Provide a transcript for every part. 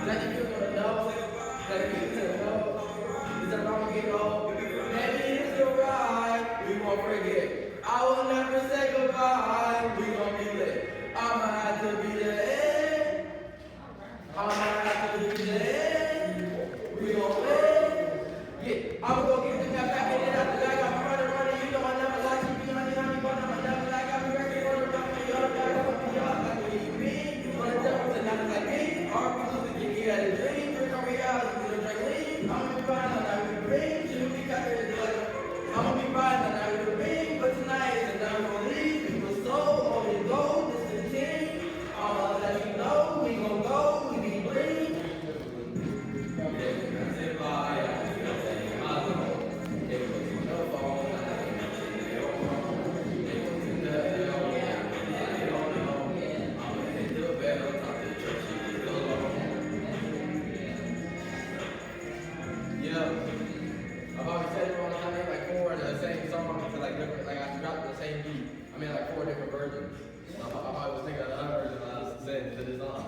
Let the people know. Let the people know. Is that I'm gonna get old? Maybe it's a ride. We won't forget. I will never say goodbye. We gon' be lit. I'ma have to be there. I'ma have to be there. We gon' win. Yeah, I'ma go get the guy back in it out the back. I'm running. You know I never like you. Be honey, but I'm never like I be working for the rock. Y'all like what you mean? You wanna tell me tonight like me? Our people to get you out of dream. Drink on reality, you know, drink lean. I'ma be fine on that with the ring. Should be cut it like I'ma be fine on that with the ring. But tonight is a night for leave. People so on the go. This is the team. I'ma let you know. We gon' go. We be green. I've always said it all the time. I made like four of the same song to like different, like I dropped the same beat. I made like four different versions. I was thinking of another version when I was saying to this song.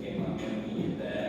Get my money back.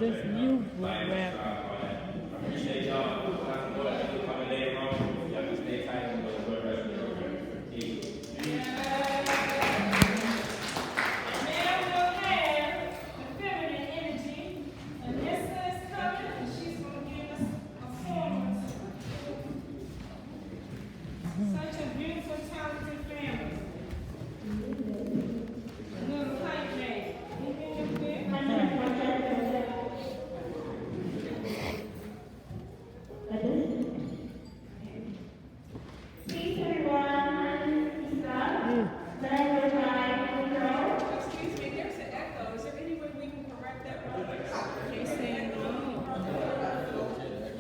just you rap. Appreciate y'all. Coming later on. Y'all can stay tight and go to the rest of the day. Such a beautiful, talented family. Little pipe man. Peace, everyone. My name is Lisa. But I go by little girl. Excuse me, there's an echo. Is there any way we can correct that? Can't say no.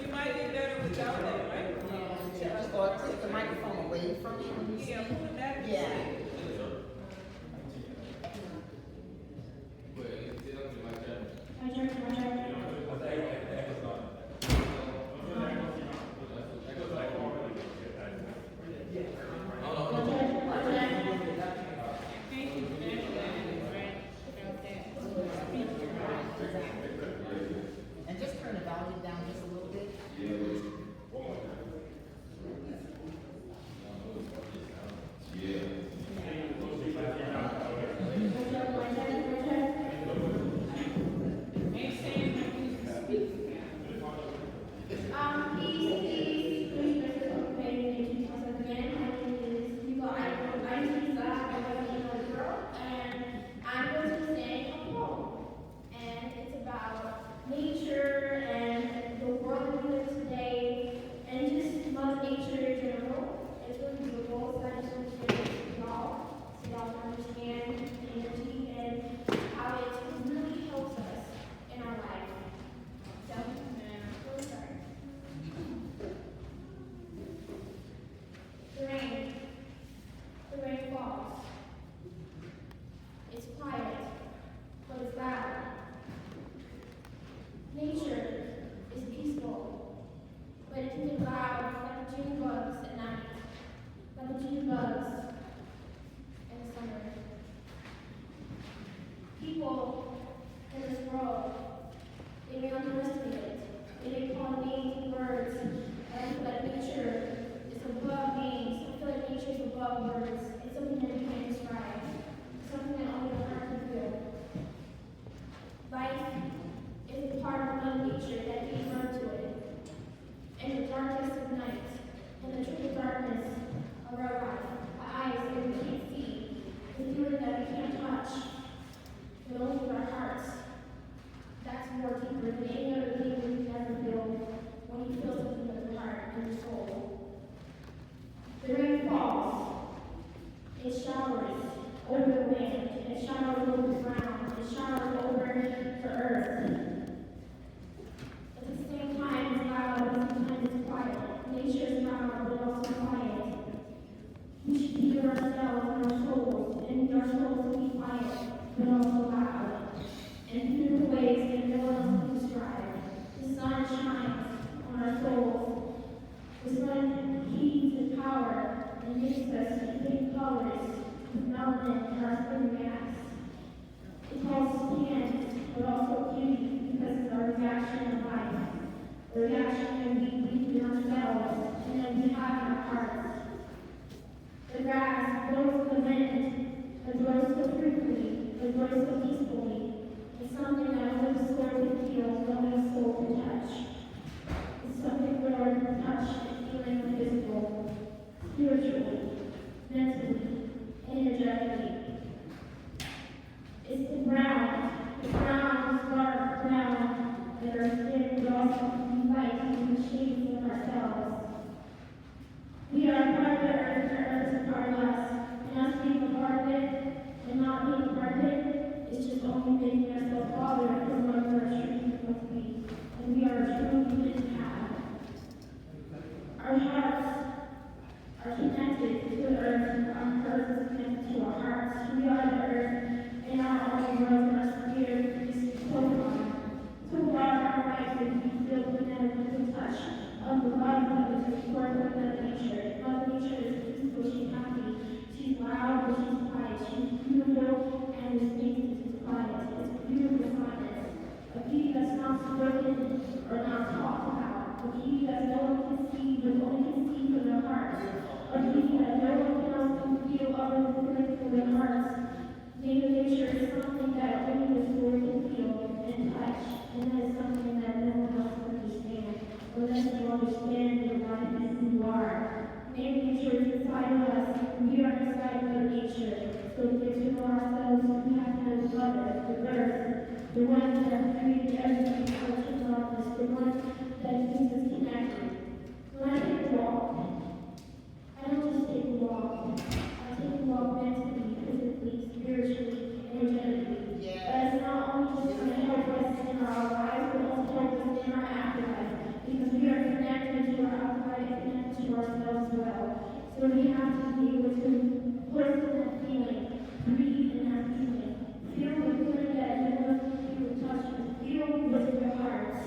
You might be better without that, right? Or take the microphone away from you when you Yeah, speak. pull it back. Yeah. My turn. Thank you. And just turn the volume down just a little bit. Ain't saying that we can speak. Peace, okay, thank you once again. My name is Hugo. I'm Lisa. I'm a little girl, and I'm going to be saying a poem. And it's about nature and the world we live today, and just Mother Nature in general. It's really beautiful, so I just want to share this with y'all, so y'all can understand the energy and how it really helps us in our life. So, we'll start. The rain. The rain falls. It's quiet, but it's loud. Nature is peaceful, but it can get loud like the June bugs at night, like the June bugs in the summer. People in this world, they may underestimate it. They may call names words, and I feel like nature is above names. I feel like nature is above words. It's something that we can't describe. It's something that only the heart can feel. Life is a part of Mother Nature that gave birth to it. In the darkest of night, in the triple darkness of our life, our eyes that we can't see, the feeling that we can't touch, but only with our hearts. That's more deeper than any other thing we can ever feel when you feel something with your heart and your soul. The rain falls. It showers over the land. It showers over the ground. It showers over the earth. At the same time, it's loud, but sometimes it's quiet. Nature is loud, but also quiet. We should hear ourselves and our souls, and our souls to be quiet, but also loud. In beautiful ways that no one else can describe. The sun shines on our souls. The sun heats and power and makes us big colors with melanin in our spring gas. It causes pain, but also beauty because it's our reaction in life. The reaction that we believe in ourselves and that we have in our hearts. The grass blows in the wind, it blows so frequently, it blows so peacefully. It's something that only the soul can feel, only the soul can touch. It's something where we can touch and feeling the physical, spiritually, mentally, energetically. not spoken or not talked about, the beauty that no one can see, but only can see from their hearts, a beauty that no one else can feel other than feeling from their hearts. Nature is something that only this world can feel and touch, and that is something that no one else can understand, unless you understand your life as you are. Nature is inside of us, and we are inside of nature. So to get to know ourselves, we have to know the mother, the earth, the one that created everything out of darkness, the one that keeps us connected. When I take a walk, I don't just take a walk. I take a walk mentally, physically, spiritually, energetically. That is not only just going to help us in our lives, but also help us in our afterlife. Because we are connected to our afterlife, connected to ourselves as well. So we have to be able to listen to that feeling, breathe in that feeling, feel the feeling that you want to feel touch you, feel with your hearts,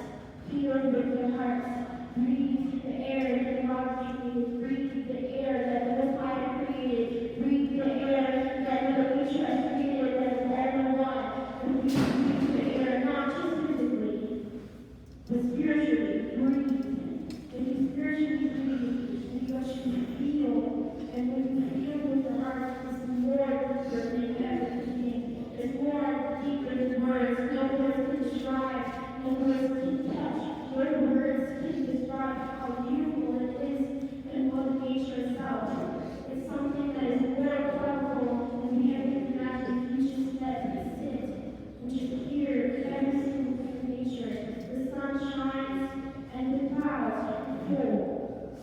breathe the air that God created, breathe the air that the fire created, breathe the air that the nature has created, that is everyone, and breathe the air not just physically, but spiritually, breathe. When you spiritually breathe, you actually feel, and when you feel with the heart, it's more deeper than everything. It's more deeper than words. No words can describe, no words can touch. No words can describe how beautiful it is and what nature itself. It's something that is more powerful than we ever can imagine. You just let it sit and just hear every single thing in nature. The sun shines and the clouds are full,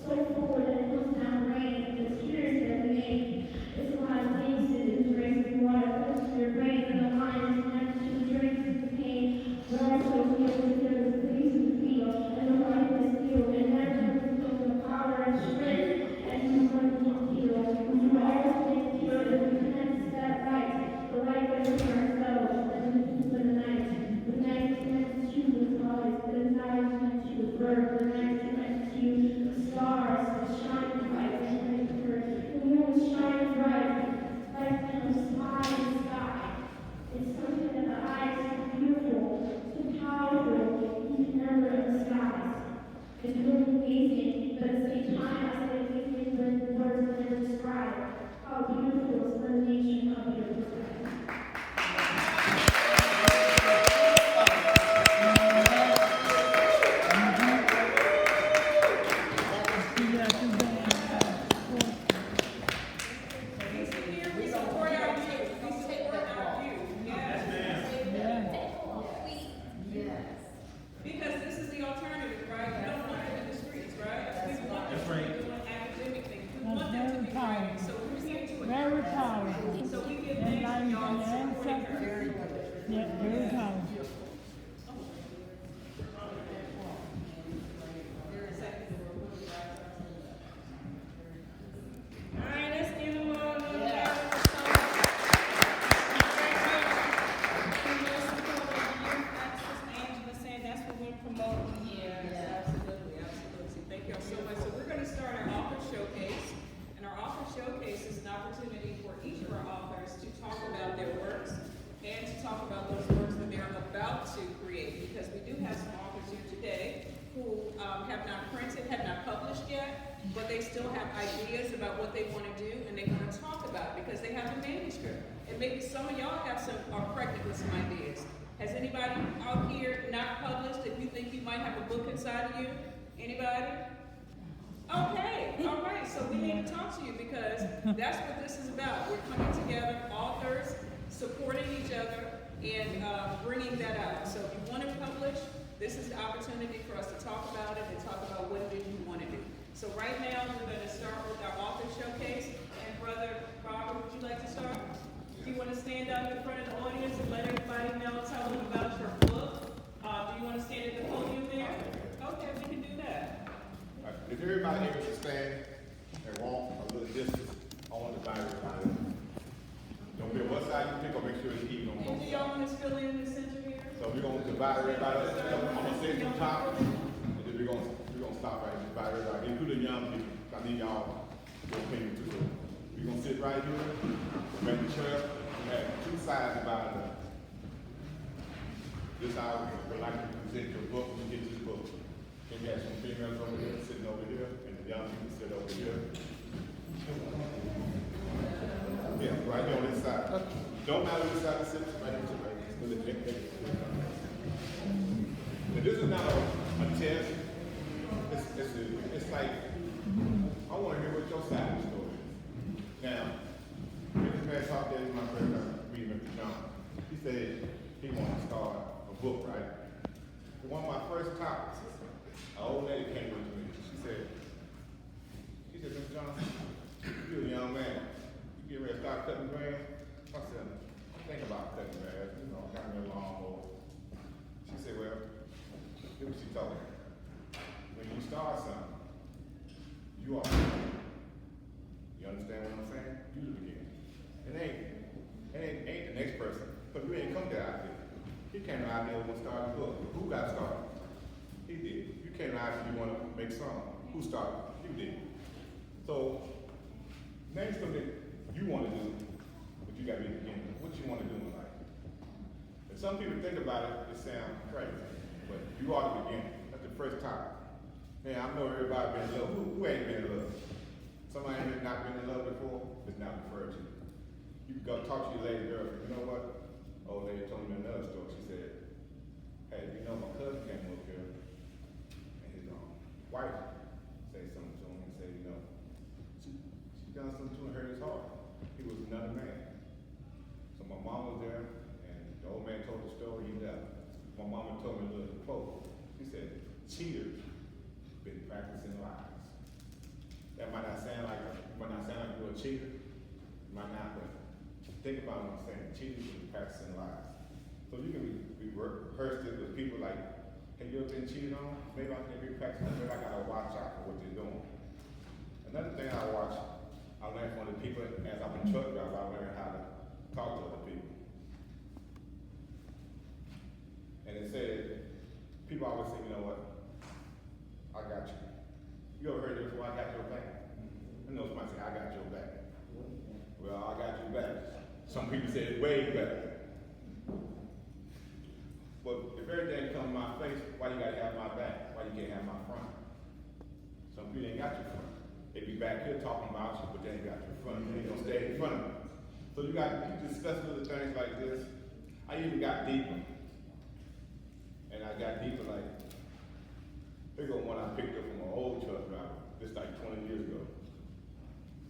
so full that it comes down rain. The tears that we make, it's a lot of things to do. Drinking water, goes to your brain, and the mind is connected to the drinks and the pain, but also feel the things we feel, and the lightness feel, and that just feels the power and strength, and you want to feel. We always make feel that we connect to that light, the light that is in ourselves, that we keep in the night. The night connects you with light, the night connects you with birds, the night connects you with stars, that shine bright, and the moon shines bright, like in the sky. It's something that the eyes are beautiful, so powerful, you can never in the skies. It's really amazing, but at the same time, I say amazing when the words can never describe how beautiful is the nation of your perspective. We support our youth. We support our youth. Yes. Because this is the alternative, right? We don't want them in the streets, right? We want them to be doing academic things. We want them to be writing. So we're here to Very encourage powerful. them. So we give thanks to y'all for supporting her. Yeah, very powerful. All right, let's give them all a little round of Angela saying that's what we're promoting here. Absolutely. Thank y'all so much. So we're going to start our author showcase. And our author showcase is an opportunity for each of our authors to talk about their works and to talk about those works that they're about to create. Because we do have some authors here today who have not printed, have not published yet, but they still have ideas about what they want to do and they want to talk about it because they have a manuscript. And maybe some of y'all are pregnant with some ideas. Has anybody out here not published if you think you might have a book inside of you? Anybody? Okay, all right, so we need to talk to you because that's what this is about. We're coming together, authors, supporting each other, and bringing that out. So if you want to publish, this is the opportunity for us to talk about it and talk about what it is you want to do. So right now, we're going to start with our author showcase. And Brother Robert, would you like to start? Do you want to stand up in front of the audience and let everybody know, tell them about your book? Do you want to stand at the podium there? Okay, we can do that. If everybody able to stand and walk a little distance, I want to invite everybody. Don't care what side you pick up, make sure it's even on And both do y'all sides. want to fill in the center here? So we're gonna divide everybody up. I'm gonna say from top, and then we're gonna stop right here, divide everybody, including young people. I need y'all your opinion too. So we're gonna sit right here, make the chair, we have two sides divided up. This is how I would like to present your book when you get this book. Then you have some females over here sitting over here, and the young people sit over here. Yeah, right here on this side. Don't matter which side it sits, right here, right here. But this is not a test. It's like, I want to hear what your side of the story is. Now, this man talked there with my friend, Mr. John. He said he wanted to start a book, right? One of my first topics, an old lady came up to me. She said, Mr. John, you're a young man. You get ready to start cutting grass? I said, I'm thinking about cutting grass. You know, got me a lawnmower. She said, well, here's what she told me. When you start something, you are. You understand what I'm saying? You the beginning. It ain't the next person. But you ain't come to the idea. He came to the idea when started the book. Who got started? He did. You came to the idea you want to make songs. Who started? You did. So, name something you want to do, but you got to be the beginning. What you want to do in life? And some people think about it, it sounds crazy. But you are the beginning. That's the first topic. Man, I know everybody been in love. Who ain't been in love? Somebody ain't not been in love before, it's not referred to. You can go talk to your lady girlfriend. You know what? Old lady told me another story. She said, hey, you know, my cousin came up here, and his wife said something to him and said, you know, she done something to him, hurt his heart. He was another man. So my mom was there, and the old man told the story, he left. My mama told me a little quote. She said, cheaters been practicing lies. That might not sound like you're a cheater. It might not, but think about what I'm saying. Cheaters been practicing lies. So you can rehearse it with people like, have you ever been cheated on? Maybe I can be practicing. Maybe I gotta watch out for what they're doing. Another thing I learned from the people as I'm a truck driver, I learned how to talk to other people. And it said, people always say, you know what? I got you. You ever heard it before? I got your back. I know somebody say, I got your back. Well, I got your back. Some people say it's way better. But if everything comes in my face, why you gotta have my back? Why you can't have my front? Some people ain't got your front. They be back here talking about you, but they ain't got your front. They ain't gonna stay in front of you. So you discuss little things like this. I even got deeper. And I got deeper like, here go one I picked up from an old truck driver, just like 20 years ago.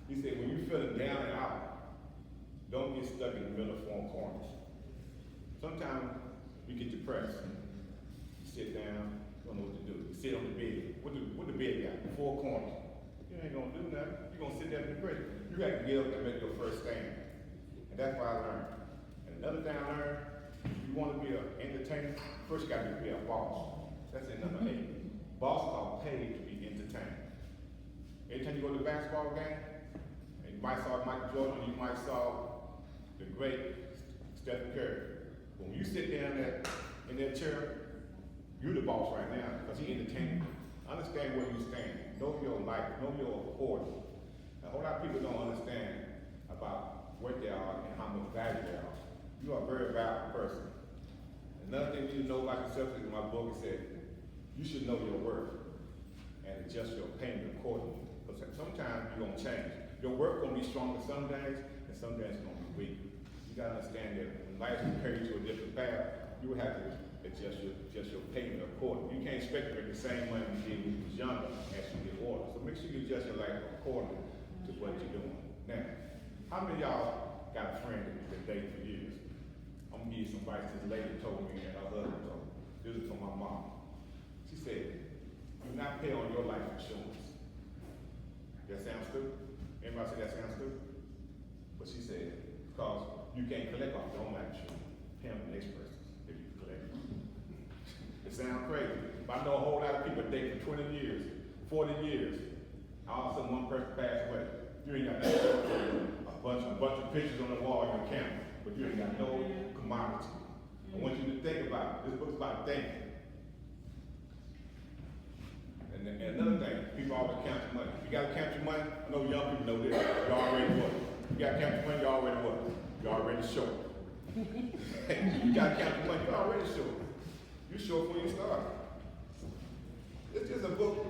He said, when you're feeling down and out, don't get stuck in the middle of 4 corners. Sometimes you get depressed. You sit down, don't know what to do. You sit on the bed. What the bed got? 4 corners. You ain't gonna do nothing. You're gonna sit there in depression. You got to get up and make your first stand. And that's what I learned. And another thing I learned, if you want to be an entertainer, first you got to be a boss. That's in number 8. Bosses are paid to be entertained. Every time you go to a basketball game, and you might saw Michael Jordan, you might saw the great Stephen Curry. But when you sit down there in that chair, you're the boss right now because he entertaining you. Understand where you stand. Know your life. Know your authority. A whole lot of people don't understand about what they are and how much value they are. You are a very valuable person. Another thing you need to know about yourself is in my book, it said, you should know your worth and adjust your payment accordingly. Because sometimes you're going to change. Your work going to be stronger some days, and some days it's going to be weak. You got to understand that when life will carry you to a different path, you will have to adjust your payment accordingly. You can't expect to make the same money you did when you was younger as you get older. So make sure you adjust your life accordingly to what you're doing. Now, how many of y'all got a friend that you've been dating for years? I'm going to give you some advice this lady told me and her husband told me. This is from my mom. She said, do not pay on your life insurance. That sounds stupid? Anybody say that sounds stupid? But she said, because you can't collect off your own life insurance. Pay on the next person if you collect it. It sounds crazy. But I know a whole lot of people date for 20 years, 40 years. All of a sudden one person passed away. You ain't got a bunch of pictures on the wall in your camera, but you ain't got no commodity. I want you to think about it. This book's about thinking. And another thing, people always count your money. If you gotta count your money, I know young people know this. You already what? You gotta count your money, you already what? You already short. You gotta count your money, you already short. You show up when you start. It's just a book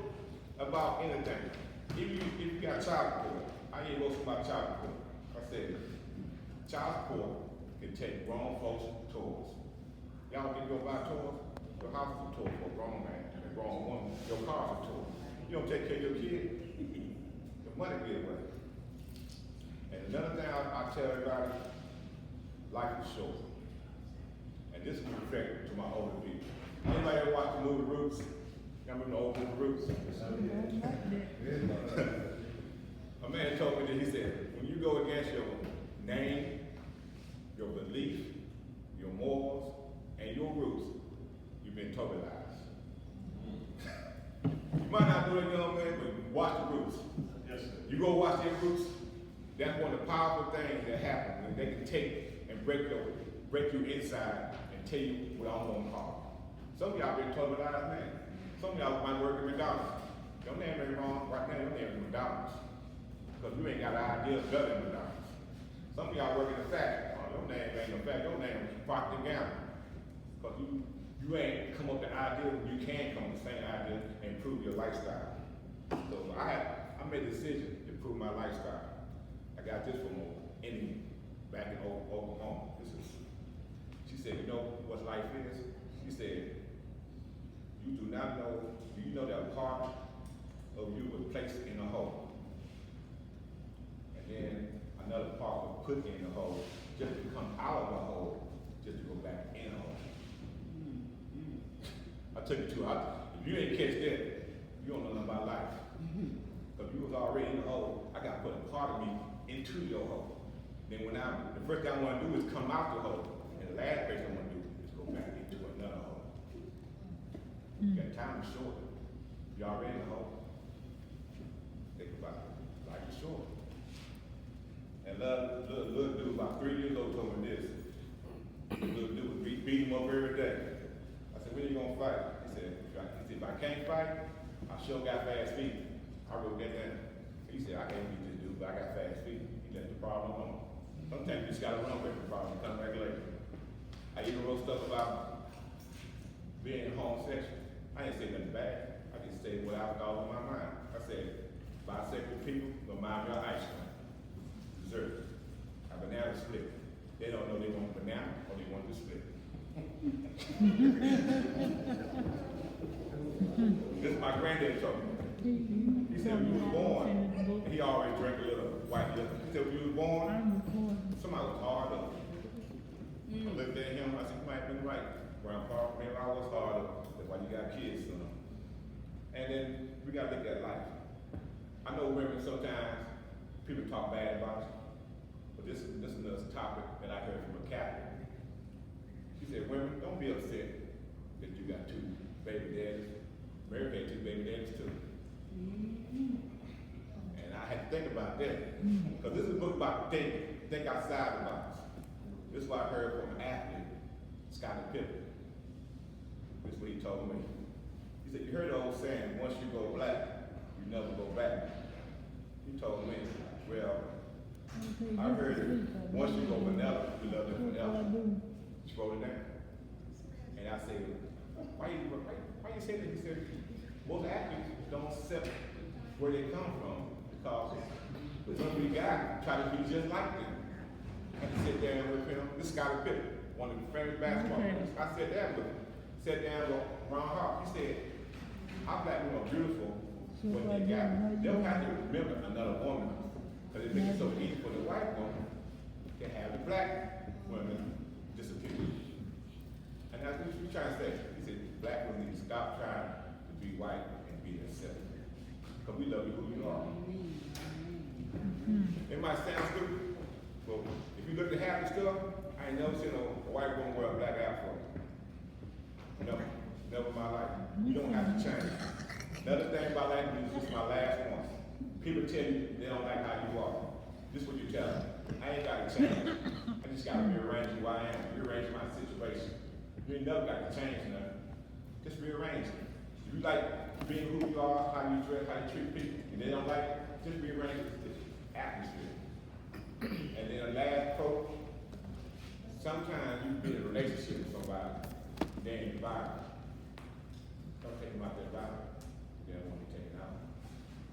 about anything. If you got child support, I ain't most about child support. I said, child support can take grown folks toys. Y'all can go buy toys? Your house is a toy for a grown man and a grown woman. Your car's a toy. You don't take care of your kid, the money get away. And another thing I tell everybody, life is short. And this is respect to my older people. Anybody ever watch the movie Roots? Y'all remember the old movie Roots? A man told me that he said, when you go against your name, your belief, your morals, and your roots, you've been totalized. You might not do it, young man, but watch the Roots. Yes, sir. You go watch their Roots, that's one of the powerful things that happen when they can take and break you inside and tell you what I'm gonna call. Some of y'all been totalized, man. Some of y'all might work at McDonald's. Your name ain't wrong right now, your name is McDonald's. Because you ain't got an idea of better than McDonald's. Some of y'all work in the factory. Oh, your name ain't no factory, your name is Procter & Gamble. Because you ain't come up with the idea, you can come up with the same idea and improve your lifestyle. So I made a decision to improve my lifestyle. I got this from an Indian back in Oklahoma. She said, you know what life is? She said, you do not know, do you know that a part of you was placed in a hole? And then another part was put in the hole just to come out of the hole, just to go back in the hole. I took it to, if you ain't catch that, you don't know nothing about life. Because you was already in the hole, I got to put a part of me into your hole. Then the first thing I want to do is come out the hole. And the last place I want to do is go back into another hole. That time is short. You already in the hole. Think about it. Life is short. And little dude, about 3 years old, told me this. Little dude was beat him up every day. I said, when you gonna fight? He said, if I can't fight, I sure got fast feet. I wrote that down. He said, I can't beat this dude, but I got fast feet. He left the problem alone. Sometimes you just gotta run away from the problem and come back later. I even wrote stuff about being homosexual. I didn't say nothing bad. I just said what I thought on my mind. I said, bisexual people remind me of ice cream. Dessert. A banana split. They don't know they want a banana or they want the split. This is my granddad told me. He said when you was born, and he always drank a little white liquor. He said when you was born, somebody was hard up. I looked at him, I said, you might have been right. Grandpa, maybe I was hard up. That's why you got kids, son. And then we gotta look at life. I know women sometimes, people talk bad about you. But this is another topic that I heard from a Catholic. She said, women, don't be upset that you got 2 baby daddies. Mary had 2 baby daddies too. And I had to think about that. Because this is a book about thinking. Think outside the box. This is what I heard from an athlete, Scottie Pippen. This is what he told me. He said, you heard the old saying, once you go black, you never go back. He told me, well, I heard it, once you go vanilla, you love it forever. She wrote it down. And I said, why you say that? He said, most athletes don't accept where they come from because some of these guys try to be just like them. I had to sit down with him. This is Scottie Pippen, one of the famous basketball players. I sat down with him. Sat down with Ron Hart. He said, our black women are beautiful when they don't have to remember another woman. Because it makes it so easy for the white woman to have the black women disappear. And that's what you're trying to say. He said, black women need to stop trying to be white and be themselves. Because we love you who you are. It might sound stupid, but if you look at half the stuff, I ain't never seen a white woman wear a black afro. Never in my life. You don't have to change. Another thing about life is this is my last one. People tell you they don't like how you are. This is what you tell them. I ain't got to change. I just got to rearrange who I am, rearrange my situation. You ain't never got to change nothing. Just rearrange it. If you like being who you are, how you dress, how you treat people, and they don't like it, just rearrange the atmosphere. And then the last quote, sometimes you be in a relationship with somebody, they ain't vibe. take them out their Bible. They don't want to be taken out.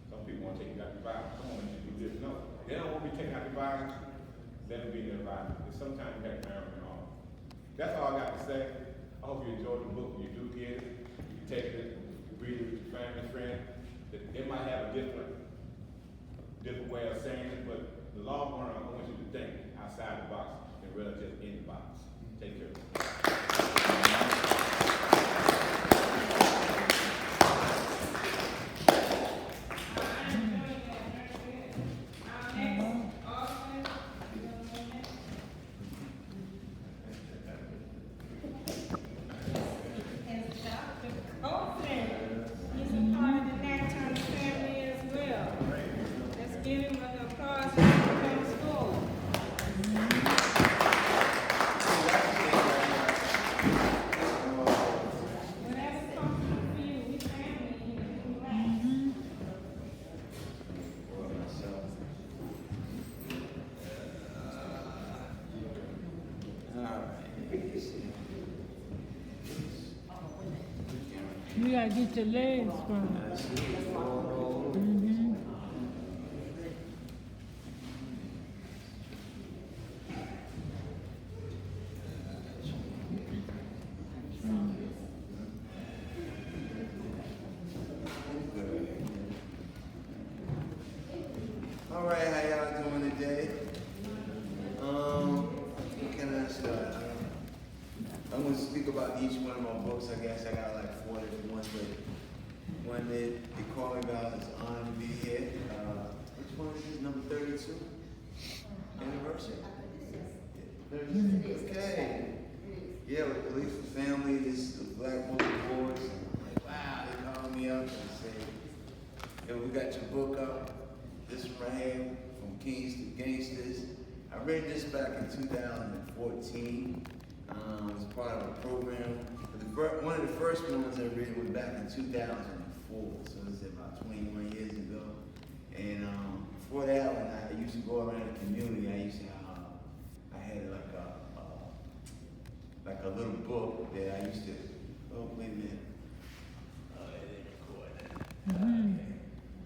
Some people want to take you out your Bible. Come on, you do this. No, they don't want to be taken out your Bible. Let them be in their Bible. But sometimes you have to marry them all. That's all I got to say. I hope you enjoyed the book. When you do get it, you can take it, you read it with your family, friend. It might have a different way of saying it, but the long run, I want you to think outside the box and really just in the box. Take care. You gotta get your legs from. All right, how y'all doing today? What can I start? I'm going to speak about each one of my books. I guess I got like 4 different ones, but one that they call me about is honored to be here. Which one is this? Number 32? Anniversary? 32. Okay. Yeah, with the Khalifa family, this is the Black Book Awards. I'm like, wow, they called me up and said, yo, we got your book up. This one right here, From Kings to Gangsters. I read this back in 2014. It was part of a program. One of the first ones I read was back in 2004, so it's about 21 years ago. And before that, when I used to go around the community, I had like a little book that I used to. Oh, wait a minute. Oh, they didn't record that. Okay.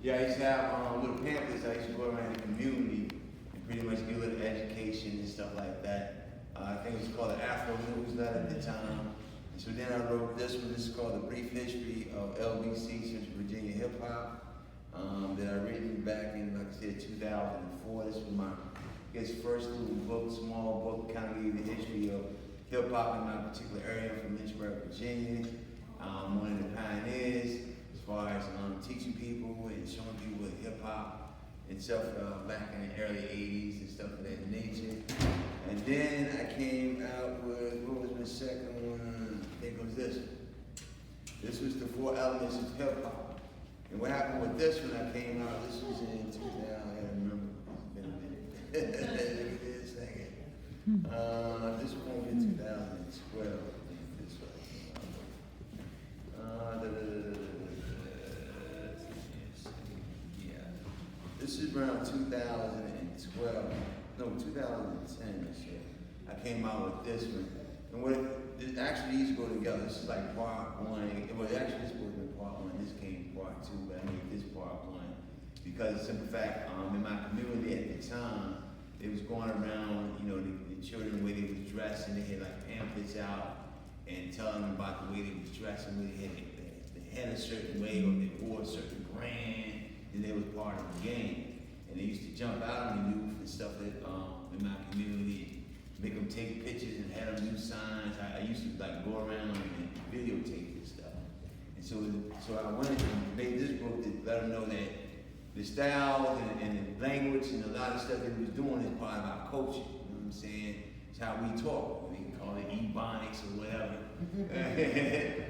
Yeah, I used to have little pamphlets. I used to go around the community and pretty much give a little education and stuff like that. I think it was called the Afro Newsletter at the time. And so then I wrote this one. This is called The Brief History of LBC, Central Virginia Hip Hop. That I written back in, like I said, 2004. This was my, I guess, first little book, small book, kind of gave the history of hip hop in my particular area. I'm from Lynchburg, Virginia. One of the pioneers as far as teaching people and showing people hip hop and stuff back in the early 80s and stuff of that nature. And then I came out with, what was my second one? I think it was this one. This was the 4 elements of hip hop. And what happened with this one, I came out, this was in 2000, I gotta remember, it's been a minute. Give me a second. This one was in 2012. This one came out. Yeah. This is around 2012. No, 2010 this year. I came out with this one. And actually these go together. This is like part 1. Well, actually this was part 1. This came part 2, but I made this part 1. Because the simple fact, in my community at the time, it was going around, you know, the children, the way they was dressed, and they had like pamphlets out and telling them about the way they was dressed and they had a certain way or they wore a certain brand, and they was part of the game. And they used to jump out on the youth and stuff that, in my community, make them take pictures and have them do signs. I used to like go around and videotape this stuff. And so I went and made this book to let them know that the style and the language and a lot of stuff that we was doing is part of our culture. You know what I'm saying? It's how we talk. We can call it ebonics or whatever,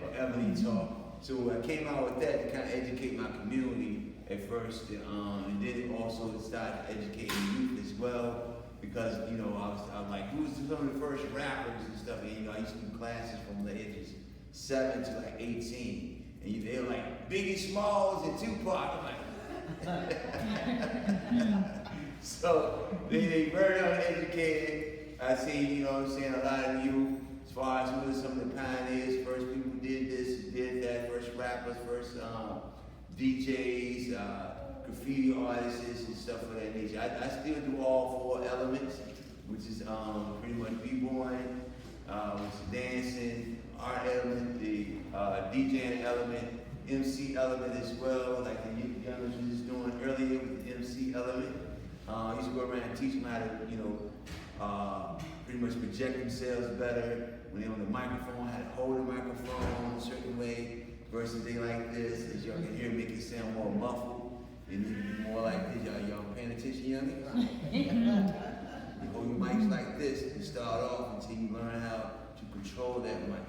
or ebony talk. So I came out with that to kind of educate my community at first, and then also started educating youth as well, because you know I was like, who was some of the first rappers and stuff? And you know I used to do classes from the ages 7 to like 18, and they were like Biggie Smalls and Tupac. I'm like, so they very uneducated. I see, you know what I'm saying, a lot of you, as far as who are some of the pioneers, first people who did this, did that, first rappers, DJs, graffiti artists, and stuff of that nature. I still do all 4 elements, which is pretty much b-boying, which is dancing, art element, the DJing element, MC element as well, like the youngers was just doing earlier with the MC element. I used to go around and teach them how to, pretty much project themselves better when they're on the microphone, how to hold the microphone a certain way versus they like this, as y'all can hear, make it sound more muffled. It need to be more like this. Y'all paying attention, youngins? You hold your mics like this and start off until you learn how to control that mic.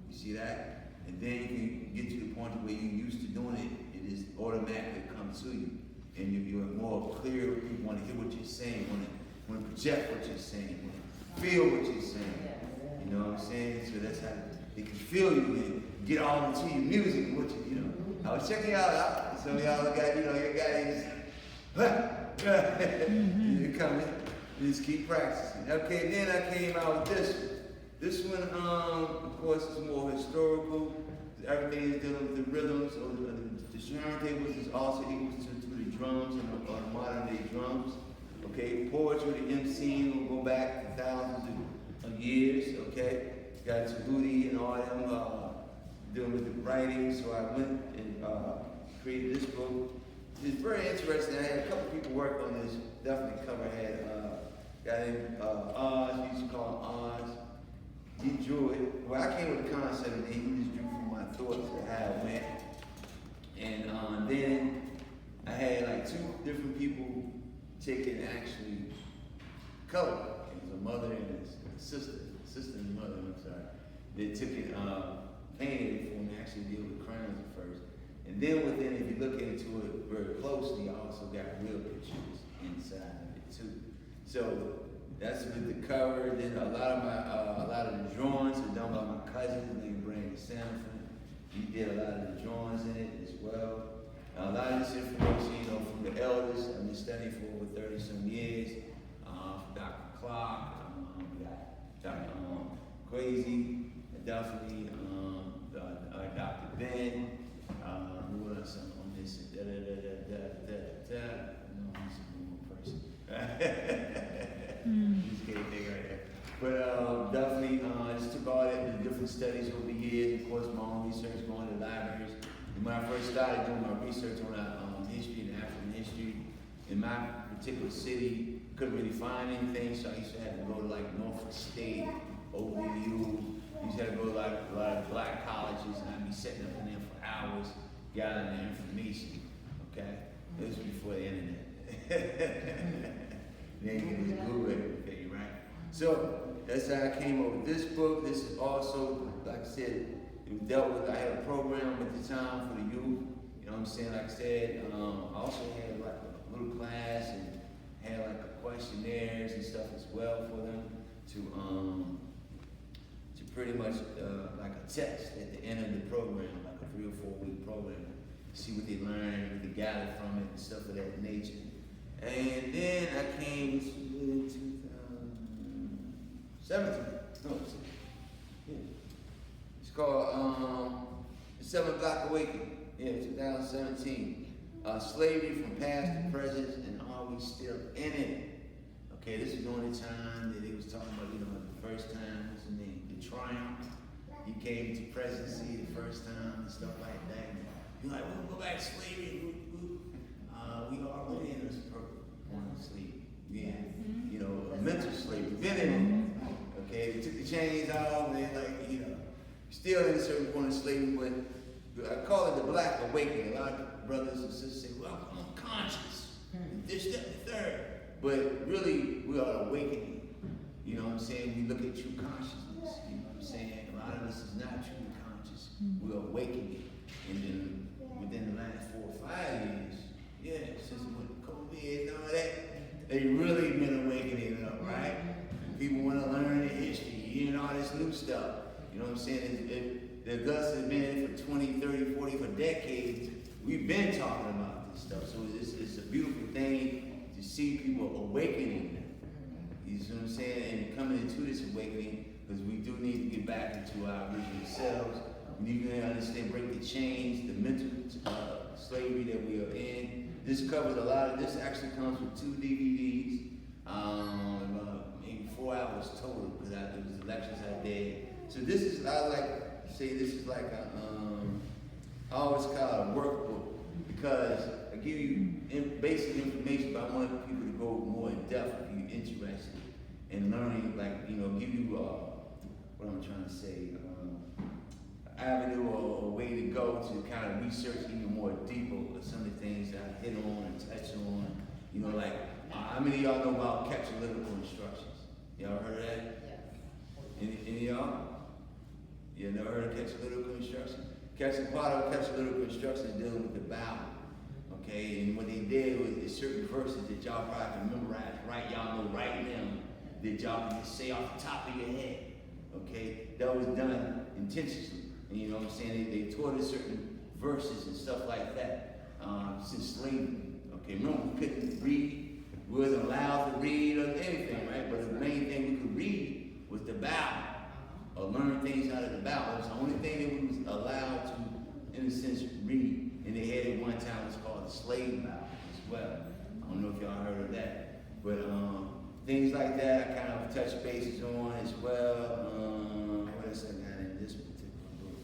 You see that? And then you can get to the point where you're used to doing it, it just automatically comes to you. And you're more clear, you want to hear what you're saying, want to project what you're saying, want to feel what you're saying. You know what I'm saying? So that's how they can feel you and get all into your music and what you know. I was checking y'all out. Some of y'all got, your guys, you're coming. You just keep practicing. Okay, then I came out with this one. This one, of course, is more historical. Everything is dealing with the rhythms. So the turntables is also equal to the drums and the modern day drums. Okay, poetry, the MCing will go back thousands of years. Okay, got Tahuti and all them dealing with the writing. So I went and created this book. It's very interesting. I had a couple people work on this. Definitely cover had a guy named Oz. We used to call him Oz. He drew it. Well, I came with the concept, and he just drew from my thoughts of how it went. And then I had like 2 different people take it and actually color it. It was a mother and a sister and mother. I'm sorry. They took it, painted it for me. Actually, deal with crayons at first, and then within, if you look into it very closely, I also got real pictures inside of it too. So that's with the cover. Then a lot of the drawings are done by my cousin named Brandon Sanford. He did a lot of the drawings in it as well. A lot of this information, from the elders. I've been studying for over 30-some years. Dr. Clark, Dr. Crazy, definitely Dr. Ben. Who else on this? No, he's a normal person. Just kidding, right there. But definitely, just took all that, the different studies over the years. Of course, my own research, going to libraries. And when I first started doing my research on history and African history, in my particular city, couldn't really find anything, so I used to have to go to like Norfolk State, OBU. I used to have to go to like a lot of black colleges, and I'd be sitting up in there for hours gathering the information. Okay, this was before the internet. Then you can just Google everything, right? So that's how I came up with this book. This is also, like I said, it dealt with. I had a program at the time for the youth. You know what I'm saying? Like I said, I also had like a little class and had like questionnaires and stuff as well for them to pretty much like a test at the end of the program, like a 3 or 4 week program, see what they learned, what they gathered from it, and stuff of that nature. And then I came in 2017. No, it's called The 7 Block Awakening. Yeah, 2017. Slavery from past to present, and are we still in it? Okay, this is during the time that they was talking about, the first time, what's his name? The Triumph. He came to presidency the first time and stuff like that. And you're like, we'll go back to slavery. We already in this point of slavery. Yeah, mental slavery. Been in it. Okay, they took the chains off, and they're like, still in a certain point of slavery, but I call it the Black Awakening. A lot of brothers and sisters say, well, I'm conscious. This, that, the third. But really, we are awakening. You know what I'm saying? We look at true consciousness. You know what I'm saying? A lot of us is not truly conscious. We're awakening. And then within the last 4 or 5 years, since with COVID and all that, they really been awakening up, right? People want to learn the history, and all this new stuff. You know what I'm saying? The Gus has been for 20, 30, 40, for decades. We've been talking about this stuff. So it's a beautiful thing to see people awakening. You see what I'm saying? And coming into this awakening, because we do need to get back into our original selves. and you can understand, break the chains, the mental slavery that we are in. This covers a lot of, this actually comes with 2 DVDs, maybe 4 hours total, because it was the lectures I did. So this is, I like to say this is like a, I always call it a workbook, because I give you basic information, but I want people to go more in depth if you're interested in learning, like, you know, give you, what I'm trying to say, avenue or a way to go to kind of research even more deeper with some of the things that I hit on and touch on. You know, like, how many of y'all know about catalytical instructions? Y'all heard of that? Any of y'all? You never heard of catalytical instruction? Part of catalytical instruction is dealing with the Bible. Okay, and what they did was certain verses that y'all probably can memorize right, y'all know right now, that y'all can just say off the top of your head. Okay, that was done intentionally. And you know what I'm saying? They taught us certain verses and stuff like that since slavery. Okay, remember we couldn't read, we wasn't allowed to read or anything, right? But the main thing we could read was the Bible, or learn things out of the Bible. It's the only thing that we was allowed to, in a sense, read. And they had it one time, it was called the slave Bible as well. I don't know if y'all heard of that. But things like that I kind of touch bases on as well. What else I got in this particular book?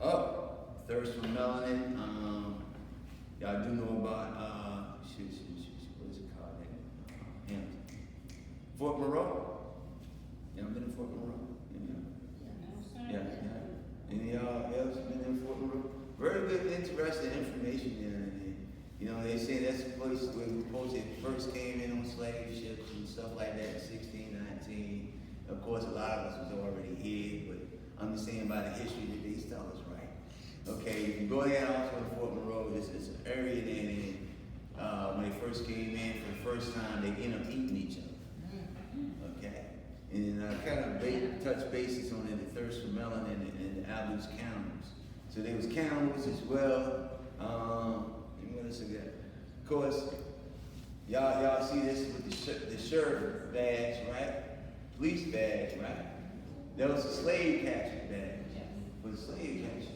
Oh, Thirst for Melanin. Y'all do know about, what is it called? Hampton. Fort Monroe. Y'all been in Fort Monroe? Yeah. Any of y'all else been in Fort Monroe? Very good, interesting information there. And, you know, they say that's the place where we supposed to first came in on slave ships and stuff like that in 1619. Of course, a lot of us was already here, but understand by the history that they tell us, right? Okay, if you go down also to Fort Monroe, it's an area that when they first came in for the first time, they end up eating each other. Okay, and kind of touch bases on it, the Thirst for Melanin and the Alus Cannibals. So there was cannibals as well. And what else I got? Of course, y'all see this with the sheriff badge, right? Police badge, right? That was a slave catcher badge. For the slave catcher.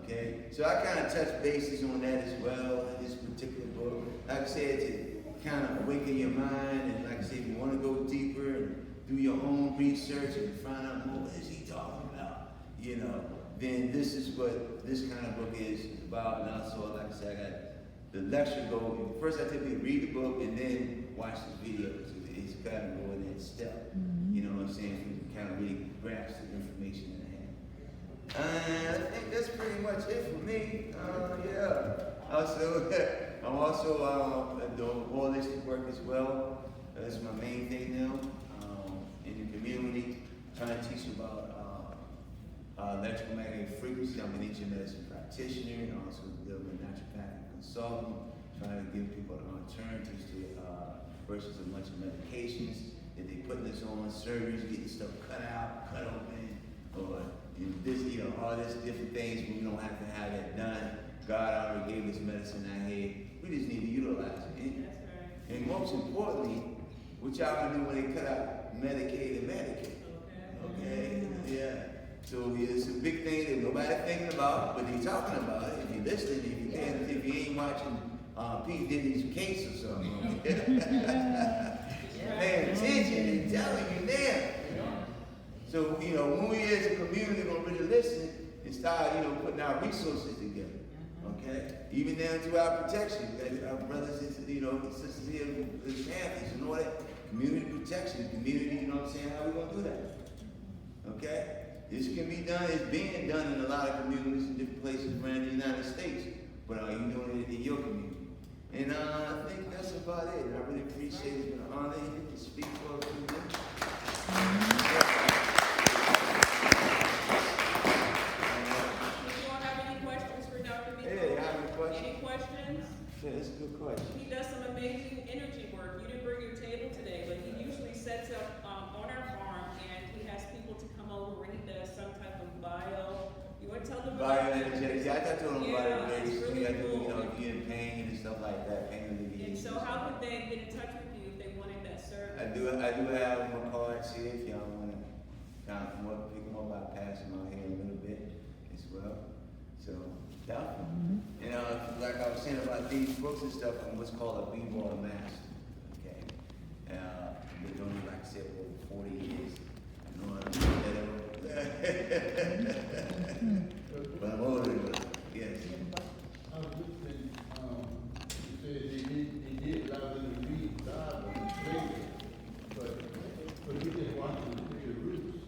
Okay? So I kind of touch bases on that as well in this particular book. Like I said, to kind of awaken your mind, and like I said, if you want to go deeper and do your own research and find out more, what is he talking about? You know, then this is what this kind of book is about. And also, like I said, I got the lecture go. First, I tell you to read the book and then watch the video. So it's kind of go in that step. You know what I'm saying? So you can kind of really grasp the information in the hand. I think that's pretty much it for me. Yeah. Also, I'm also doing holistic work as well. That's my main thing now. In the community, trying to teach about electromagnetic frequency. I'm an ancient medicine practitioner and also deal with naturopathic consultant, trying to give people alternatives to versus a bunch of medications that they putting us on, surgeries, getting stuff cut out, cut open, or this, all this different things. We don't have to have that done. God already gave us medicine out here. We just need to utilize it. And most importantly, what y'all gonna do when they cut out Medicaid and Medicaid? Okay, yeah. So it's a big thing that nobody's thinking about, but they're talking about it. If you're listening, if you ain't watching P. Diddy's case or something, paying attention and telling you there. So, when we as a community gonna really listen and start, putting our resources together. Okay? Even down to our protection. Our brothers and sisters here with families and all that. Community protection, community, how we gonna do that? Okay? This can be done, it's being done in a lot of communities in different places around the United States. But are you doing it in your community? And I think that's about it. I really appreciate it. It's been an honor to speak for a few minutes. That's a good question. He does some amazing energy work. You didn't bring your table today, but he usually sets up on our farm, and he has people to come over when he does some type of bio. You want to tell them about bioenergetics? Yeah, I told them about it. It's really cool. Getting pain and stuff like that, pain alleviation. And so, how could they get in touch with you if they wanted that service? I do have my cards here if y'all want to kind of come up, pick them up. well. So, definitely. And like I was saying about these books and stuff, I'm what's called a B-ball master. Okay. Been doing it, like I said, for over 40 years. I know I'm but I'm older than that. Yes. I was just saying, you said they did allow them to read the Bible later, but we just watching the roots.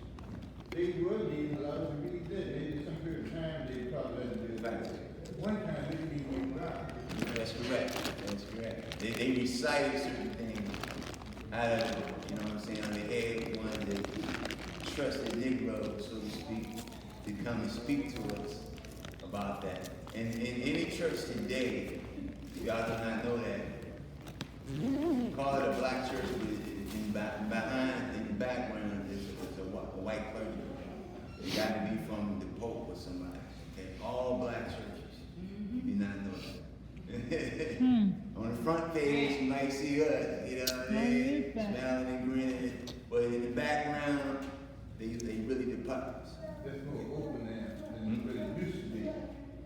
They weren't even allowed to read that. Maybe some period of time they probably let them do it. Right. One time they didn't even read the Bible. That's correct. That's correct. They recited certain things out of, you know what I'm saying, they had one that trusted Negroes, so to speak, to come and speak to us about that. And in any church today, y'all do not know that. Call it a black church, but in the background is a white clergy. It got to be from the Pope or somebody. Okay, all black churches. You do not know that. On the front page, you might see us, you know what I mean? Smiling and grinning. But in the background, they really the puppets. That's more open now than it really used to be.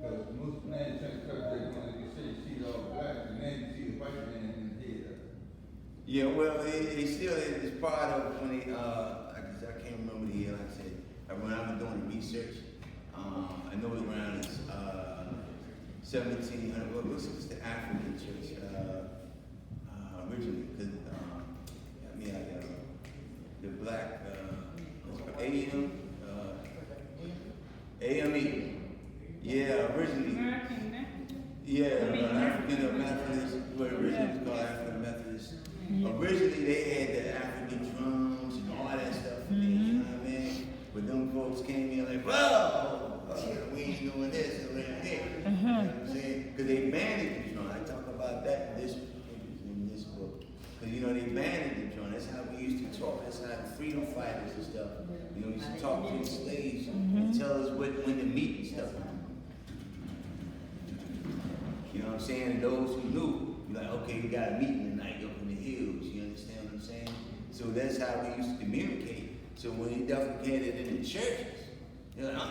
Because most 90% of churches, like you say, you see all black, and then you see the white man in the head. Yeah, well, they still is part of when they I can't remember the year. Like I said, when I was doing the research, I know it around 1700. What's the African church originally? Because the black AME. Yeah, originally. American Methodist. Yeah, African Methodist. What originally was called African Methodist. Originally, they had the African drums and all that stuff. You know what I mean? But them folks came in like, whoa, we ain't doing this around here. You know what I'm saying? Because they banned the drum. I talk about that in this book. Because, you know, they banned the drum. That's how we used to talk. That's how the freedom fighters and stuff, you know, used to talk to the slaves and tell us when to meet and stuff. You know what I'm saying? And those who knew, be like, okay, we got a meeting tonight up in the hills. You understand what I'm saying? So that's how we used to communicate. So when they defecated in the churches, you're like,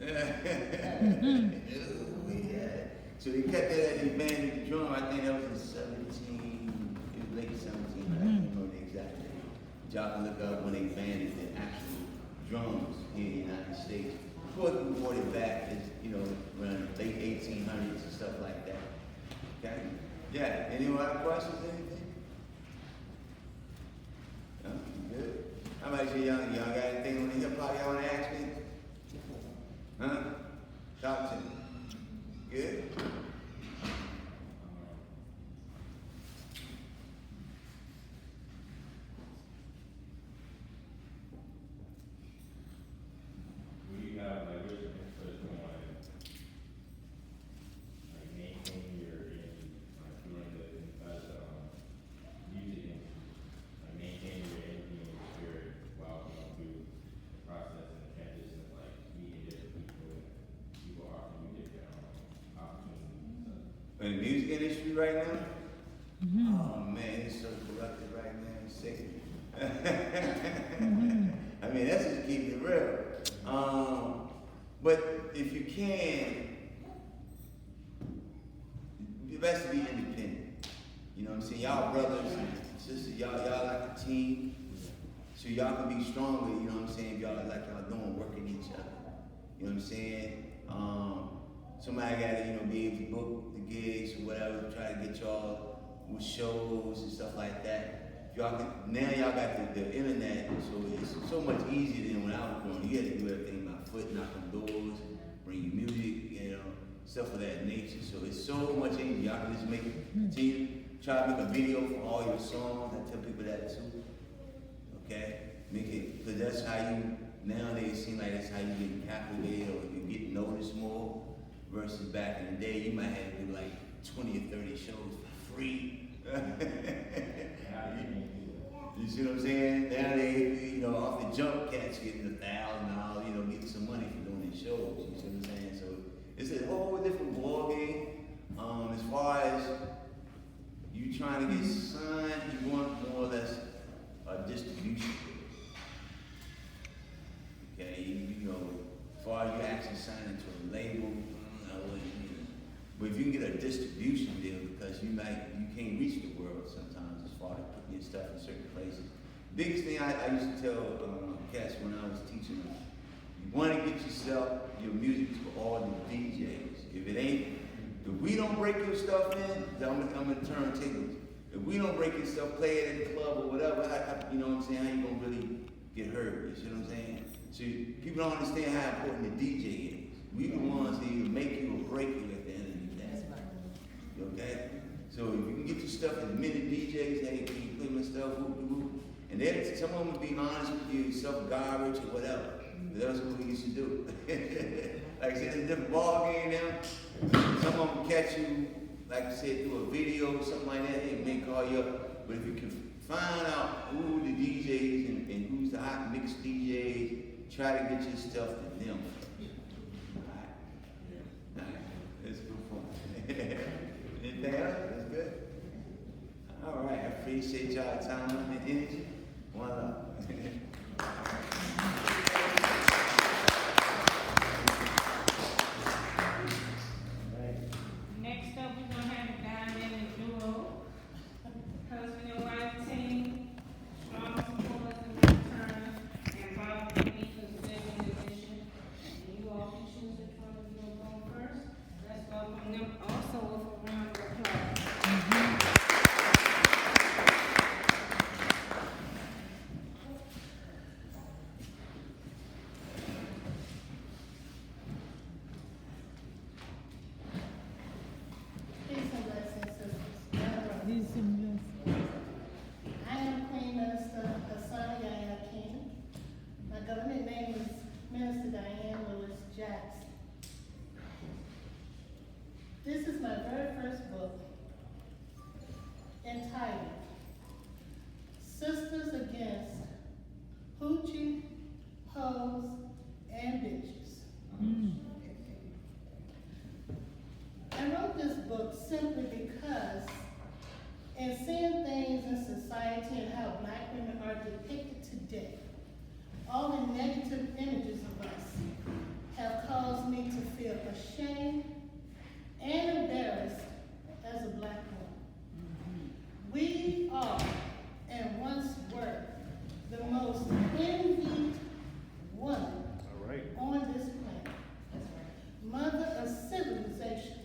yeah. So they cut that at the band of the drum. I think that was in late 17. I don't know the exact date. Y'all can look up when they banned the actual drums here in the United States. Of course, we brought it back, as, you know, around the late 1800s and stuff like that. Okay? Yeah. Any other questions? Anything? No? Good. How about you, y'all? Y'all got anything on the hip hop y'all want to ask me? Huh? Talk to me. Good? Will you have like which interest on like maintaining your like doing the music industry, like maintaining your energy and your spirit while going through the process and the transition of like meeting different people offering you different opportunities and stuff. In the music industry right now? Oh man, it's so corrupted right now, it's sick. I mean, that's just keeping it real. But if you can, you best to be independent. You know what I'm saying? Y'all brothers and sisters, y'all like a team. So y'all can be stronger, you know what I'm saying? If y'all like y'all doing working each other. You know what I'm saying? Somebody gotta, you know, be able to book the gigs or whatever, try to get y'all with shows and stuff like that. Y'all can, now y'all got the internet, so it's so much easier than when I was growing. You had to do everything by foot, knock on doors, bring your music, you know, stuff of that nature. So it's so much easier. Y'all can just make try to make a video for all your songs. I tell people that too. Okay? Make it, because that's how you, nowadays it seems like that's how you get captivated or you get noticed more versus back in the day. You might have to do like 20 or 30 shows for free. You see what I'm saying? Nowadays, you know, off the jump, cats getting $1,000, you know, getting some money for doing these shows. You see what I'm saying? So it's a whole different ball game. As far as you trying to get signed, you want more or less a distribution. Okay, you know, as far as you actually signing to a label, I wouldn't, you know. But if you can get a distribution deal, because you can't reach the world sometimes as far as putting your stuff in certain places. Biggest thing I used to tell cats when I was teaching them, you want to get your music to all the DJs. If it ain't, if we don't break your stuff in, I'm gonna turn tables. If we don't break your stuff, play it at the club or whatever, you know what I'm saying, how you gonna really get heard, you see what I'm saying? So people don't understand how important the DJ is. We the ones that either make you or break you at the end of the day. Okay? So if you can get your stuff at the minute DJs, hey, can you play my stuff, whoop-de-whoop? And then some of them will be honest with you, self-garbage or whatever. That's what we used to do. Like I said, it's a different ball game now. Some of them catch you, like I said, through a video or something like that, they may call you up. But if you can find out who the DJs and who's the hot mix DJs, try to get your stuff to them. All right. It's good fun. Anything else? That's good. All right. I appreciate y'all time and energy. One love. Next up, we're gonna have a dynamic duo, husband and wife team, strong supporters in return, and Bob and Nika's living edition. And you all can choose which one of you will go first. Let's welcome them also with a round of applause. Peace and blessings, sisters. Peace and blessings. I am Queen Minister Asani Yaya King. My government name is Minister Diane Lewis Jackson. This is my very first book entitled Sisters Against Hoochie, Hoes, and Bitches. I wrote this book simply because in seeing things in society and how black women are depicted today, all the negative images of us have caused me to feel ashamed and embarrassed as a black woman. We are, and once were, the most envied woman on this planet. Mother of civilization,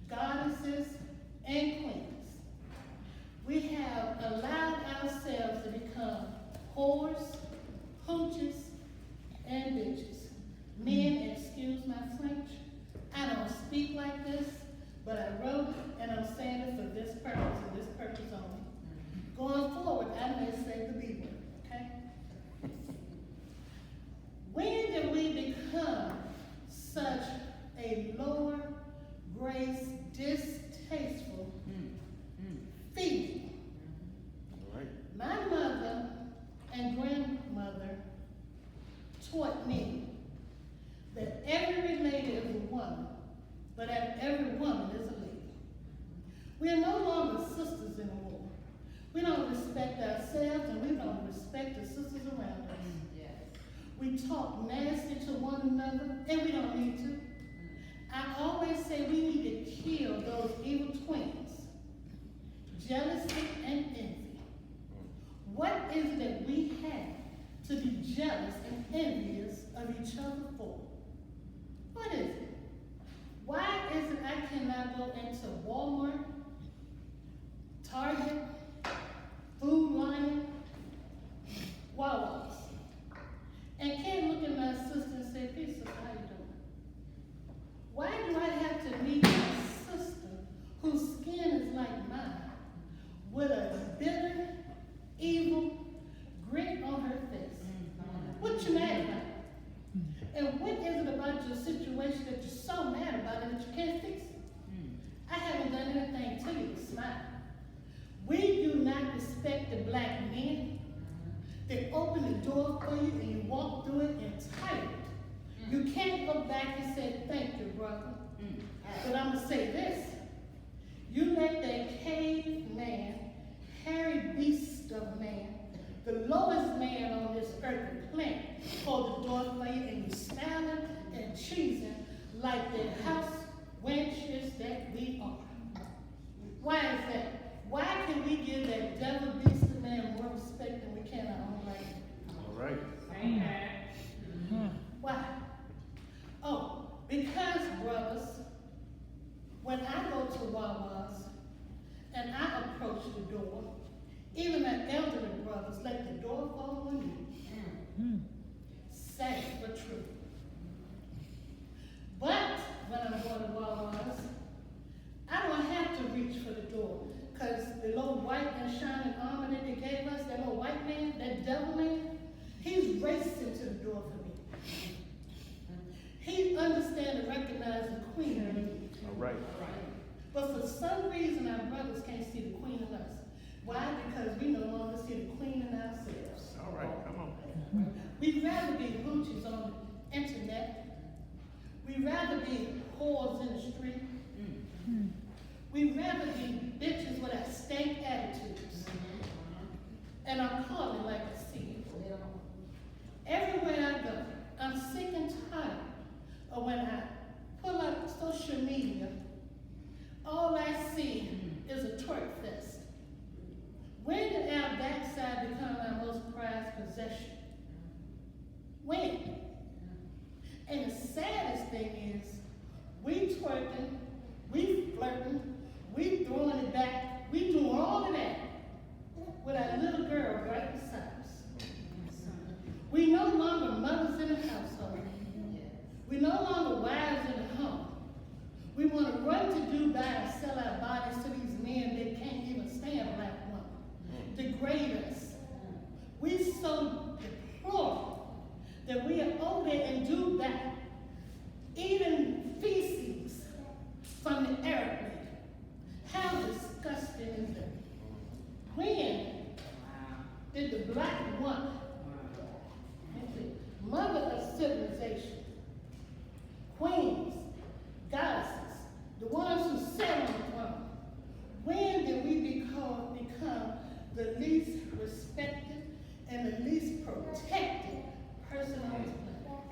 goddesses and queens. We have allowed ourselves to become whores, hooches, and bitches. Men, excuse my French, I don't speak like this, but I wrote it and I'm saying it for this purpose and this purpose only. Going forward, I may say the B word, okay? When did we become such a lower grace, distasteful female? My mother and grandmother taught me that every lady is a woman, but every woman is a lady. We are no longer sisters anymore. We don't respect ourselves and we don't respect the sisters around us. We talk nasty to one another and we don't need to. I always say we need to kill those evil twins, jealousy and envy. What is it that we have to be jealous and envious of each other for? What is it? Why is it I cannot go into Walmart, Target, Food Lion, Wawa's, and can't look at my sister and say, "Peace, sister, how you doing?" Why do I have to meet my sister whose skin is like mine with a bitter, evil grit on her face? What you mad about? And what is it about your situation that you're so mad about it that you can't fix it? I haven't done anything to you to smile. We do not respect the black men. They open the door for you and you walk through it entitled. You can't go back and say, "Thank you, brother." But I'm gonna say this. You let that caveman, hairy beast of man, the lowest man on this earthly planet, hold the door for you and you stand like the house wenches that we are. Why is that? Why can we give that devil beast of man more respect than we can our own lady? All right. Why? Oh, because, brothers, when I go to Wawa's and I approach the door, even the elderly brothers let the door fall on me. Sad but true. But when I'm going to Wawa's, I don't have to reach for the door, because the little white and shining armor that they gave us, that little white man, that devil man, he's racing to the door for me. He understands and recognizes the queen in me. All right. But for some reason, our brothers can't see the queen in us. Why? Because we no longer see the queen in ourselves. All right, come on. We'd rather be hoochies on the internet. We'd rather be whores in the street. We'd rather be bitches with our stank attitudes. And I'm calling like I see it. Everywhere I go, I'm sick and tired of when I pull up social media, all I see is a twerk fest. When did our backside become our most prized possession? When? And the saddest thing is, we twerking, we flirting, we throwing it back, we do all of that with our little girl right beside us. We no longer mothers in the household. We no longer wives in the home. We want to run to Dubai and sell our bodies to these men that can't even stand black women. Degrade us. We so deplorable that we are over there in Dubai eating feces from the Arab lady. How disgusting is that? When did the black woman, mother of civilization, queens, goddesses, the ones who sat on the throne, when did we become the least respected and the least protected person on this planet?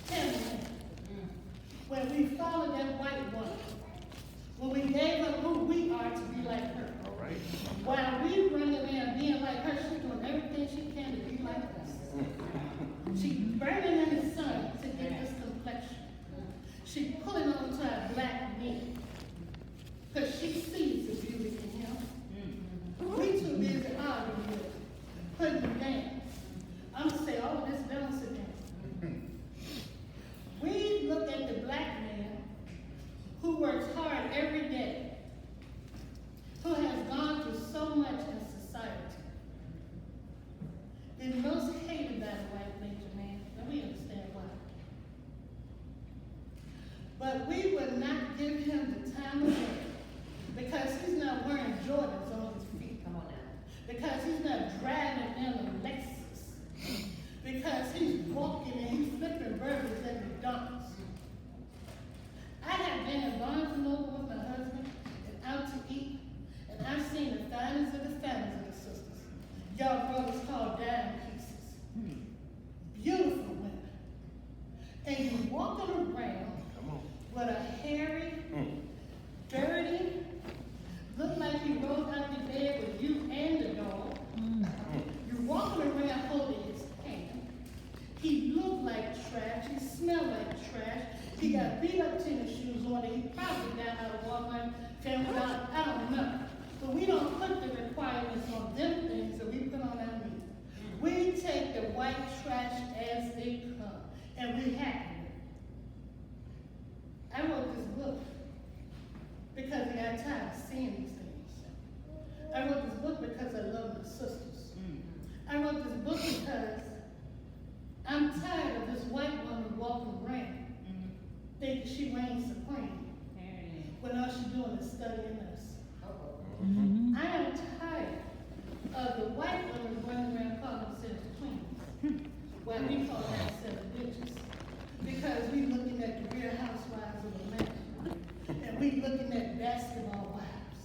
Tell me, when we followed that white woman, when we gave up who we are to be like her, All right. while we running around being like her, she's doing everything she can to be like us. She burning in the sun to get this complexion. She pulling on to our black men, because she sees the beauty in him. We too busy arguing with him, putting him down. I'm gonna say all of this, don't sit down. We look at the black man who works hard every day, who has gone through so much in society. The most hated by the white nature man, and we understand why. But we would not give him the time of day, because he's not wearing Jordans on his feet. Come on now. Because he's not driving in a Lexus. Because he's walking and he's flipping burgers at McDonald's. I have been in Barnes and Noble with my husband and out to eat, and I've seen the finest of the families of the sisters. Y'all brothers called dime pieces. Beautiful women. And you walking around with a hairy, dirty, look like you rolled out the bed with you and the dog. You're walking around holding his hand. He looked like trash. He smelled like trash. He got beat up tennis shoes on and he probably got out of Walmart, Family Dollar, I don't know. But we don't put the requirements on them things that we put on our meat. We take the white trash as they come, and we happy. I wrote this book because I got tired of seeing these things. I wrote this book because I love my sisters. I wrote this book because I'm tired of this white woman walking around thinking she reigns supreme when all she's doing is studying us. I am tired of the white women running around calling themselves queens, while we call ourselves bitches. Because we looking at the Real Housewives of Atlanta, and we looking at basketball wives.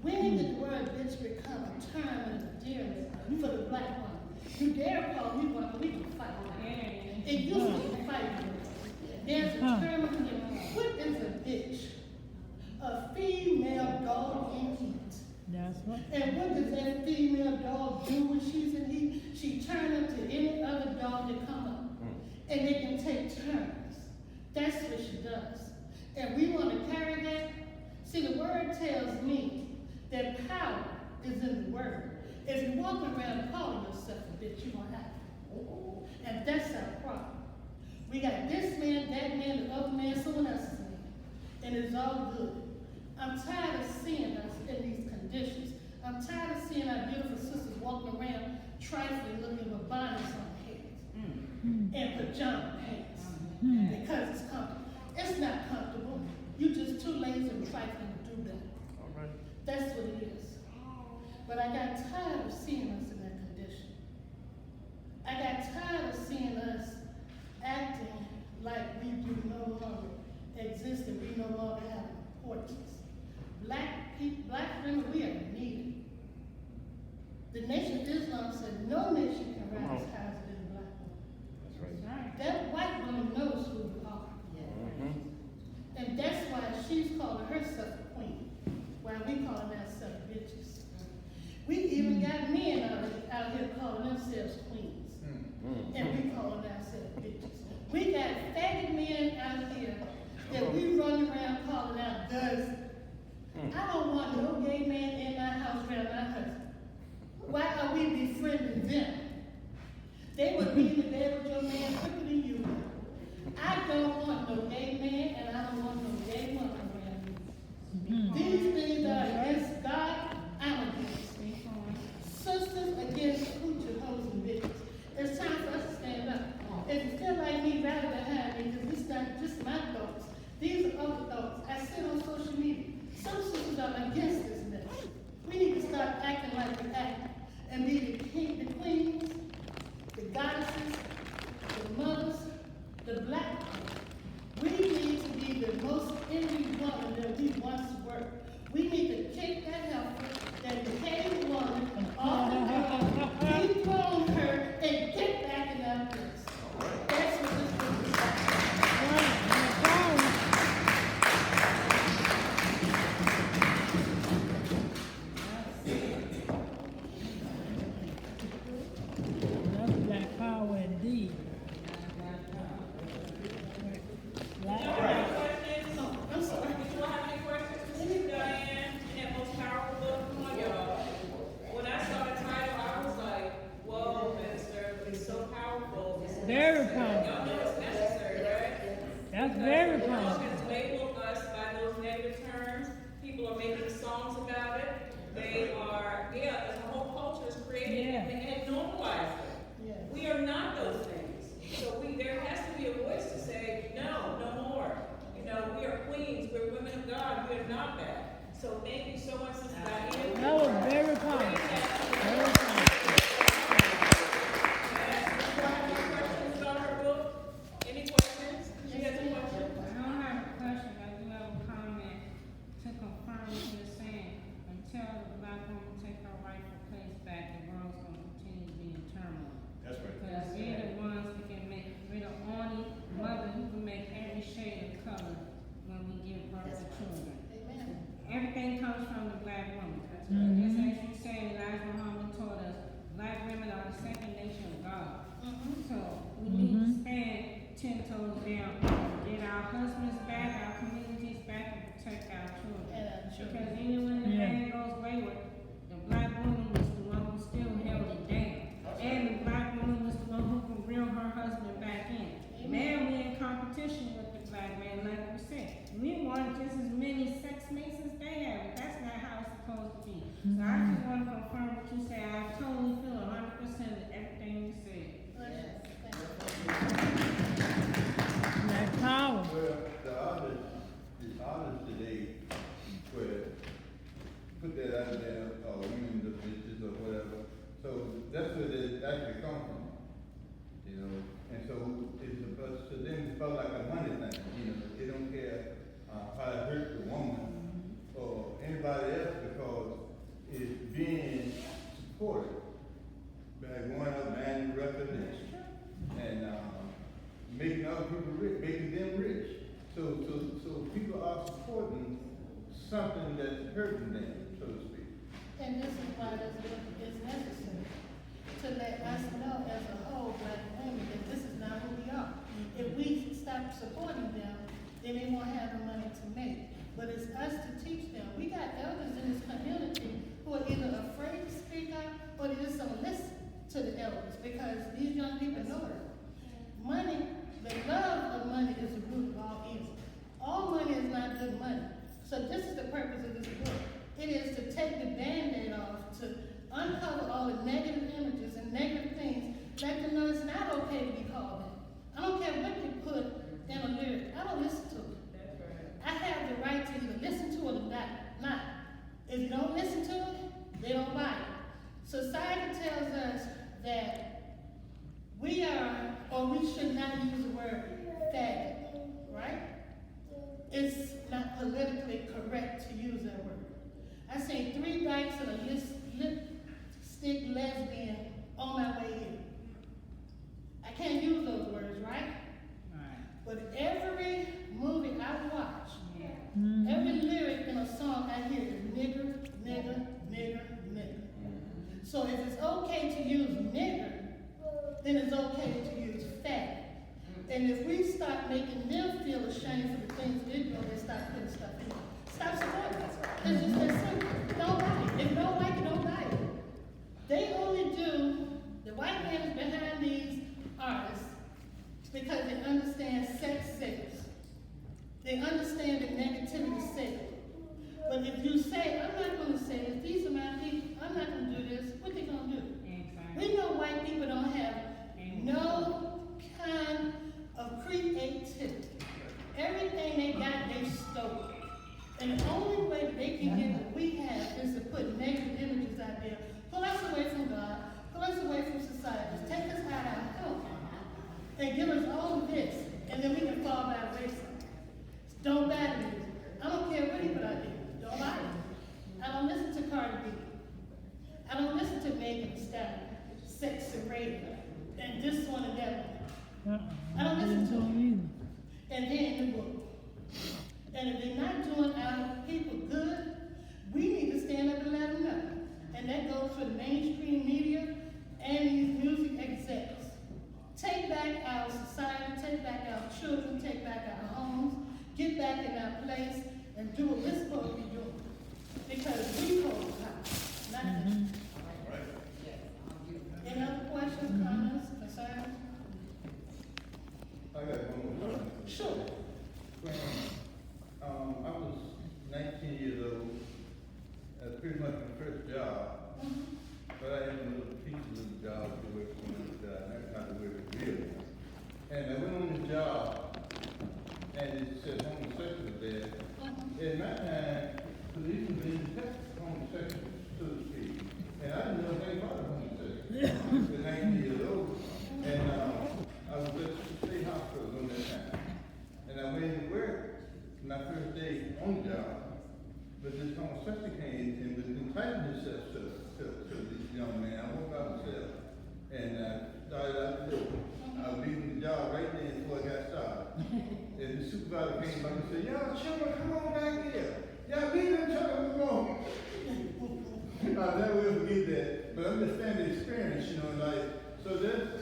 When did the word bitch become a term and endearment for the black woman? You dare call me one, we can fight. It used to be fighting. there's a term in here. What is a bitch? A female dog in heat. That's what. And what does that female dog do when she's in heat? She turns into any other dog that come up. And they can take turns. That's what she does. And we want to carry that. See, the word tells me that power is in the word. If you walk around calling yourself a bitch, you're going to have it. And that's our problem. We got this man, that man, the other man, someone else's man. And it's all good. I'm tired of seeing us in these conditions. I'm tired of seeing our beautiful sisters walking around trifling, looking with bonnets on their heads and pajama pants because it's comfortable. It's not comfortable. You're just too lazy and trifling to do that. All right. That's what it is. But I got tired of seeing us in that condition. I got tired of seeing us acting like we do no longer exist and we no longer have importance. Black people, black women, we are needed. The Nation of Islam said no nation can rise as high as a black woman. That's right. That white woman knows who you are. And that's why she's calling herself a queen, while we calling ourselves bitches. We even got men out here calling themselves queens. And we calling ourselves bitches. We got faggot men out here that we run around calling out guys. I don't want no gay man in my house around my husband. Why are we befriending them? They would be in the bed with your man quicker than you would. I don't want no gay man and I don't want no gay woman around me. These things are against God, I'm against me. Sisters against hoochie hoes and bitches. It's time for us to stand up. If you feel like me, rally behind me, because it's not just my thoughts. These are other thoughts. I see it on social media. Some sisters are against this mess. We need to start acting like we act and be the queens, the goddesses, the mothers, the black women. We need to be the most envied woman that we once were. We need to kick that heifer, that decayed woman, off the ground, dethrone her, and get back in our place. That's what this book is about. That's black power indeed. Black power. I'm sorry. Did you have any questions for Sister Diane in that most powerful book? Come on, y'all. When I saw the title, I was like, whoa, Minister, it's so powerful. It's Very necessary. powerful. Y'all know it's necessary, right? That's very The world powerful. has labeled us by those negative terms. People are making songs about it. They are, the whole culture is created Yeah. and normalized it. Yeah. We are not those things. So there has to be a voice to say, no, no more. You know, we are queens, we're women of God, we are not that. So thank you so much, Sister Diane. That was very powerful. Very powerful. Questions about her book? Any questions? She has a question? I don't have a question, I do have a comment to confirm what you're saying. Until the black woman take her rightful place back, the world's gonna continue to be in turmoil. That's right. Because we're the ones that can make, we're the only mother who can make every shade of color when we give birth to children. Amen. Everything comes from the black woman. Just as you say, Elijah Muhammad taught us, black women are the second nation of God. So we need to stand 10 toes down, get our husbands back, our communities back, and protect our children. And our children. Because even when the man goes wayward, the black woman was the one who still held it down. And the black woman was the one who could reel her husband back in. Now we in competition with the black man, like we said. We want just as many sex mates as they have, but that's not how it's supposed to be. So I just want to confirm what you say. I totally feel 100% of everything you said. Black power. Well, the artists today, were put that out there, women, the bitches or whatever. So that's where they actually come from, you know. And so it's supposed to them, it felt like a money thing, you know. They don't care how it hurt the woman or anybody else because it's being supported by going up, man, recognition and making other people rich, making make them rich. So people are supporting something that's hurting them, so to speak. And this is why it's necessary to let us know as a whole, black women, that this is not who we are. If we stop supporting them, then they won't have the money to make. But it's us to teach them. We got elders in this community who are either afraid to speak out or they just don't listen to the elders because these young people know it. Money, the love of money is the root of all evil. All money is not good money. So this is the purpose of this book. It is to take the Band-Aid off, to uncover all the negative images and negative things, let them know it's not okay to be called that. I don't care what you put in a lyric. I don't listen to it. I have the right to either listen to it or not. If you don't listen to it, they don't buy it. Society tells us that we are, or we should not use the word faggot, right? It's not politically correct to use that word. I seen 3 dykes and a lipstick lesbian on my way here. I can't use those words, right? But every movie I watch, every lyric in a song I hear is nigger, nigger, nigger, nigger. So if it's okay to use nigger, then it's okay to use faggot. And if we start making them feel ashamed for the things they do, they start putting stuff in. Stop supporting us. It's just that simple. Don't buy it. If you don't like it, don't buy it. They only do, the white man is behind these artists because they understand sex sales. They understand the negativity sales. But if you say, I'm not going to say this, these are my people, I'm not going to do this, what they going to do? We know white people don't have no kind of creativity. Everything they got, they stole. And the only way that they can get what we have is to put negative images out there, pull us away from God, pull us away from society, take us out of our home, and give us all of this, and then we can fall by the wayside. Don't buy the music. I don't care what he put out there. Don't buy it. I don't listen to Cardi B. I don't listen to Megan Thee Stallion, Sex and Radio, and this one and that one. I don't listen to them. And then the book. And if they're not doing our people good, we need to stand up and let them know. And that goes for the mainstream media and these music execs. Take back our society, take back our children, take back our homes, get back in our place, and do what we're supposed to be doing. Because we hold the power, not them. Any other questions, comments, concerns? I got one more question. Sure. I was 19 years old, pretty much my first job, but I had a little piece of little job to work on, I never got to work real. And I went on the job, and it said homosexual there. In my time, policemen didn't detect homosexuals, so to speak. And I didn't know anything about a homosexual. I was 19 years old, and I was at the state hospital on that time. And I went to work my first day on the job, but this homosexual came and was entitling himself to this young man. I went by myself, and started out the door. I was leaving the job right there before I got started. And the supervisor came back and said, "Y'all children, come on back here. Y'all leave them children alone." I'll never will forget that. But I understand the experience, like, so that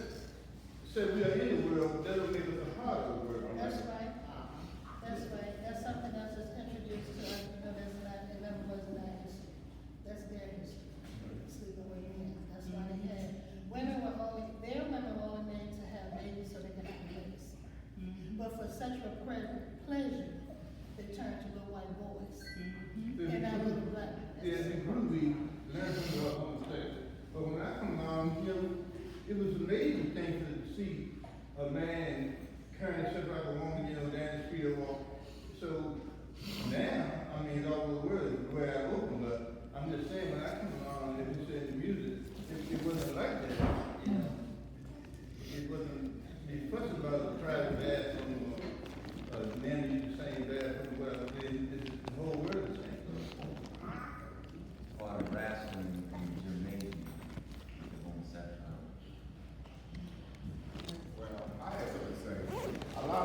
said we are in the world, that don't make us a part of the world. That's right. That's right. That's something else that's introduced to us. That's not, it never was in our history. That's their history. Sleeping with men. That's why they had, their women were only made to have babies so they could have babies. But for sexual pleasure, they turned to little white boys. And our little black. Yeah, in groovy, learn something about homosexual. But when I come along, it was an amazing thing to see a man carrying himself like a woman, down the street or walk. So now, it's all over the world where I open, but I'm just saying when I come along, if you say the music, it wasn't like that. It wasn't, the fuss about the private bathroom or men use the same bathroom, whatever, the whole world is the same. Part of wrestling and gymnasium is homosexuality. Well, I have something to say. A lot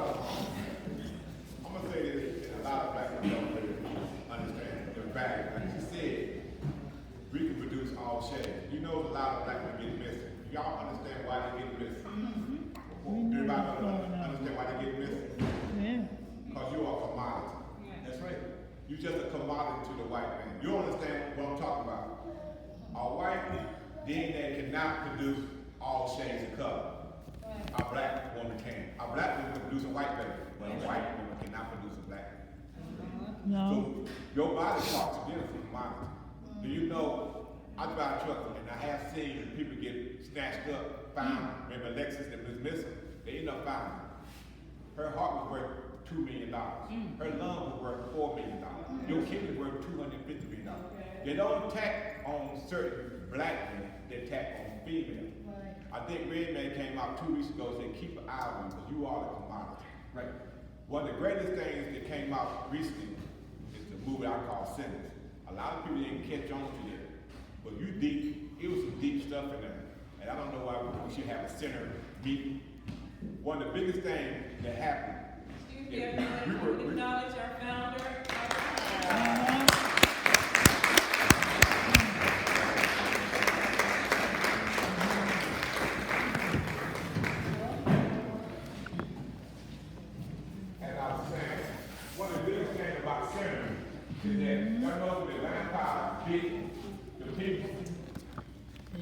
produce all shades of color. Our black woman can. Our black woman can produce a white baby, but a white woman cannot produce a black baby. No. So your body parts are different from mine. Do you know, I drive a truck and I have seen people get snatched up, found, remember Lexus that was missing? They end up finding her. Her heart was worth $2 million. Her lung was worth $4 million. Your kidney was worth $250 million. They don't attack on certain black men, they attack on females. I think Red Man came out 2 weeks ago and said, keep an eye on them because you are the commodity. Right. One of the greatest things that came out recently is the movie I call Sinners. A lot of people didn't catch on to it, but you deep, it was some deep stuff in there. And I don't know why we should have a sinner meeting. One of the biggest things that happened. Excuse me, everyone, we acknowledge our founder. As I was saying, one of the biggest things about sinners is that y'all know the vampire beat the people.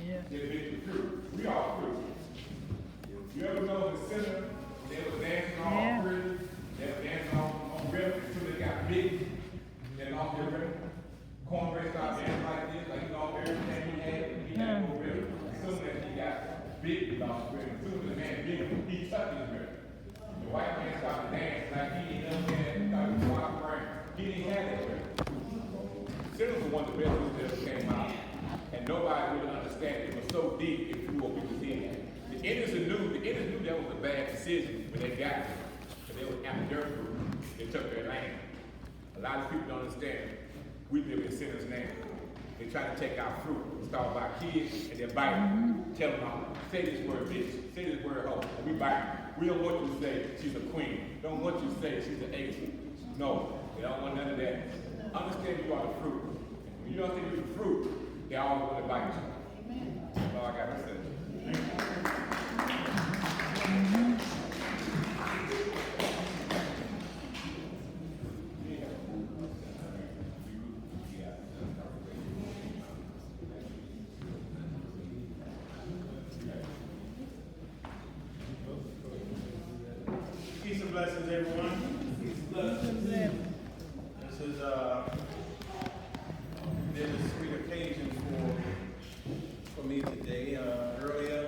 Yeah. They beat the fruit. We all fruit. You ever know the sinner? They were dancing all fruit. They were dancing on rhythm until they got big. They lost their rhythm. Cornbread started dancing like this, like he lost everything he had. He had no rhythm. As soon as he got big, he lost rhythm. As soon as the man big, he touched his rhythm. The white man started dancing like he didn't know that. He started to walk around. He didn't have that rhythm. Sinners were one of the best movies that ever came out. And nobody really understand it. It was so deep, it flew over people's head. The Indians knew that was a bad decision when they got there. Because they were after their fruit. They took their land. A lot of people don't understand. We live in sinners' land. They try to take our fruit. Start by kids and they're biting. Tell them, say this word bitch. Say this word hoe. And we bite. We don't want you to say she's a queen. Don't want you to say she's an ace. No, they don't want none of that. Understand you are the fruit. When you don't think you're the fruit, they always want to bite you. That's all I got to say. Peace and blessings, everyone. Peace and blessings. This is there's a sweet occasion for me today. Earlier,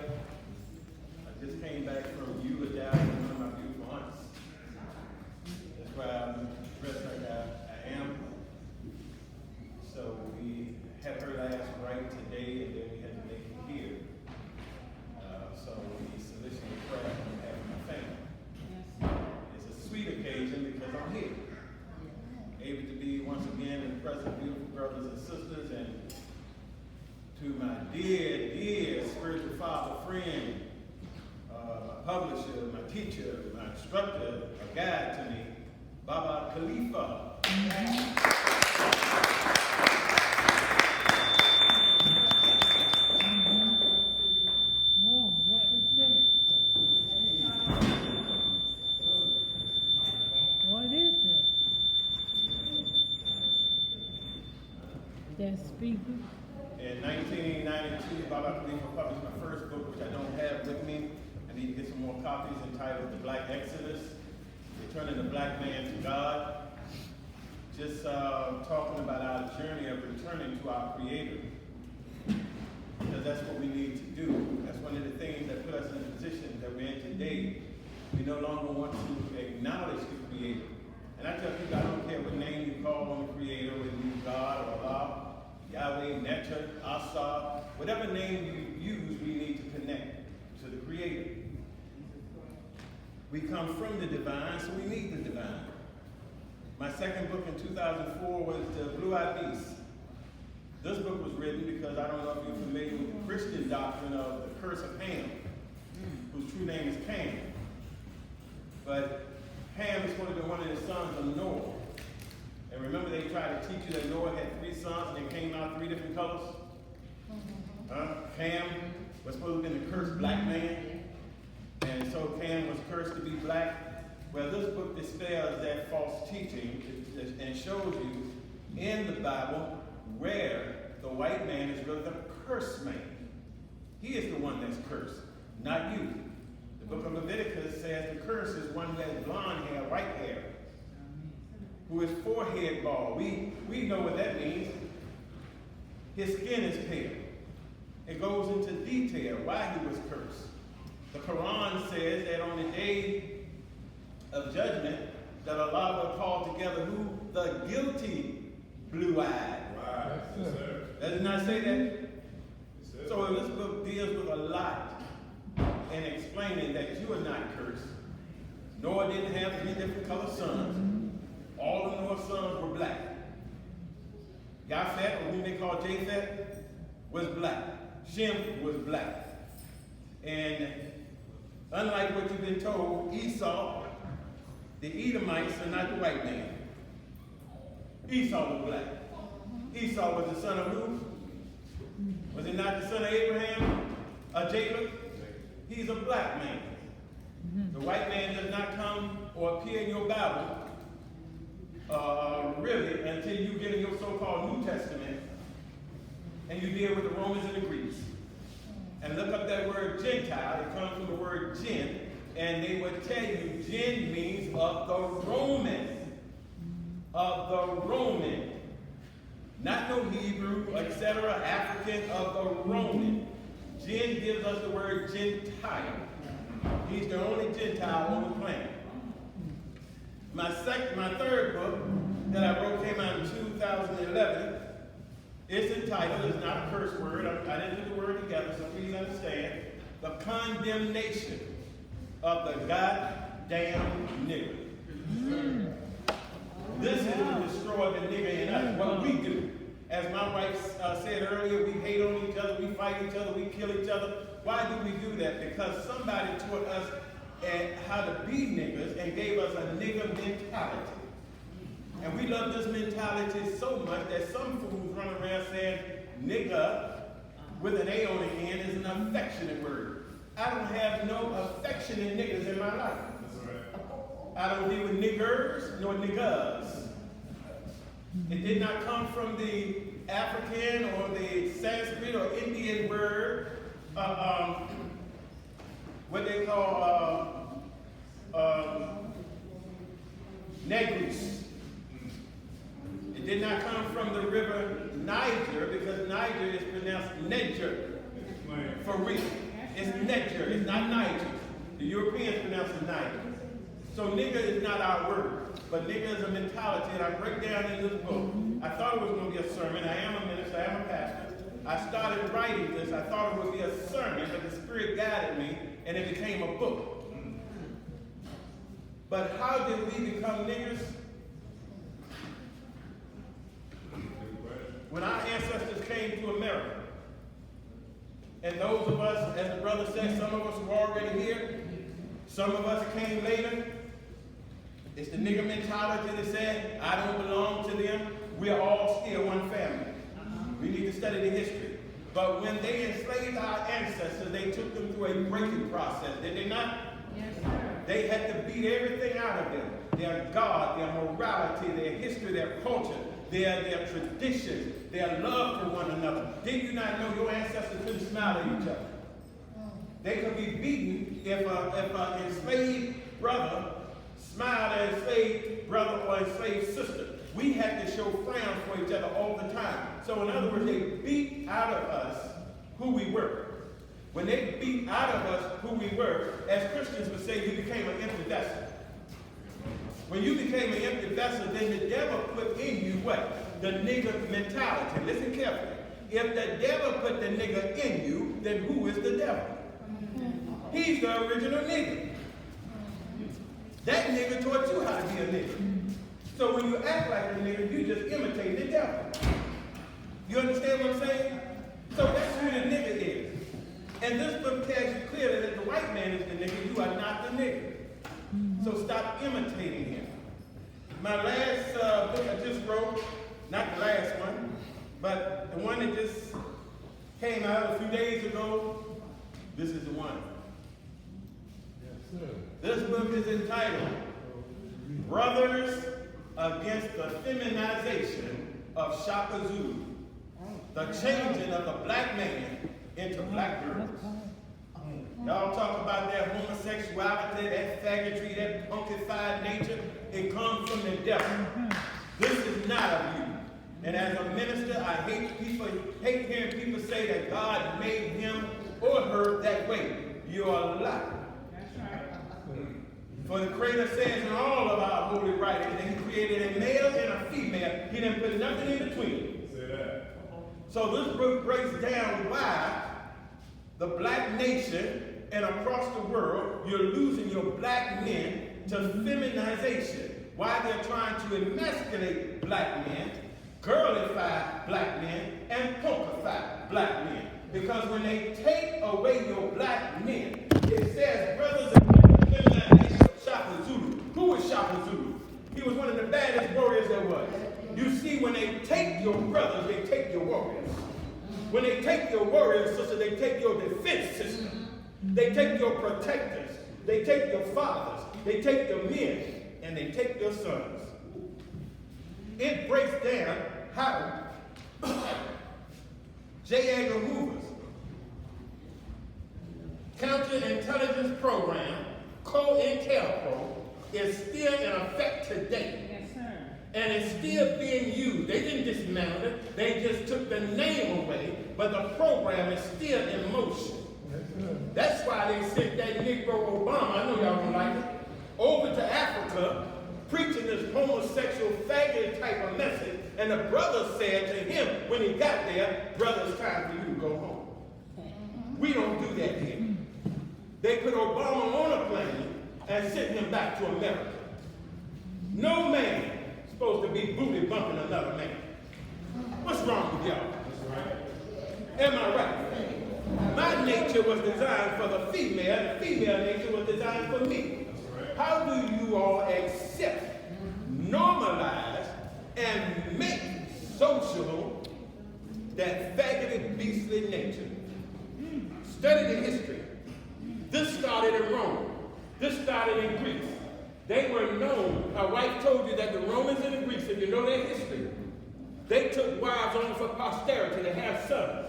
I just came back from Uvalde, one of my beautiful aunts. That's why I'm dressed like I am. So we had her last right today, and then we had to make it here. So we solicited prayer on behalf of my family. It's a sweet occasion because I'm here. Able to be once again in the presence of beautiful brothers and sisters, and to my dear, dear spiritual father, friend, my publisher, my teacher, my instructor, a guide to me, Baba Khalifa. Whoa, what is that? What is that? That speaker? In 1992, Baba Khalifa published my first book, which I don't have with me. I need to get some more copies, entitled The Black Exodus, Returning the Black Man to God. Just talking about our journey of returning to our Creator. Because that's what we need to do. That's one of the things that put us in the position that we're in today. We no longer want to acknowledge the Creator. And I tell people, I don't care what name you call on the Creator, whether you God or Allah, Yahweh, Netra, Asa, whatever name you use, we need to connect to the Creator. We come from the divine, so we need the divine. My second book in 2004 was The Blue-Eyed Beast. This book was written because I don't know if you're familiar with the Christian doctrine of the curse of Ham, whose true name is Cain. But Ham is supposed to be one of the sons of Noah. And remember, they tried to teach you that Noah had 3 sons and they came out 3 different colors? Ham was supposed to be the cursed black man. And so Ham was cursed to be black. Well, this book dispels that false teaching and shows you in the Bible where the white man is really the cursed man. He is the one that's cursed, not you. The book of Leviticus says the curse is one who has blonde hair, white hair, who is forehead bald. We know what that means. His skin is pale. It goes into detail why he was cursed. The Quran says that on the day of judgment, that Allah will call together who? The guilty blue-eyed. Right. Yes, sir. Does it not say that? Yes, sir. So this book deals with a lot in explaining that you are not cursed. Noah didn't have 3 different colored sons. All of Noah's sons were black. Japheth, or whom they call Japheth, was black. Shem was black. And unlike what you've been told, Esau, the Edomites are not the white man. Esau was black. Esau was the son of who? Was it not the son of Abraham? Jacob? He's a black man. The white man does not come or appear in your Bible really until you get in your so-called New Testament and you deal with the Romans and the Greeks. And look up that word Gentile. It comes from the word gen, and they would tell you gen means of the Roman. Of the Roman. Not no Hebrew, etc., African, of the Roman. Gen gives us the word Gentile. He's the only Gentile on the planet. My third book that I wrote came out in 2011. It's entitled, it's not a curse word, I didn't put the word together, so please understand, The Condemnation of the Goddamn Nigger. This is to destroy the nigger in us, what we do. As my wife said earlier, we hate on each other, we fight each other, we kill each other. Why do we do that? Because somebody taught us how to be niggers and gave us a nigger mentality. And we love this mentality so much that some fools run around saying nigger with an A on the end is an affectionate word. I don't have no affectionate niggers in my life. I don't deal with niggers nor niggers. It did not come from the African or the Sanskrit or Indian word, what they call negrus. It did not come from the river Niger, because Niger is pronounced Niger for real. It's Niger, it's not Niger. The Europeans pronounce it Niger. So nigger is not our word, but nigger is a mentality, and I break down in this book. I thought it was going to be a sermon. I am a minister, I am a pastor. I started writing this. I thought it would be a sermon, but the Spirit guided me, and it became a book. But how did we become niggers? When our ancestors came to America, and those of us, as the brother said, some of us were already here, some of us came later. It's the nigger mentality that said, I don't belong to them. We're all still one family. We need to study the history. But when they enslaved our ancestors, they took them through a breaking process, did they not? Yes, sir. They had to beat everything out of them. Their God, their morality, their history, their culture, their traditions, their love for one another. Did you not know your ancestors couldn't smile at each other? They could be beaten if an enslaved brother smiled at an enslaved brother or enslaved sister. We had to show frowns for each other all the time. So in other words, they beat out of us who we were. When they beat out of us who we were, as Christians would say, we became an empty vessel. When you became an empty vessel, then the devil put in you what? The nigger mentality. Listen carefully. If the devil put the nigger in you, then who is the devil? He's the original nigger. That nigger taught you how to be a nigger. So when you act like a nigger, you just imitate the devil. You understand what I'm saying? So that's who the nigger is. And this book tells you clearly that the white man is the nigger, you are not the nigger. So stop imitating him. My last book I just wrote, not the last one, but the one that just came out a few days ago, this is the one. Yes, sir. This book is entitled, Brothers Against the Feminization of Shaka Zulu. The changing of the black man into black girls. Y'all talk about that homosexuality, that faggotry, that punkified nature. It comes from the devil. This is not of you. And as a minister, I hate hearing people say that God made him or her that way. You're a liar. That's right. For the Creator says in all of our holy writings that he created a male and a female. He didn't put nothing in between. Say that. So this book breaks down why the black nation and across the world, you're losing your black men to feminization. Why they're trying to emasculate black men, girlify black men, and punkify black men. Because when they take away your black men, it says brothers and feminization of Shaka Zulu. Who was Shaka Zulu? He was one of the baddest warriors there was. You see, when they take your brothers, they take your warriors. When they take your warriors, sister, they take your defense system. They take your protectors. They take your fathers. They take your men. And they take your sons. It breaks down how J. Edgar Hoover's counterintelligence program, COINTELPRO, is still in effect today. Yes, sir. And it's still being used. They didn't dismantle it. They just took the name away, but the program is still in motion. That's why they sent that Negro Obama, I know y'all don't like it, over to Africa, preaching this homosexual faggot type of message. And the brother said to him when he got there, brother, it's time for you to go home. We don't do that here. They put Obama on a plane and sent him back to America. No man is supposed to be booty bumping another man. What's wrong with y'all? Am I right? My nature was designed for the female nature was designed for me. How do you all accept, normalize, and make social that faggoty, beastly nature? Study the history. This started in Rome. This started in Greece. They were known, my wife told you that the Romans and the Greeks, if you know their history, they took wives on for posterity to have sons.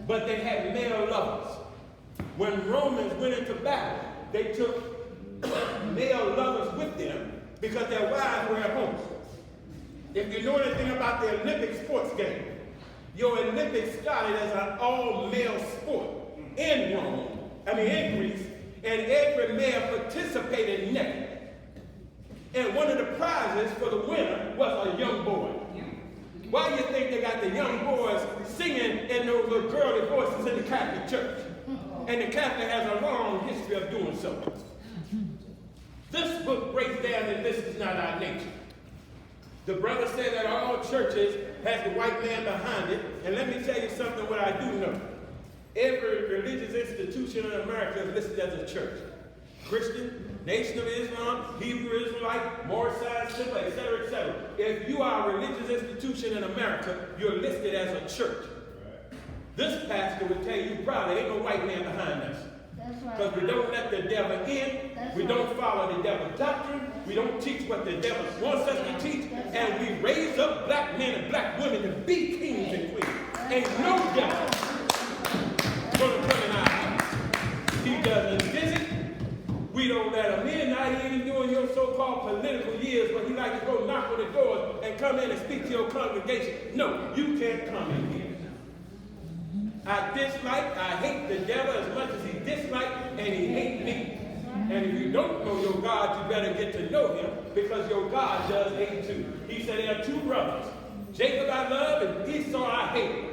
But they had male lovers. When Romans went into battle, they took male lovers with them because their wives were at home. If you know anything about the Olympic sports game, your Olympics started as an all-male sport in Greece, and every male participated naked. And one of the prizes for the winner was a young boy. Why do you think they got the young boys singing in those little girly voices in the Catholic Church? And the Catholic has a long history of doing so. This book breaks down that this is not our nature. The brother said that all churches has the white man behind it. And let me tell you something what I do know. Every religious institution in America is listed as a church. Christian, Nation of Islam, Hebrew Israelite, Mormon, Simba, etc., etc. If you are a religious institution in America, you're listed as a church. This pastor would tell you probably ain't no white man behind us. Because we don't let the devil in, we don't follow the devil's doctrine, we don't teach what the devil wants us to teach, and we raise up black men and black women to be kings and queens. Ain't no devil gonna come in our house. He doesn't visit. We don't let him in. Now he ain't doing your so-called political years, but he like to go knock on the doors and come in and speak to your congregation. No, you can't come in here. I hate the devil as much as he dislikes, and he hates me. And if you don't know your God, you better get to know him, because your God does hate too. He said there are two brothers. Jacob I love, and Esau I hate.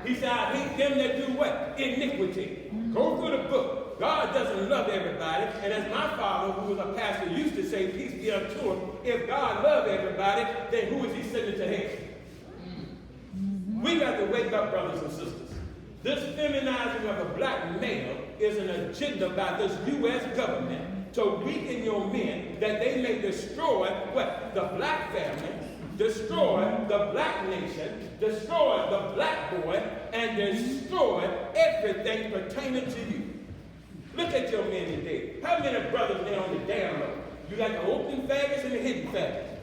He said, I hate them that do what? Iniquity. Go through the book. God doesn't love everybody. And as my father, who was a pastor, used to say, peace be unto him, if God loved everybody, then who is he sending to hell? We got to wake up, brothers and sisters. This feminizing of a black male is an agenda by this U.S. government to weaken your men that they may destroy what? The black family, destroy the black nation, destroy the black boy, and destroy everything pertaining to you. Look at your men today. How many brothers there on the down low? You got the open faggots and the hidden faggots.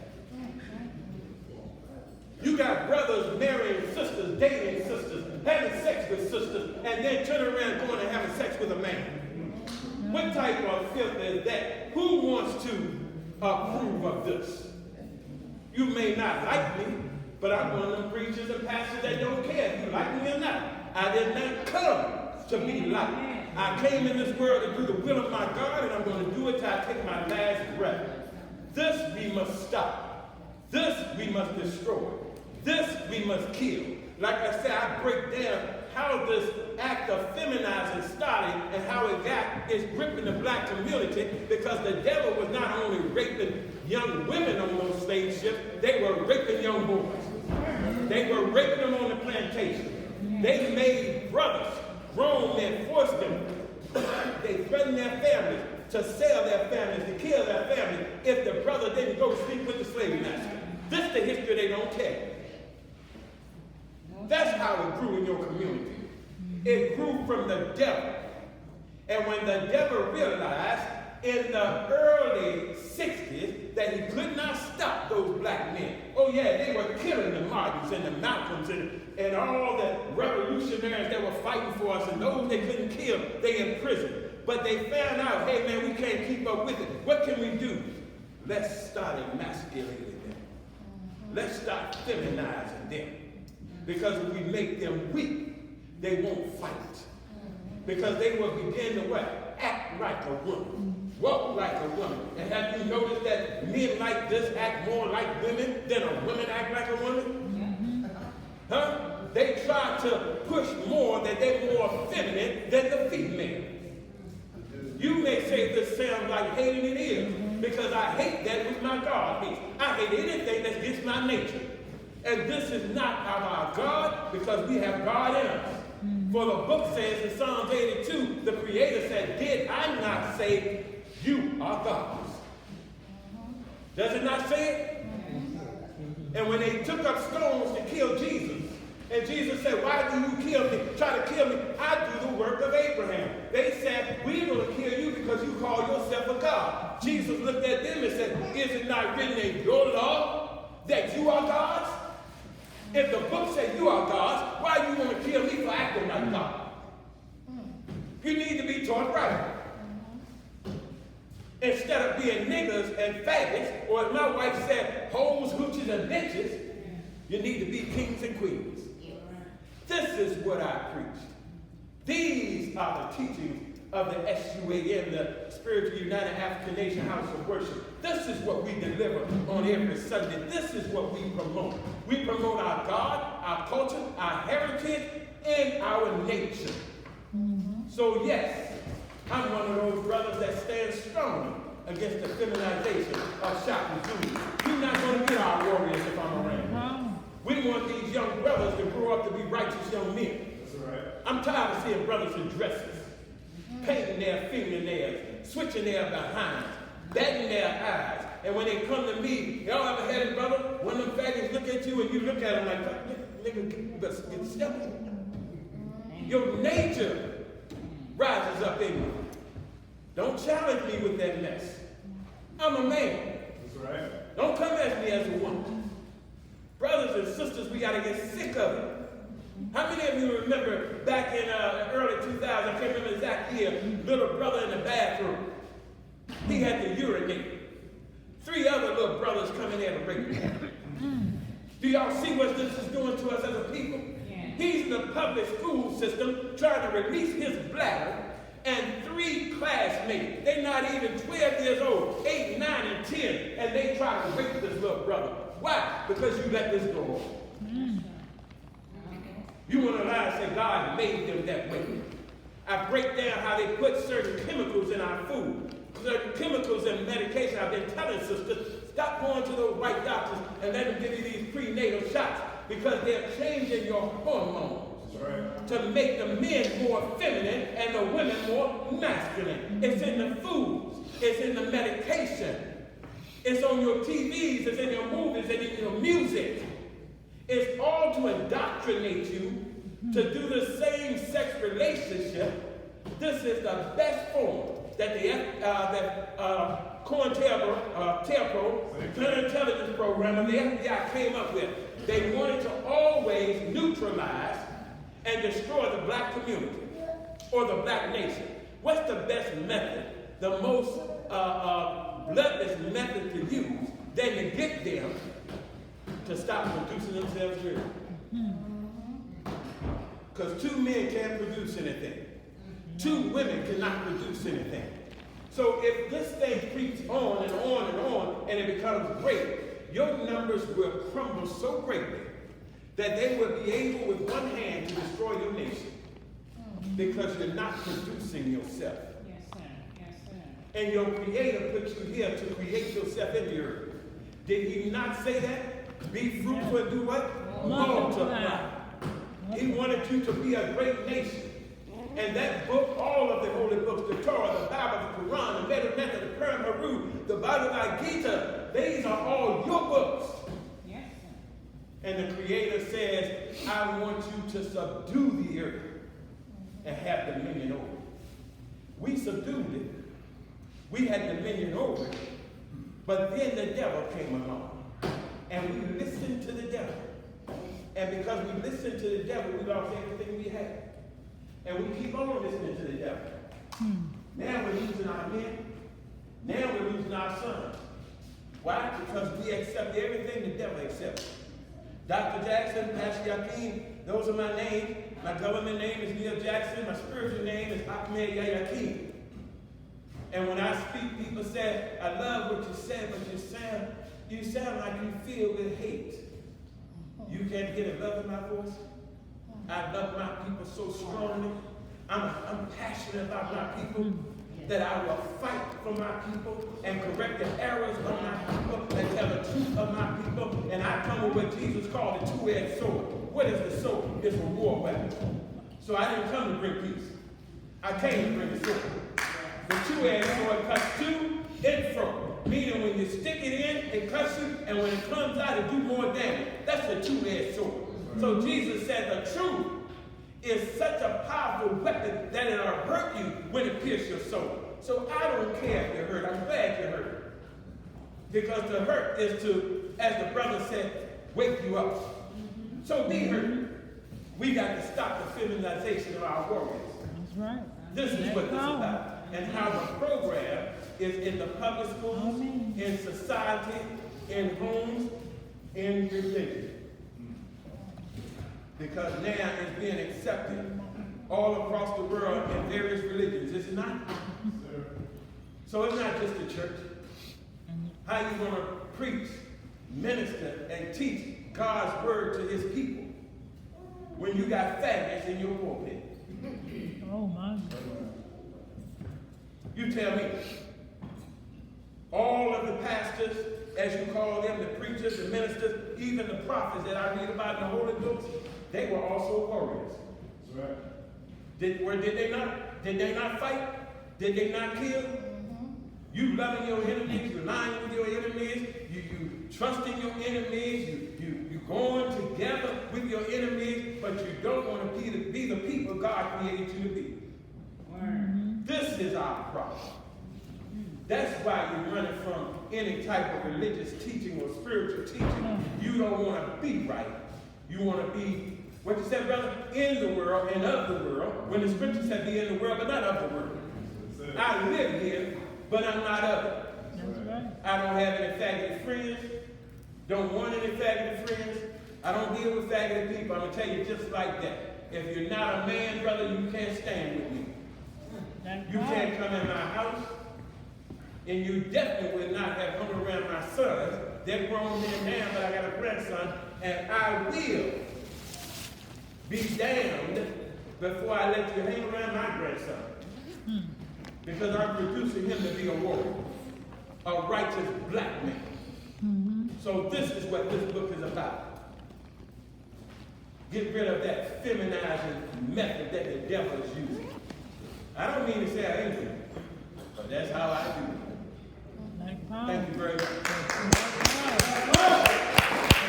You got brothers marrying sisters, dating sisters, having sex with sisters, and then turning around going and having sex with a man. What type of filth is that? Who wants to approve of this? You may not like me, but I'm one of them preachers and pastors that don't care if you like me or not. I did not come to be liked. I came in this world to do the will of my God, and I'm going to do it till I take my last breath. This we must stop. This we must destroy. This we must kill. Like I said, I break down how this act of feminizing started and how it's gripping the black community, because the devil was not only raping young women on those slave ships, they were raping young boys. They were raping them on the plantation. They made brothers, grown men, forced them. They threatened their families to sell their families, to kill their families if the brother didn't go sleep with the slave master. This is the history they don't tell. That's how it grew in your community. It grew from the devil. And when the devil realized in the early 60s that he could not stop those black men. Oh yeah, they were killing the Martins and the Malcolms and all the revolutionaries that were fighting for us, and those they couldn't kill, they imprisoned. But they found out, hey man, we can't keep up with it. What can we do? Let's start emasculating them. Let's start feminizing them. Because if we make them weak, they won't fight. Because they will begin to what? Act like a woman. Walk like a woman. And have you noticed that men like this act more like women than a woman act like a woman? Huh? They try to push more that they're more feminine than the female. You may say this sounds like hating, it is, because I hate that which my God hates. I hate anything that's against my nature. And this is not of our God, because we have God in us. For the book says in Psalms 82, the Creator said, did I not say, you are gods? Does it not say it? And when they took up stones to kill Jesus, and Jesus said, why do you kill me? Try to kill me. I do the work of Abraham. They said, we're going to kill you because you call yourself a God. Jesus looked at them and said, is it not written in your law that you are gods? If the book says you are gods, why do you want to kill me for acting like God? You need to be taught right. Instead of being niggas and faggots, or as my wife said, hoes, hooches, and bitches, you need to be kings and queens. This is what I preached. These are the teachings of the SUAM, the Spiritual United African Nation House of Worship. This is what we deliver on every Sunday. This is what we promote. We promote our God, our culture, our heritage, and our nature. So yes, I'm one of those brothers that stand strong against the feminization of Shaka Zulu. You're not going to get our warriors if I'm around. We want these young brothers to grow up to be righteous young men. That's right. I'm tired of seeing brothers in dresses, painting their fingernails, switching their behinds, batting their eyes. And when they come to me, y'all ever had it, brother? One of them faggots look at you and you look at them like, nigga, get stepped. Your nature rises up in you. Don't challenge me with that mess. I'm a man. That's right. Don't come at me as a woman. Brothers and sisters, we got to get sick of it. How many of you remember back in early 2000, I can't remember the exact year, little brother in the bathroom, he had to urinate. 3 other little brothers come in there to rape him. Do y'all see what this is doing to us as a people? Yeah. He's in the public school system trying to release his bladder, and 3 classmates, they're not even 12 years old, 8, 9, and 10, and they try to rape this little brother. Why? Because you let this go on. You want to lie and say God made them that way. I break down how they put certain chemicals in our food, certain chemicals in medication. I've been telling sisters, stop going to those white doctors and let them give you these prenatal shots, because they're changing your hormones to make the men more feminine and the women more masculine. It's in the foods. It's in the medication. It's on your TVs, it's in your movies, and in your music. It's all to indoctrinate you to do the same sex relationship. This is the best form that COINTELPRO, counterintelligence program, and the FBI came up with. They wanted to always neutralize and destroy the black community or the black nation, what's the best method, the most bloodless method to use than to get them to stop producing themselves here? Because 2 men can't produce anything. 2 women cannot produce anything. So if this thing creeps on and on and on, and it becomes great, your numbers will crumble so greatly that they will be able with one hand to destroy your nation because you're not producing yourself. Yes, sir. Yes, sir. And your Creator put you here to create yourself in the earth. Did He not say that? Be fruitful and do what? Multiply. He wanted you to be a great nation. And that book, all of the holy books, the Torah, the Bible, the Quran, the Metaphysics, the Purim Haru, the Bhagavad Gita, these are all your books. Yes, sir. And the Creator says, I want you to subdue the earth and have dominion over it. We subdued it. We had dominion over it. But then the devil came along. And we listened to the devil. And because we listened to the devil, we lost everything we had. And we keep on listening to the devil. Now we're losing our men. Now we're losing our sons. Why? Because we accept everything the devil accepts. Dr. Jackson, Pastor Yakin, those are my names. My government name is Neil Jackson. My spiritual name is Ahmed Yakin. And when I speak, people say, I love what you said, but you sound like you feel with hate. You can't get a love in my voice? I love my people so strongly. I'm passionate about my people that I will fight for my people and correct the errors of my people and tell the truth of my people. And I come with what Jesus called a 2-edged sword. What is the sword? It's a war weapon. So I didn't come to bring peace. I came to bring the sword. The 2-edged sword cuts to and fro. Meaning when you stick it in, it cuts you, and when it comes out, it do more damage. That's the 2-edged sword. So Jesus said the truth is such a powerful weapon that it'll hurt you when it pierces your soul. So I don't care if you're hurt. I'm glad you're hurt. Because the hurt is to, as the brother said, wake you up. So be hurt. We got to stop the feminization of our warriors. That's right. This is what this is about. And how the program is in the public schools, in society, in homes, in religion. Because now it's being accepted all across the world in various religions, is it not? So it's not just the church. How you going to preach, minister, and teach God's word to his people when you got faggots in your pulpit? Oh, my God. You tell me. All of the pastors, as you call them, the preachers, the ministers, even the prophets that I read about in the Holy Books, they were also warriors. That's right. Did they not fight? Did they not kill? You loving your enemies, you lying with your enemies, you trusting your enemies, you going together with your enemies, but you don't want to be the people God created you to be. This is our problem. That's why you're running from any type of religious teaching or spiritual teaching. You don't want to be right. You want to be, what you said, brother, in the world and of the world, when the scripture said be in the world but not of the world. I live here, but I'm not of it. That's right. I don't have any faggoty friends. Don't want any faggoty friends. I don't deal with faggoty people. I'm going to tell you just like that. If you're not a man, brother, you can't stand with me. You can't come in my house. And you definitely will not have hung around my sons. They're grown men now, but I got a grandson. And I will be damned before I let you hang around my grandson. Because I'm producing him to be a warrior, a righteous black man. So this is what this book is about. Get rid of that feminizing method that the devil is using. I don't mean to say I ain't doing it, but that's how I do it. Thank you very much.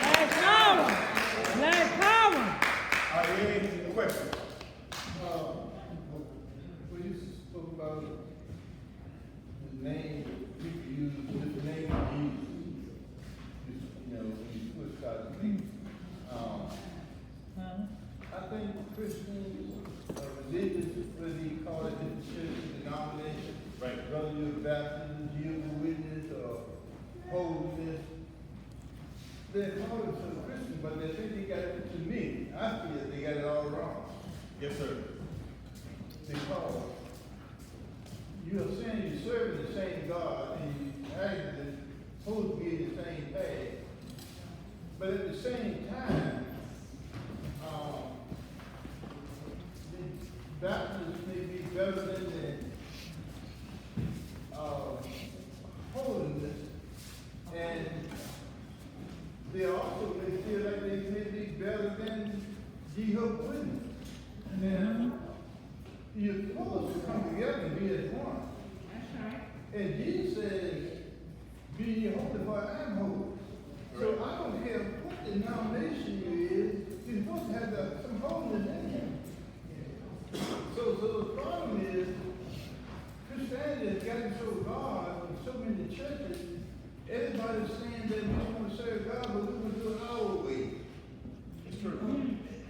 Black power! Black power! Are there any questions? When you spoke about the name, people use different names to use, when you switch out the name. I think Christian They're calling themselves Christians, but they think they got it, to me, I feel they got it all wrong. Yes, sir. Because you are saying you're serving the same God and you actually supposed to be in the same path. But at the same time, the Baptists may be better than the holiness, and they also may feel like they may be better than Jehovah's Witnesses. Now, you're supposed to come together and be as one. That's right. And Jesus says, be ye holy for I am holy. So I don't care what denomination you is, you're supposed to have some holiness in you. So the problem is, Christianity has gotten so God in so many churches, everybody's saying that we want to serve God, but we want to do it our way. It's true.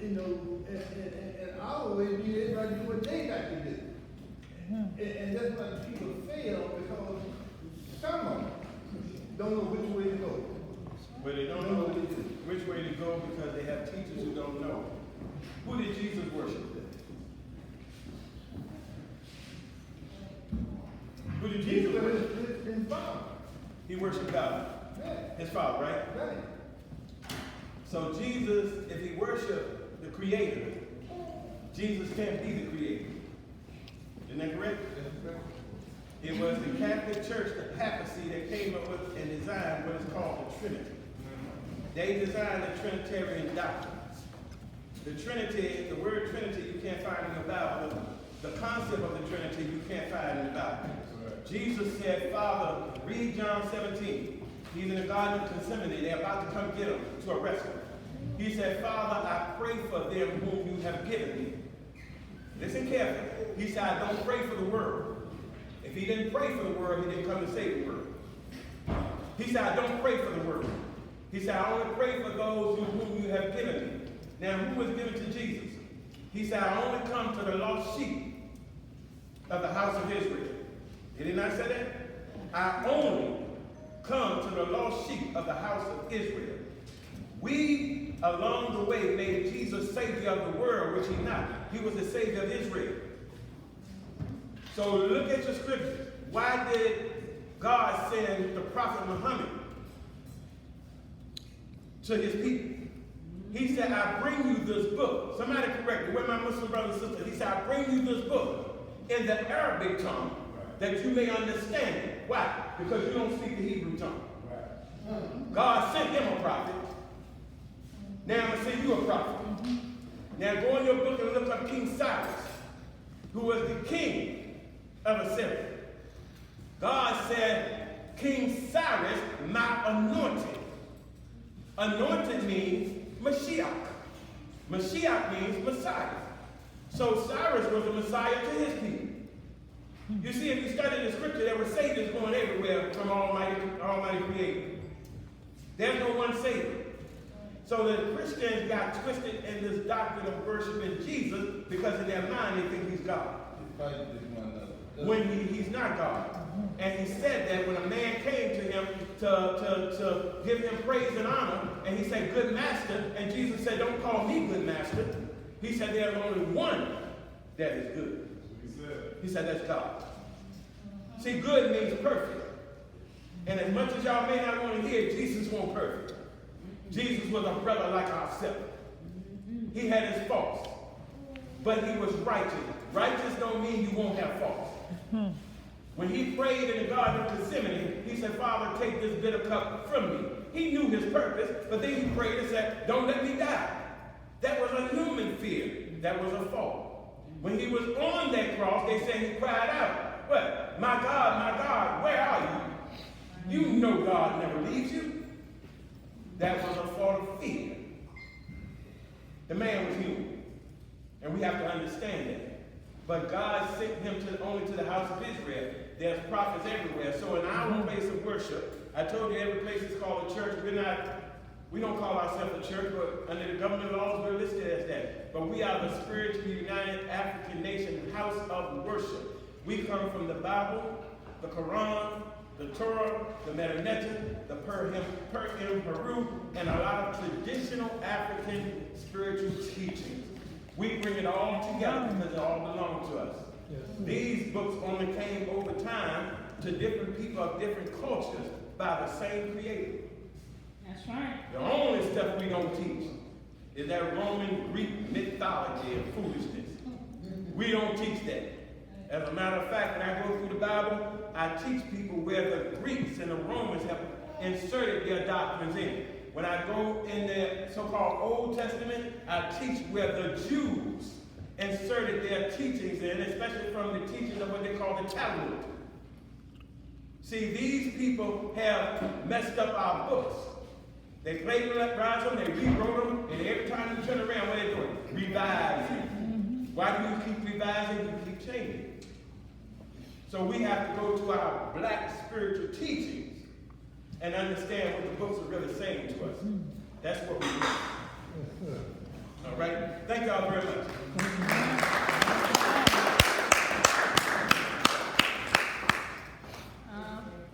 You know, and our way means everybody do what they got to do. And that's why people fail, because some of them don't know which way to go. But they don't know which way to go because they have teachers who don't know. Who did Jesus worship? Who did Jesus worship? His father. He worshiped God. Right. His father, right? Right. So Jesus, if he worshiped the Creator, Jesus can't be the Creator. Isn't that correct? It was the Catholic Church, the papacy, that came up with and designed what is called the Trinity. They designed the Trinitarian doctrines. The Trinity, the word Trinity, you can't find in the Bible. The concept of the Trinity, you can't find in the Bible. Jesus said, Father, read John 17. He's in the Garden of Gethsemane. They're about to come get him to arrest him. He said, Father, I pray for them whom you have given me. Listen carefully. He said, I don't pray for the world. If he didn't pray for the world, he didn't come to save the world. He said, I don't pray for the world. He said, I only pray for those whom you have given me. Now, who was given to Jesus? He said, I only come to the lost sheep of the house of Israel. Did he not say that? I only come to the lost sheep of the house of Israel. We, along the way, made Jesus Savior of the world, which he not. He was the Savior of Israel. So look at your scriptures. Why did God send the prophet Muhammad to his people? He said, I bring you this book. Somebody correct me. Where my Muslim brothers and sisters? He said, I bring you this book in the Arabic tongue that you may understand it. Why? Because you don't speak the Hebrew tongue. God sent him a prophet. Now I'm going to send you a prophet. Now go in your book and look up King Cyrus, who was the king of Assyria. God said, King Cyrus, my anointed. Anointed means Mashiach. Mashiach means Messiah. So Cyrus was a Messiah to his people. You see, if you study the scripture, there were saviors going everywhere from Almighty Creator. There's no one Savior. So the Christians got twisted in this doctrine of worshiping Jesus because in their mind they think he's God. When he's not God. And he said that when a man came to him to give him praise and honor, and he said, good master, and Jesus said, don't call me good master. He said, there's only one that is good. He said, that's God. See, good means perfect. And as much as y'all may not want to hear, Jesus wasn't perfect. Jesus was a brother like ourselves. He had his faults, but he was righteous. Righteous don't mean you won't have faults. When he prayed in the Garden of Gethsemane, he said, Father, take this bitter cup from me. He knew his purpose, but then he prayed and said, don't let me die. That was a human fear. That was a fault. When he was on that cross, they said he cried out, what? My God, where are you? You know God never leaves you. That was a fault of fear. The man was human. And we have to understand that. But God sent him only to the house of Israel. There's prophets everywhere. So in our place of worship, I told you every place is called a church. We don't call ourselves a church, but under the government laws, we're listed as that. But we are the spiritually united African nation house of worship. We come from the Bible, the Quran, the Torah, the Metanetah, the Purim, Peru, and a lot of traditional African spiritual teachings. We bring it all together because it all belongs to us. These books only came over time to different people of different cultures by the same creator. That's right. The only stuff we don't teach is that Roman Greek mythology and foolishness. We don't teach that. As a matter of fact, when I go through the Bible, I teach people where the Greeks and the Romans have inserted their doctrines in. When I go in the so-called Old Testament, I teach where the Jews inserted their teachings in, especially from the teachings of what they call the Talmud. See, these people have messed up our books. They plagiarized them, they rewrote them, and every time you turn around, what are they doing? Revising. Why do you keep revising? You keep changing. So we have to go to our black spiritual teachings and understand what the books are really saying to us. That's what we do. All right? Thank y'all very much.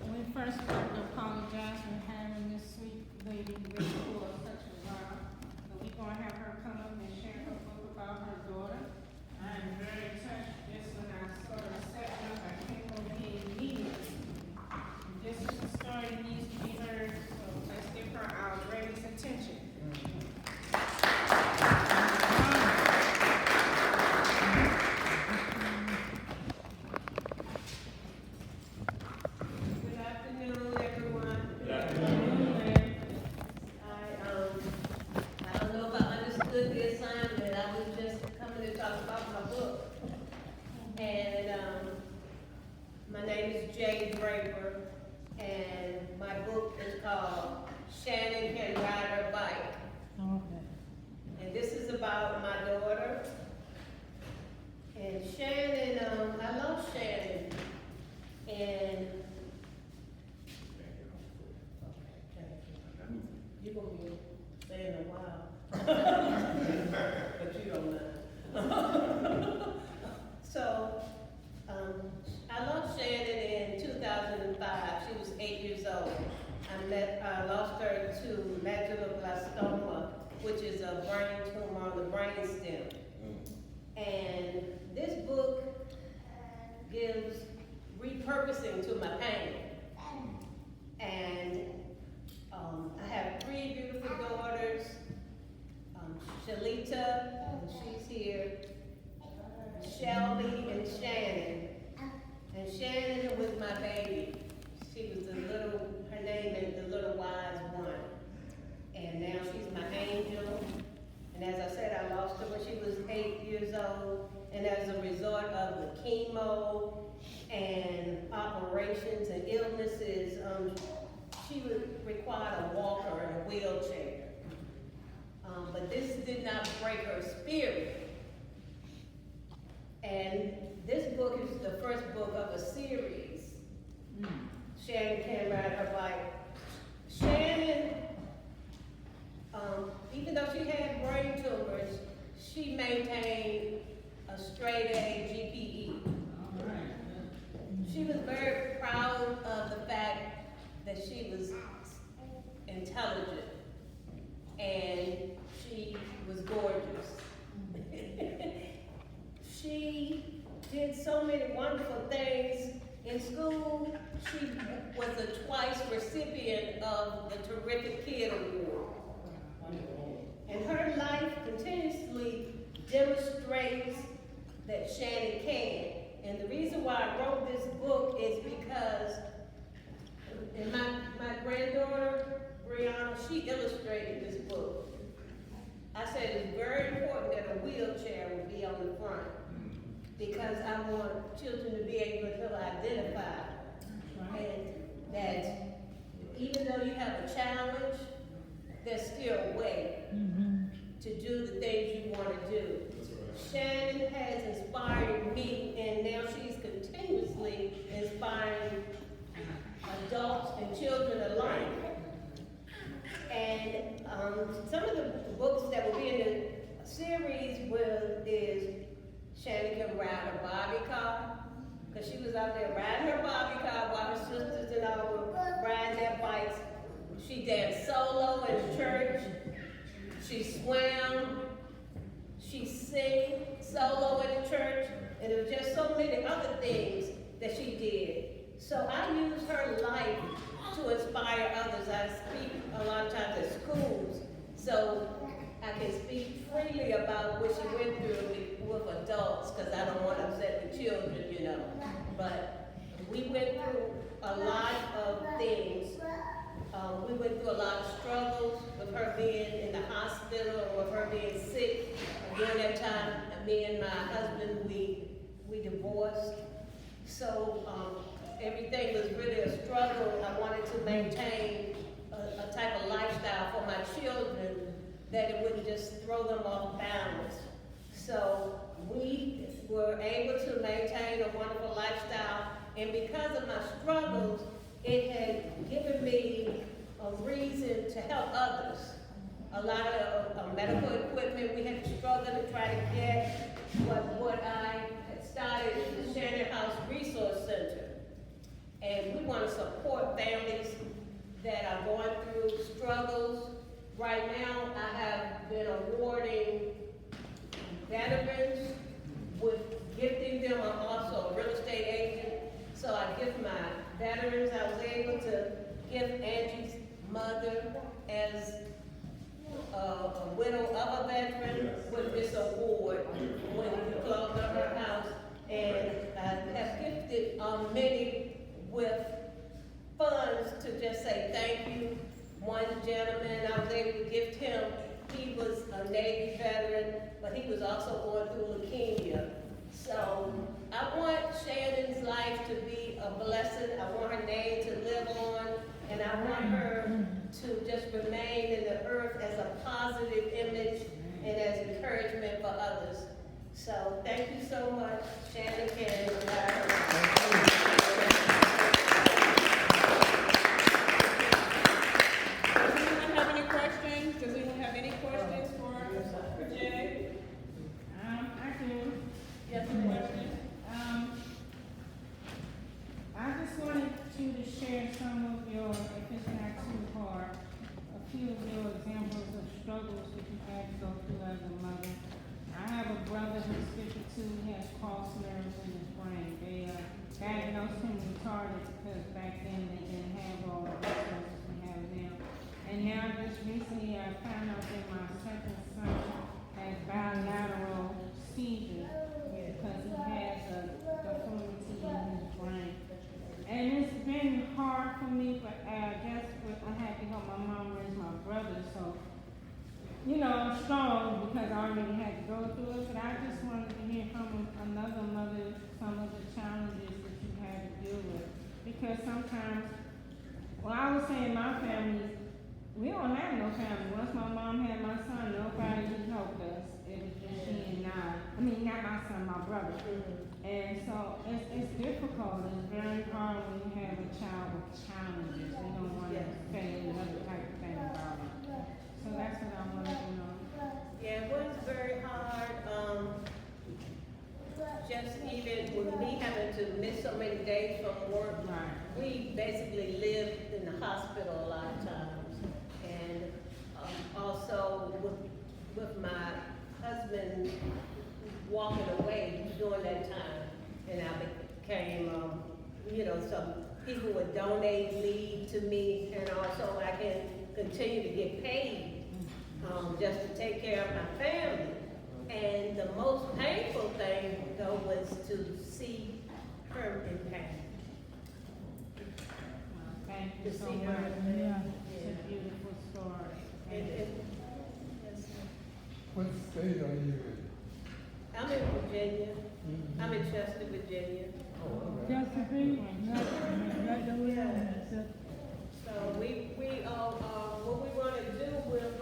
We first want to apologize for having this sweet lady wait for such a while. But we're going to have her come up and share her book about her daughter. I am very touched just when I started setting up, I came over here immediately. This is a story that needs to be heard, so let's give her our greatest attention. Good afternoon, everyone. Good afternoon. I don't know if I understood the assignment. I was just coming to talk about my book. And my name is Jay Draper, and my book is called Shannon Can Ride Her Bike. Okay. And this is about my daughter. And Shannon, I love Shannon. And you're gonna be saying a while. But you don't know. So, I lost Shannon in 2005. She was 8 years old. I lost her to medulloblastoma, which is a brain tumor on the brain stem. And this book gives repurposing to my pain. And I have 3 beautiful daughters. Shalita, she's here. Shelby and Shannon. And Shannon was my baby. She was her name is the little wise one. And now she's my angel. And as I said, I lost her when she was 8 years old. And as a result of the chemo and operations and illnesses, she would require a walker and a wheelchair. But this did not break her spirit. And this book is the first book of a series. Shannon Can Ride Her Bike. Shannon, even though she had brain tumors, she maintained a straight A GPE. She was very proud of the fact that she was intelligent and she was gorgeous. She did so many wonderful things in school. She was a twice recipient of the Terrific Kid Award. And her life continuously demonstrates that Shannon can. And the reason why I wrote this book is because and my granddaughter, Brianna, she illustrated this book. I said it's very important that a wheelchair will be on the front because I want children to be able to identify and that even though you have a challenge, there's still a way to do the things you want to do. Shannon has inspired me, and now she's continuously inspiring adults and children alike. And some of the books that will be in the series is Shannon Can Ride Her Bobby Car, because she was out there riding her Bobby car while her sisters and I were riding their bikes. She danced solo in church. She swam. She sang solo in the church. And there were just so many other things that she did. So I use her life to inspire others. I speak a lot of times at schools, so I can speak freely about what she went through with adults, because I don't want to upset the children, you know. But we went through a lot of things. We went through a lot of struggles with her being in the hospital, with her being sick. During that time, me and my husband, we divorced. So everything was really a struggle. I wanted to maintain a type of lifestyle for my children that it wouldn't just throw them off balance. So we were able to maintain a wonderful lifestyle, and because of my struggles, it had given me a reason to help others. A lot of medical equipment we had to struggle to try to get. What I had started is the Shannon House Resource Center. And we want to support families that are going through struggles. Right now, I have been awarding veterans with gifting them. I'm also a real estate agent, so I give my veterans. I was able to give Angie's mother as a widow of a veteran with this award when we closed on her house. And I have gifted many with funds to just say thank you. One gentleman, I was able to gift him. He was a Navy veteran, but he was also going through leukemia. So I want Shannon's life to be a blessing. I want her name to live on, and I want her to just remain in the earth as a positive image and as encouragement for others. So thank you so much, Shannon Cannon. Does anyone have any questions for Jay? I do. Yes, a question. I just wanted you to share some of your, if it's not too hard, a few of your examples of struggles that you had to go through as a mother. I have a brother who's 52, he has crossed nerves in his brain. They diagnosed him retarded because back then they didn't have all the resources we have now. And now just recently I found out that my second son has bilateral seizures because he has a deformity in his brain. And it's been hard for me, but I guess I had to help my mom raise my brother, so, you know, I'm strong because I already had to go through it, but I just wanted to hear from another mother some of the challenges that you had to deal with. Because sometimes, well, I would say in my family, we don't have no family. Once my mom had my son, nobody helped us. It was just she and I. I mean, not my son, my brother. And so it's difficult. It's very hard when you have a child with challenges. You don't want to say another type of thing about it. So that's what I wanted to know. Yeah, it was very hard. Just even with me having to miss so many days from work, we basically lived in the hospital a lot of times. And also with my husband walking away during that time, and I became, you know, some people would donate leave to me, and also I can continue to get paid just to take care of my family. And the most painful thing, though, was to see her in pain. Thank you To so see much. her in pain. Yeah, it's a beautiful story. Yes, sir. What state are you in? I'm in Virginia. I'm in Chester, Virginia. Just a big one, right over there. So we what we want to do with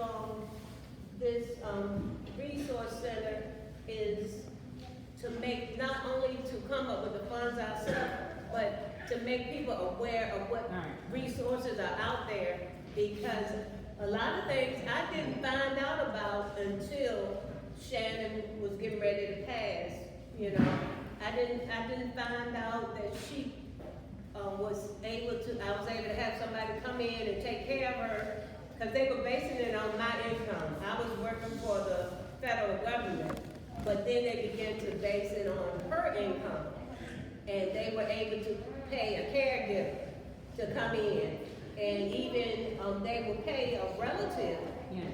this resource center is to make, not only to come up with the funds ourselves, but to make people aware of what resources are out there, because a lot of things I didn't find out about until Shannon was getting ready to pass. You know, I didn't find out that she was able to have somebody come in and take care of her, because they were basing it on my income. I was working for the federal government, but then they began to base it on her income. And they were able to pay a caregiver to come in, and even they will pay a relative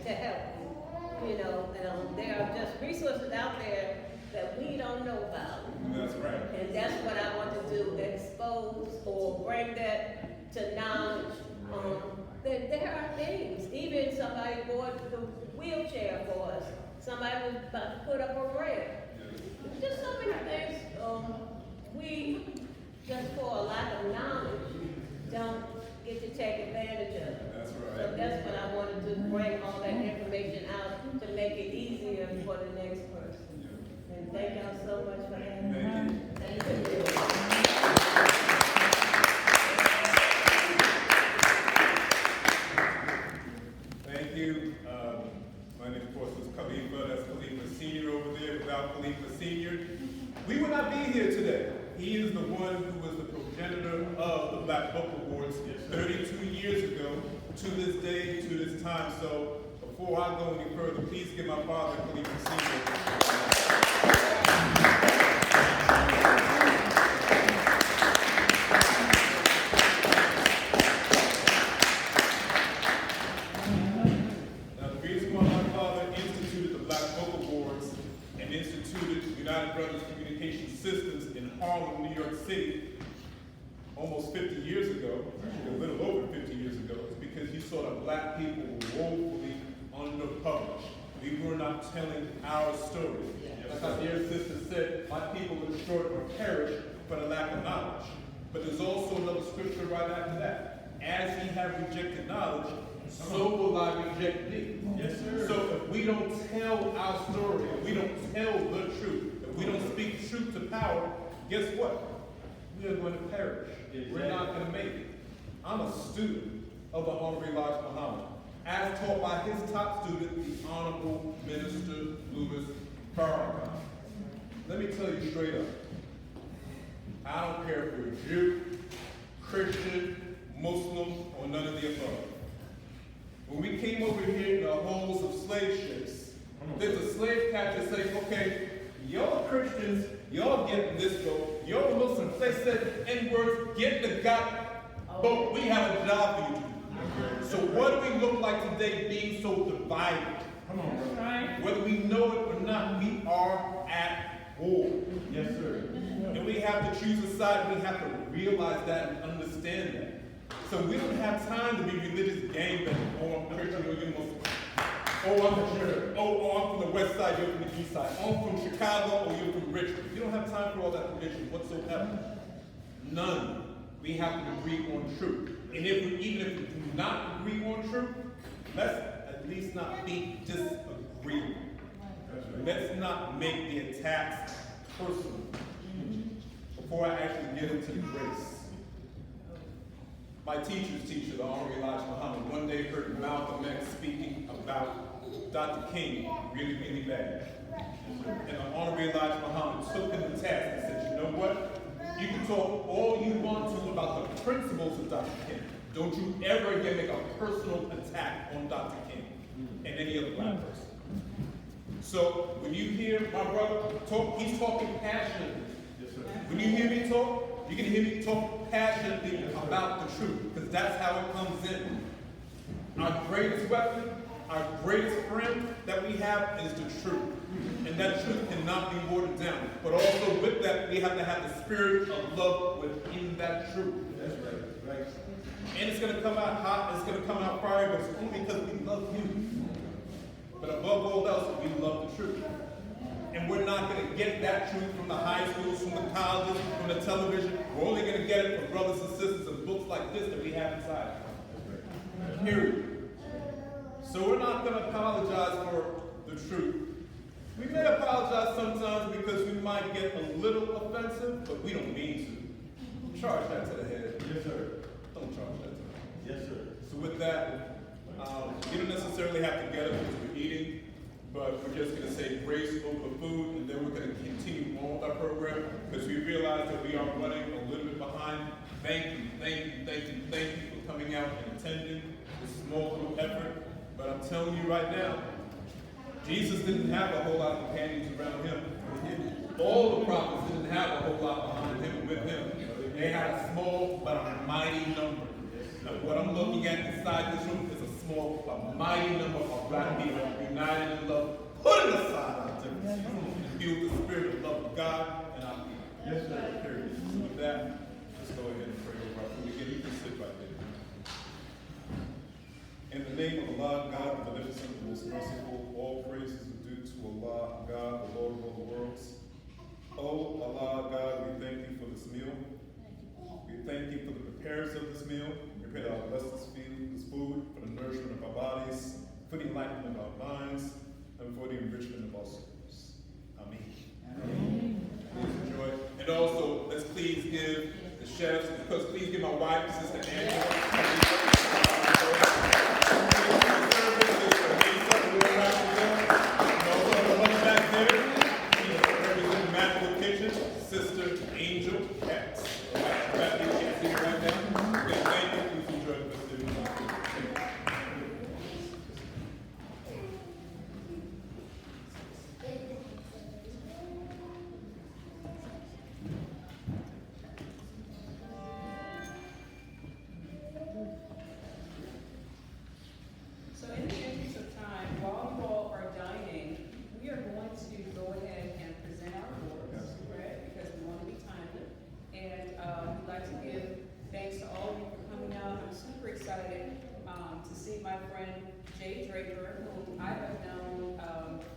to help you. You know, there are just resources out there that we don't know about. That's right. And that's what I want to do, expose or bring that to knowledge. That there are things, even somebody bought the wheelchair for us. Somebody was about to put up a ramp. Just so many things, we, just for a lack of knowledge, don't get to take advantage of. That's right. So that's what I wanted to bring all that information out to make it easier for the next person. And thank y'all so much for having me. Thank you. Thank you. My name, of course, is Khalifa. That's Khalifa Sr. over there. Without Khalifa Sr., we would not be here today. He is the one who was the progenitor of the Black Book Awards 32 years ago, to this day, to this time. So before I go any further, please give my father, Khalifa Sr. Now, the reason why my father instituted the Black Book Awards and instituted United Brothers Communication Systems in Harlem, New York City, almost 50 years ago, actually a little over 50 years ago, is because he saw that Black people were woefully underpublished. We were not telling our story. Like our dear sister said, my people are destroyed or perish for the lack of knowledge. But there's also another scripture right after that. As ye have rejected knowledge, so will I reject thee. Yes, sir. So if we don't tell our story, if we don't tell the truth, if we don't speak truth to power, guess what? We are going to perish. We're not going to make it. I'm a student of the Honorable Elijah Muhammad, as taught by his top student, the Honorable Minister Louis Farrakhan. Let me tell you straight up, I don't care if you're a Jew, Christian, Muslim, or none of the above. When we came over here in the holes of slave ships, there's a slave catcher saying, okay, y'all Christians, y'all getting this vote, y'all Muslims, they said N-words, get the but we have a job for you to do. So what do we look like today being so divided? Come on, right. Whether we know it or not, we are at war. Yes, sir. And we have to choose a side, we have to realize that and understand that. So we don't have time to be religious gangbanging, oh, I'm Christian, or you're Muslim. Oh, I'm from Jersey. Oh, I'm from the west side, you're from the east side. Oh, I'm from Chicago, or you're from Richmond. You don't have time for all that religion whatsoever. None. We have to agree on truth. And even if we do not agree on truth, let's at least not be disagreeable. Let's not make the attacks personal. Before I actually get into grace, my teacher's teacher, the Honorable Elijah Muhammad, one day heard Malcolm X speaking about Dr. King really, really bad. And the Honorable Elijah Muhammad took him to task and said, you know what? You can talk all you want to about the principles of Dr. King. Don't you ever again make a personal attack on Dr. King and any other Black person. So when you hear my brother talk, he's talking passionately. When you hear me talk, you can hear me talk passionately about the truth, because that's how it comes in. Our greatest weapon, our greatest friend that we have is the truth. And that truth cannot be watered down. But also with that, we have to have the spirit of love within that truth. That's right, right. And it's going to come out hot, it's going to come out fire, but it's only because we love you. But above all else, we love the truth. And we're not going to get that truth from the high schools, from the colleges, from the television. We're only going to get it from brothers and sisters and books like this that we have inside. Period. So we're not going to apologize for the truth. We may apologize sometimes because we might get a little offensive, but we don't mean to. Charge that to the head. Yes, sir. Don't charge that to the head. Yes, sir. So with that, you don't necessarily have to get up because we're eating, but we're just going to say grace over the food, and then we're going to continue on with our program because we realize that we are running a little bit behind thank you for coming out and attending this small group effort. But I'm telling you right now, Jesus didn't have a whole lot of companions around him. All the prophets didn't have a whole lot behind him, with him. They had a small but a mighty number. Now, what I'm looking at inside this room is a small but mighty number of black people united in love, putting aside our differences, and feel the spirit of love of God and our people. Yes, sir. Period. So with that, let's go ahead and pray over our food. Again, you can sit right there. In the name of Allah, God, the beneficent, the most merciful, all praises are due to Allah, God, the Lord of all the worlds. Oh, Allah, God, we thank you for this meal. We thank you for the preparers of this meal. We pray that Allah bless this food for the nourishment of our bodies, for the enlightenment of our minds, and for the enrichment of our souls. Amen. Please enjoy. And also, let's please give the chefs, because please give my wife, Sister Angela. Sister Angel Katz. Right, you can't see her right now. Okay, thank you. Please enjoy the festivities. So in the interest of time, while you all are dining, we are going to go ahead and present our awards, correct? Because we want to be timely. And we'd like to give thanks to all of you for coming out. I'm super excited to see my friend Jay Draper, who I have known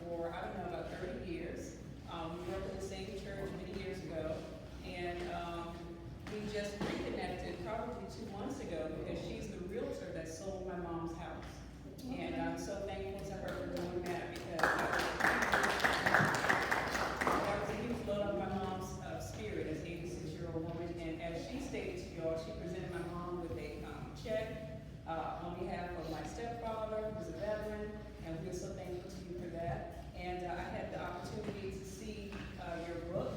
for, I don't know, about 30 years. We grew up in the same church many years ago. And we just reconnected probably 2 months ago because she's the realtor that sold my mom's house. And I'm so thankful to her for doing that because that was a huge load on my mom's spirit as an 86-year-old woman. And as she stated to y'all, she presented my mom with a check on behalf of my stepfather, who's a veteran, and we're so thankful to you for that. And I had the opportunity to see your book,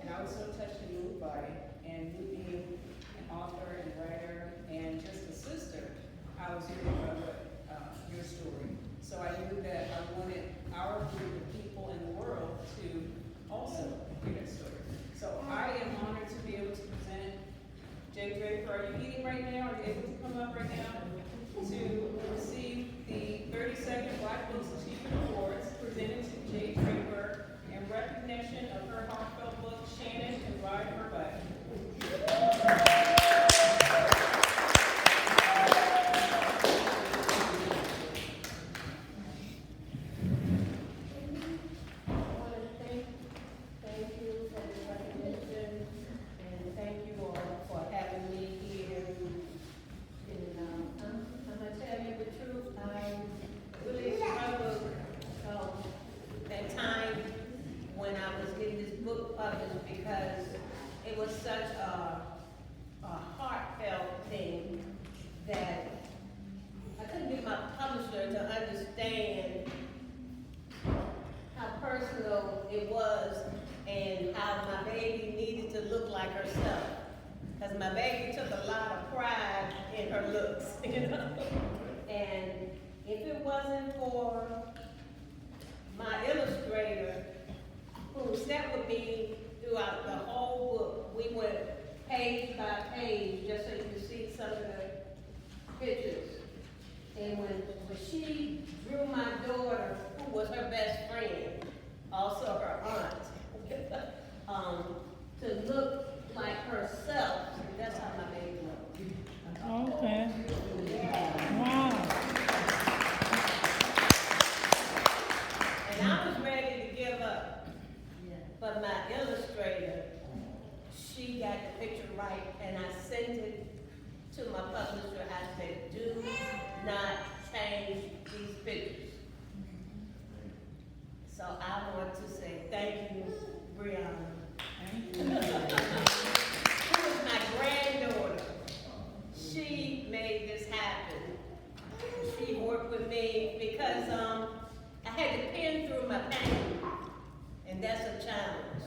and I was so touched and moved by it. And you being an author and writer and just a sister, I was hearing about your story. So I knew that I wanted our group of people in the world to also hear that story. So I am honored to be able to present Jay Draper. Are you eating right now? Are you able to come up right now to receive the 32nd Black Books Achievement Awards presented to Jay Draper in recognition of her heartfelt book, Shannon Can Ride Her Bike. My baby took a lot of pride in her looks, you know. And if it wasn't for my illustrator, who sat with me throughout the whole book, we went page by page, just so you can see some of the pictures. And when she drew my daughter, who was her best friend, also her aunt, to look like herself, that's how my baby looked. Okay. Yeah. Wow. And I was ready to give up, but my illustrator, she got the picture right, and I sent it to my publisher. I said, do not change these pictures. So I want to say thank you, Brianna. Who was my granddaughter. She made this happen. She worked with me because I had to pen through my pain, and that's a challenge.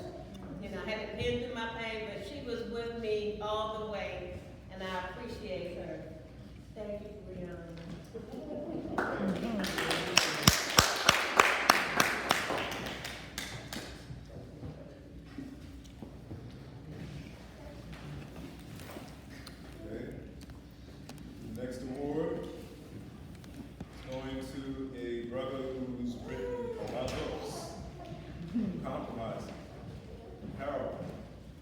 You know, I had to pen through my pain, but she was with me all the way. and I appreciate her. Thank you, Brianna. Okay. Next award is going to a brother who's written a lot of books, Compromising, Harold.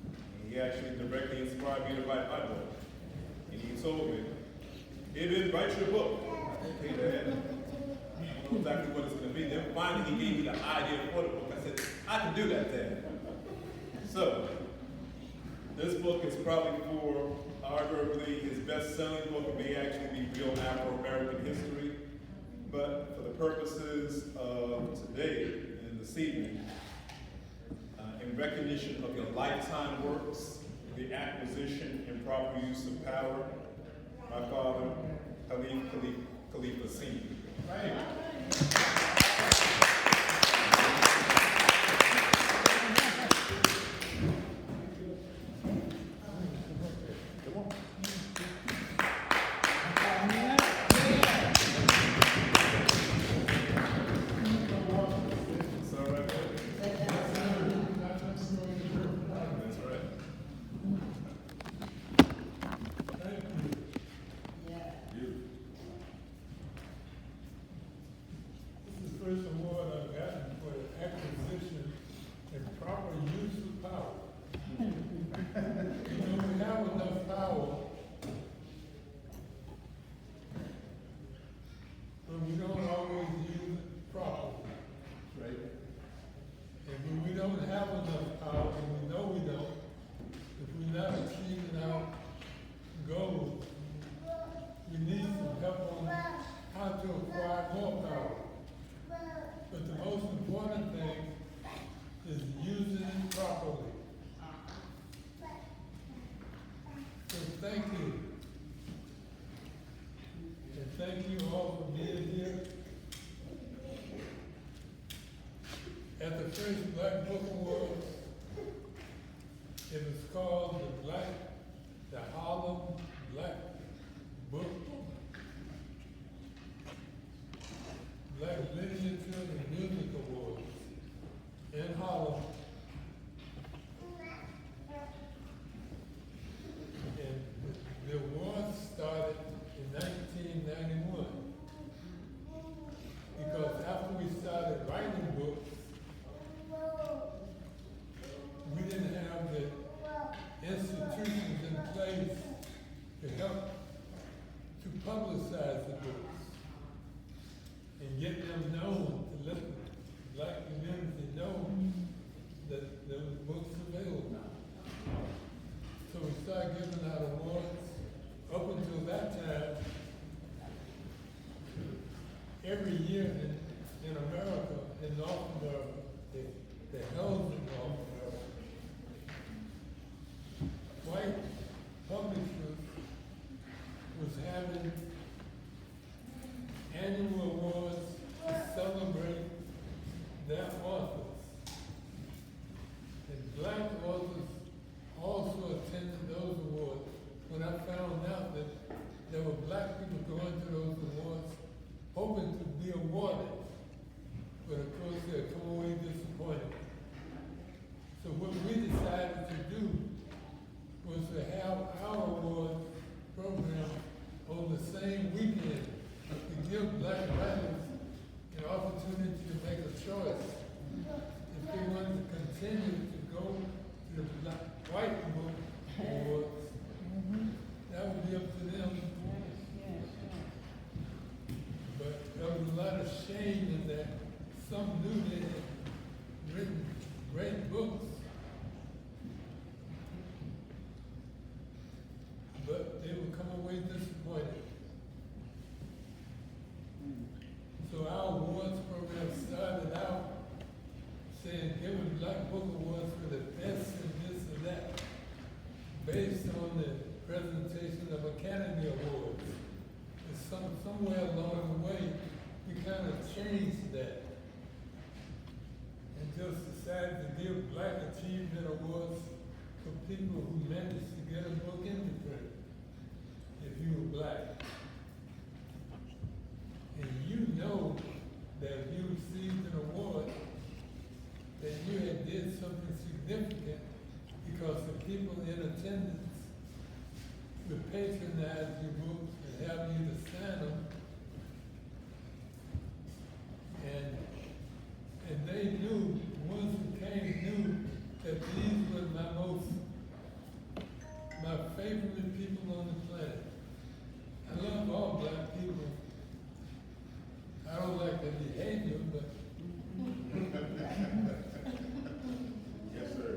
And he actually directly inspired me to write my book. And he told me, David, write your book. Okay, Dad. I don't know exactly what it's going to be. Then finally he gave me the idea for the book. I said, I can do that, Dad. So, this book is probably for arguably his best-selling book. It may actually be real Afro-American history. But for the purposes of today and this evening, in recognition of your lifetime works, the acquisition and proper use of power, my father, Khalifa Sr. Right. First award I've gotten for the acquisition and proper use of power. You know, we have enough power, but we don't always use it properly, right? And when we don't have enough power, and we know we don't, if we're not achieving our goals, we need some help on how to acquire more power. But the most important thing is using it properly. So thank you. And thank you all for being here. At the first Black Book Awards, it was called the Harlem Black Book Black Literature and Music Awards in Harlem. And the awards started in 1991. Because after we started writing books, we didn't have the institutions in place to help to publicize the books and get them known, to let the Black community know that there was books available. So we started giving out awards. Up until that time, every year in America, in North America, the held in North America, white publishers was having annual awards to celebrate their authors. And Black authors also attended those awards. When I found out that there were Black people going to those awards hoping to be awarded, but of course they'd come away disappointed. So what we decided to do was to have our award program on the same weekend, to give Black writers an opportunity to make a choice. If they wanted to continue to go to the Black White Book Awards, that would be up to them. But there was a lot of shame in that. Some knew they had written great books, but they would come away disappointed. So our awards program started out saying, giving Black Book Awards for the best and this and that, based on the presentation of Academy Awards. And somewhere along the way, we kind of changed that and just decided to give Black Achievement Awards for people who managed to get a book into print. you were black. And you know that if you received an award, that you had did something significant because the people in attendance would patronize your books and have you to sign them. And they knew, the ones who came knew that these were my favorite people on the planet. I love all black people. I don't like their behavior, but Yes, sir.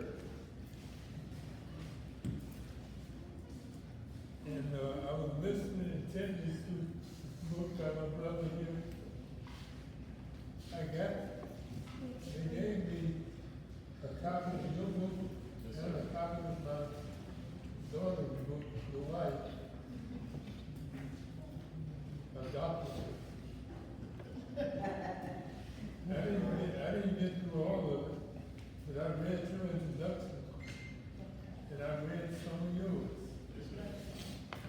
and I was listening intently to the book by my brother here. They gave me a copy of your book and a copy of my daughter's book, your wife, adopted. I didn't get through all of it, but I read your introduction, and I read some of yours.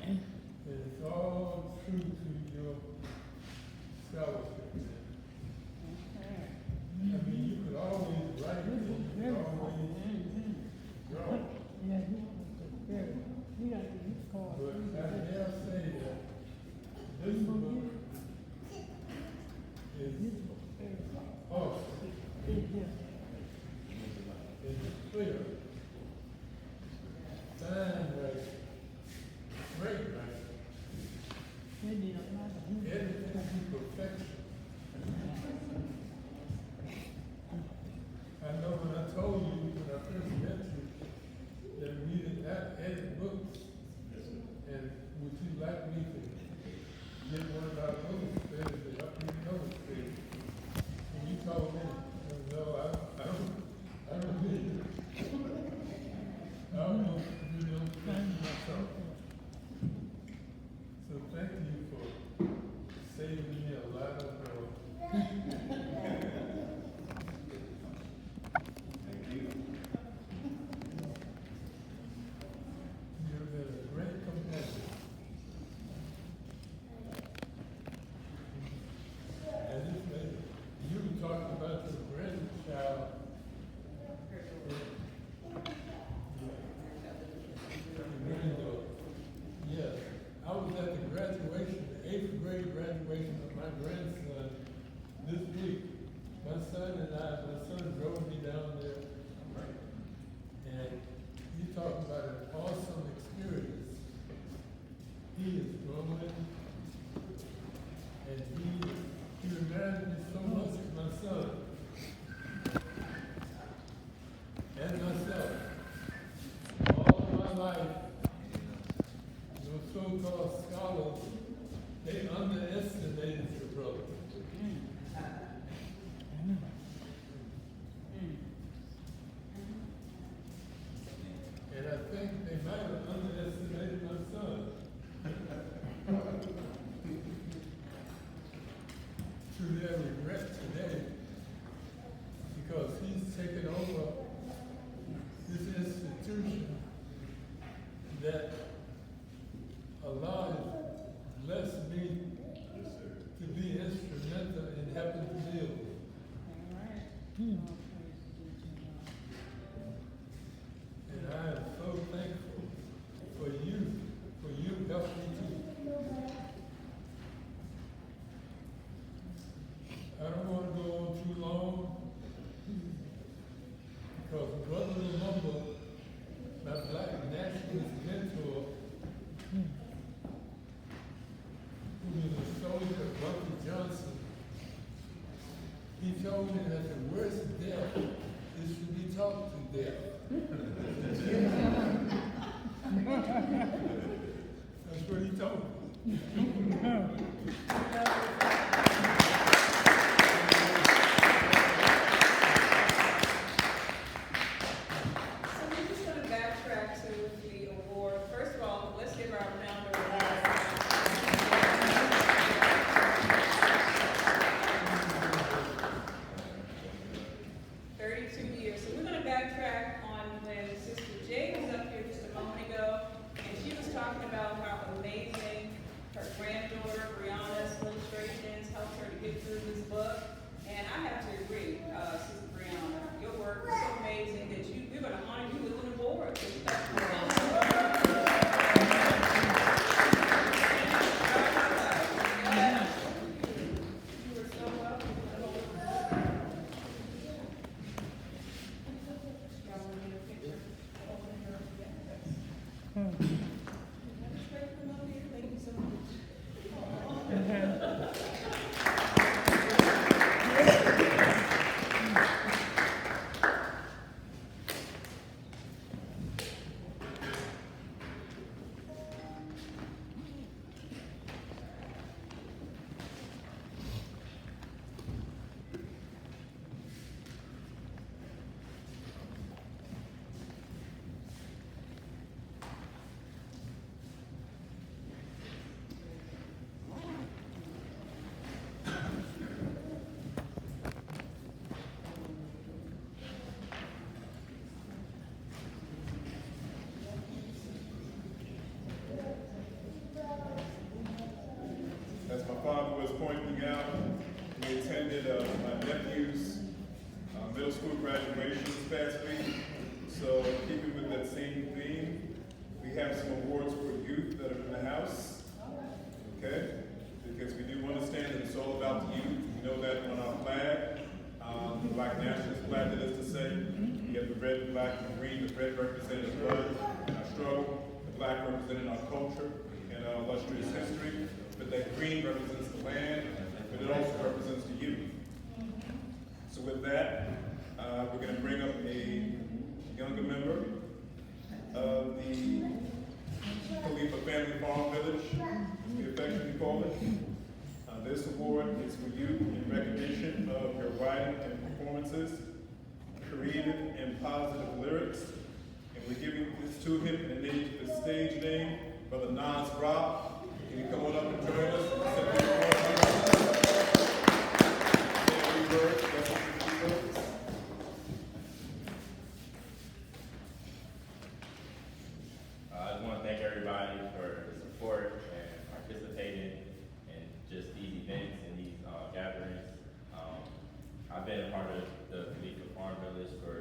And it's all true to your scholarship. I mean, you could always write, you could always draw. Yeah, you got to use cards. But I dare say that this book is awesome. It's clear. Fine writing. Great writing. Everything is perfection. I know when I told you, when I first met you, that we didn't have edit books, and would you like me to get one of our illustrators to help me illustrate? And you told me, no, I don't need it. I don't know if you know myself. So thank you for saving me a lot of Thank you. You've been a great companion. And this lady, you talked about your grandchild. Your granddaughter. Yes. I was at the graduation, the 8th grade graduation of my grandson this week. My son drove me down there. And you talk about an awesome experience. He is growing, and he reminded me so much of my son and myself. All of my life, those so-called scholars, they underestimated your brother. And I think they might have underestimated my son. To their regret today, because he's taken over this institution that allowed, blessed me to be instrumental in helping to build. And I am so thankful for you helping me too. I don't want to go on too long, because Brother Lumumba, my black nationalist mentor, who was a soldier, Bucky Johnson, he told me that the worst death is to be talked to death. That's what he told me. So we're just going to backtrack to the award. First of all, let's give our founder a round. 32 years. So we're going to backtrack on when Sister Jay was up here just a moment ago, and she was talking about how amazing through this book, and I have to agree, Sister Brianna, your work was so amazing that we're going to honor you with an award. As my father was pointing out, we attended my nephew's middle school graduation this past week. So keeping with that same theme, we have some awards for youth that are in the house, okay? Because we do understand that it's all about the youth. We know that on our flag, the Black nationalist flag, that is to say, we have the red, black, and green. The red representing blood and our struggle, the black representing our culture and our illustrious history. But that green represents the land, but it also represents the youth. So with that, we're going to bring up a younger member of the Khalifa Family Farm Village, as we affectionately call it. This award is for you in recognition of your writing and performances, creative and positive lyrics, and we're giving this to him in the stage name, Brother Nas Rock. Can you come on up and join us? I just want to thank everybody for the support and participating in just these events and these gatherings. I've been a part of the Khalifa Farm Village for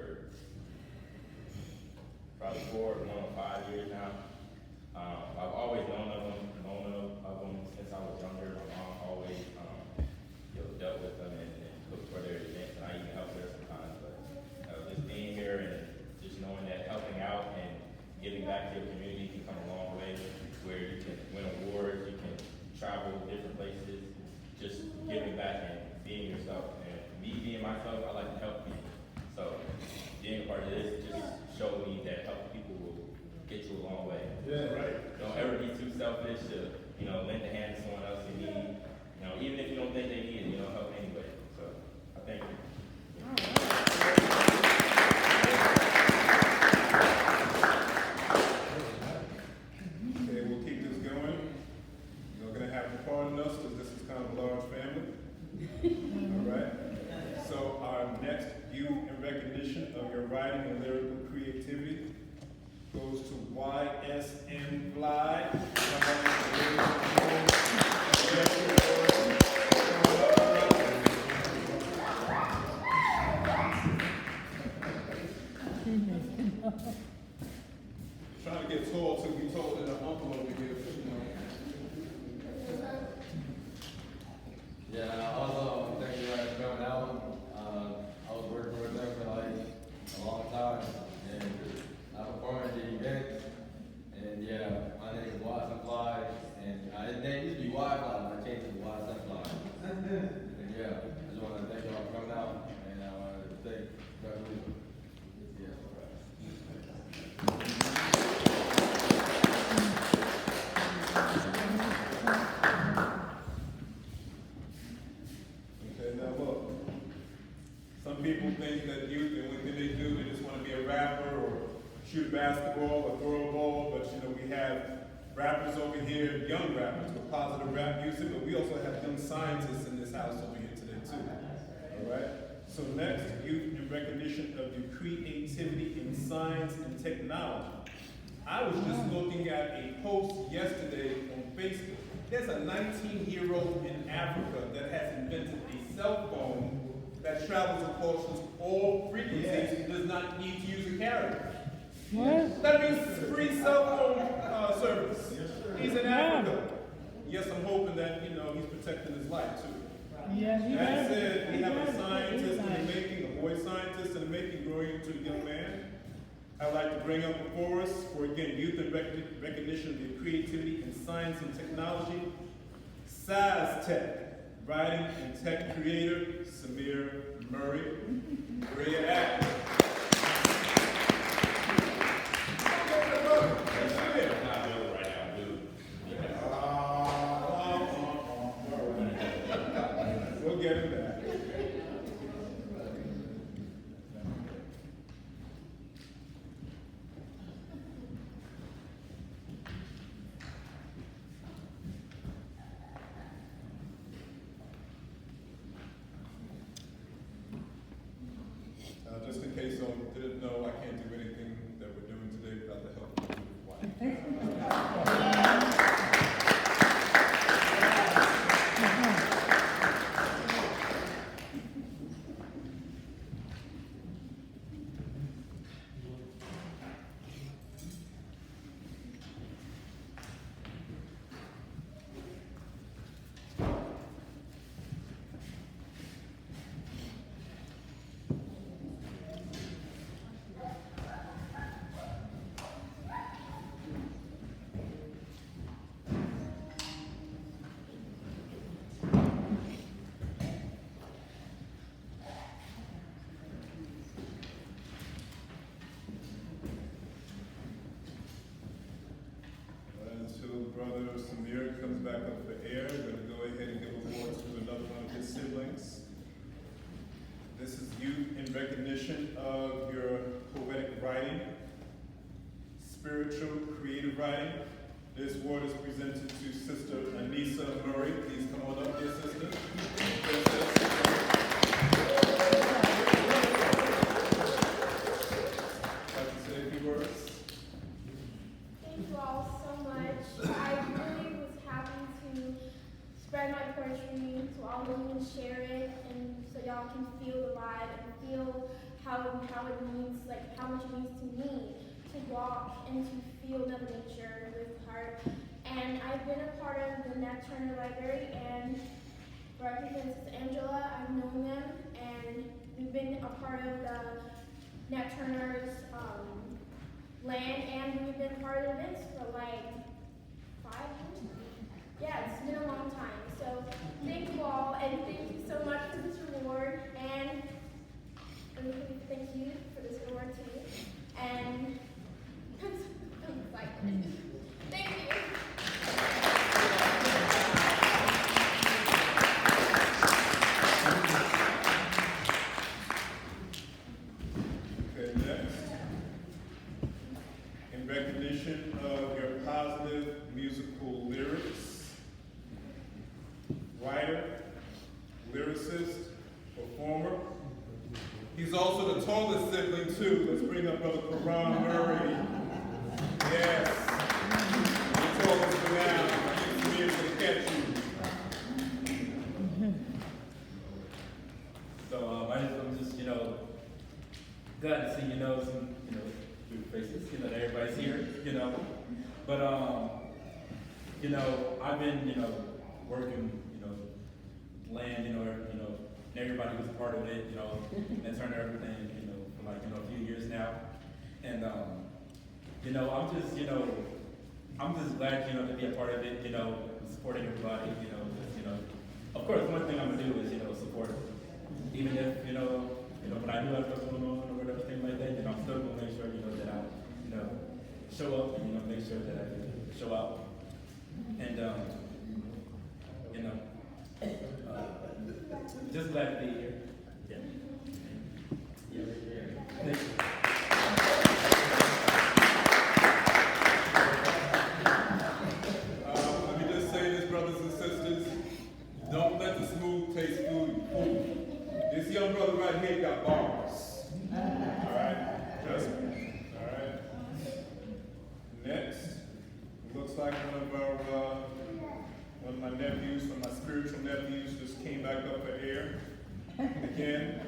probably 4 or 5 years now. I've always known of them since I was younger. My mom always dealt with them and cooked for their events, and I even helped her sometimes. But just being here and just knowing that helping out and giving back to your community can come a long way, where you can win awards, you can travel different places, just giving back and being yourself. And me being myself, I like to help people. So being a part of this just showed me that helping people will get you a long way. Yeah, right. Don't ever be too selfish to, lend a hand to someone else in need. Even if you don't think they need it, help anyway. So I thank you. Okay, we'll keep this going. You're gonna have to pardon us because this is kind of a large family. All right. So our next youth in recognition of your writing and lyrical creativity goes to YSN Fly. Trying to get tall to be told that I'm uncle over here. Yeah, also, thank you guys for coming out. I was working with them for a long time, and I performed at the event. And yeah, my name is Watson Fly, and his name used to be Wi-Fly, but I changed it to Watson Fly. And yeah, I just want to thank y'all for coming out, and I want to thank Revolution. Okay, now look, some people think that youth, the only thing they do, they just want to be a rapper or shoot a basketball or throw a ball, but we have rappers over here, young rappers with positive rap music, but we also have young scientists in this house over here today too, all right? So next, youth in recognition of your creativity in science and technology. I was just looking at a post yesterday on Facebook. There's a 19-year-old in Africa that has invented a travels across all frequencies does not need to use a carrier. What? That means free cell phone service. He's in Africa. Yes, I'm hoping that, he's protecting his life too. Yeah, he That does. said, we He have a does. scientist in the He does. making, a boy scientist in the making, growing into a young man. I'd like to bring up before us, for again, youth and recognition of the creativity in science and technology, SAS Tech, writing and tech creator, Samir Murray. Where you at? We'll get him back. Just in case you didn't know, I can't do anything that we're doing today without the help of my wife. Until Brother Samir comes back up for air, we're going to go ahead and give awards to another one of his siblings. This is youth in recognition of your poetic writing, spiritual, creative writing. This award is presented to Sister Anissa Murray. Please come on up here, sister. Like to say a few words. Thank you all so much. I really was happy to spread my poetry to all of you and share it, and so y'all can feel the vibe and feel how it means, like how much it means to me to walk and to feel Mother Nature with heart. And I've been a part of the Nat Turner Library, and represents Angela. I've known them, and we've been a part of the Nat Turner's land, and we've been part of the events for like 5 years. Yeah, it's been a long time. So thank you all, and thank you so much for this reward, and thank you for this award too. And I'm excited. Thank you. Okay, next. In recognition of your positive musical lyrics, writer, lyricist, performer. He's also the tallest sibling too. Let's bring up Brother Karan Murray. Yes. The tallest for now. He's here to catch you. So I'm just, glad to see, some, new faces, that everybody's here, But, I've been, working, land, everybody was a part of it, and Turner everything, for like, a few years now. And, I'm just glad, to be a part of it, supporting everybody, of course, one thing I'm gonna do is, support, even if, when I do have stuff going on or whatever, thing like that, I'm still gonna make sure, that I, show up and, make sure that I show up. And, just glad to be here. Yeah. Thank you. Let me just say this, brothers and sisters, don't let the smooth taste fool you. This young brother right here got bars. All right, trust me. All right. Next, it looks like one of my nephews, one of my spiritual nephews, just came back up for air. Again,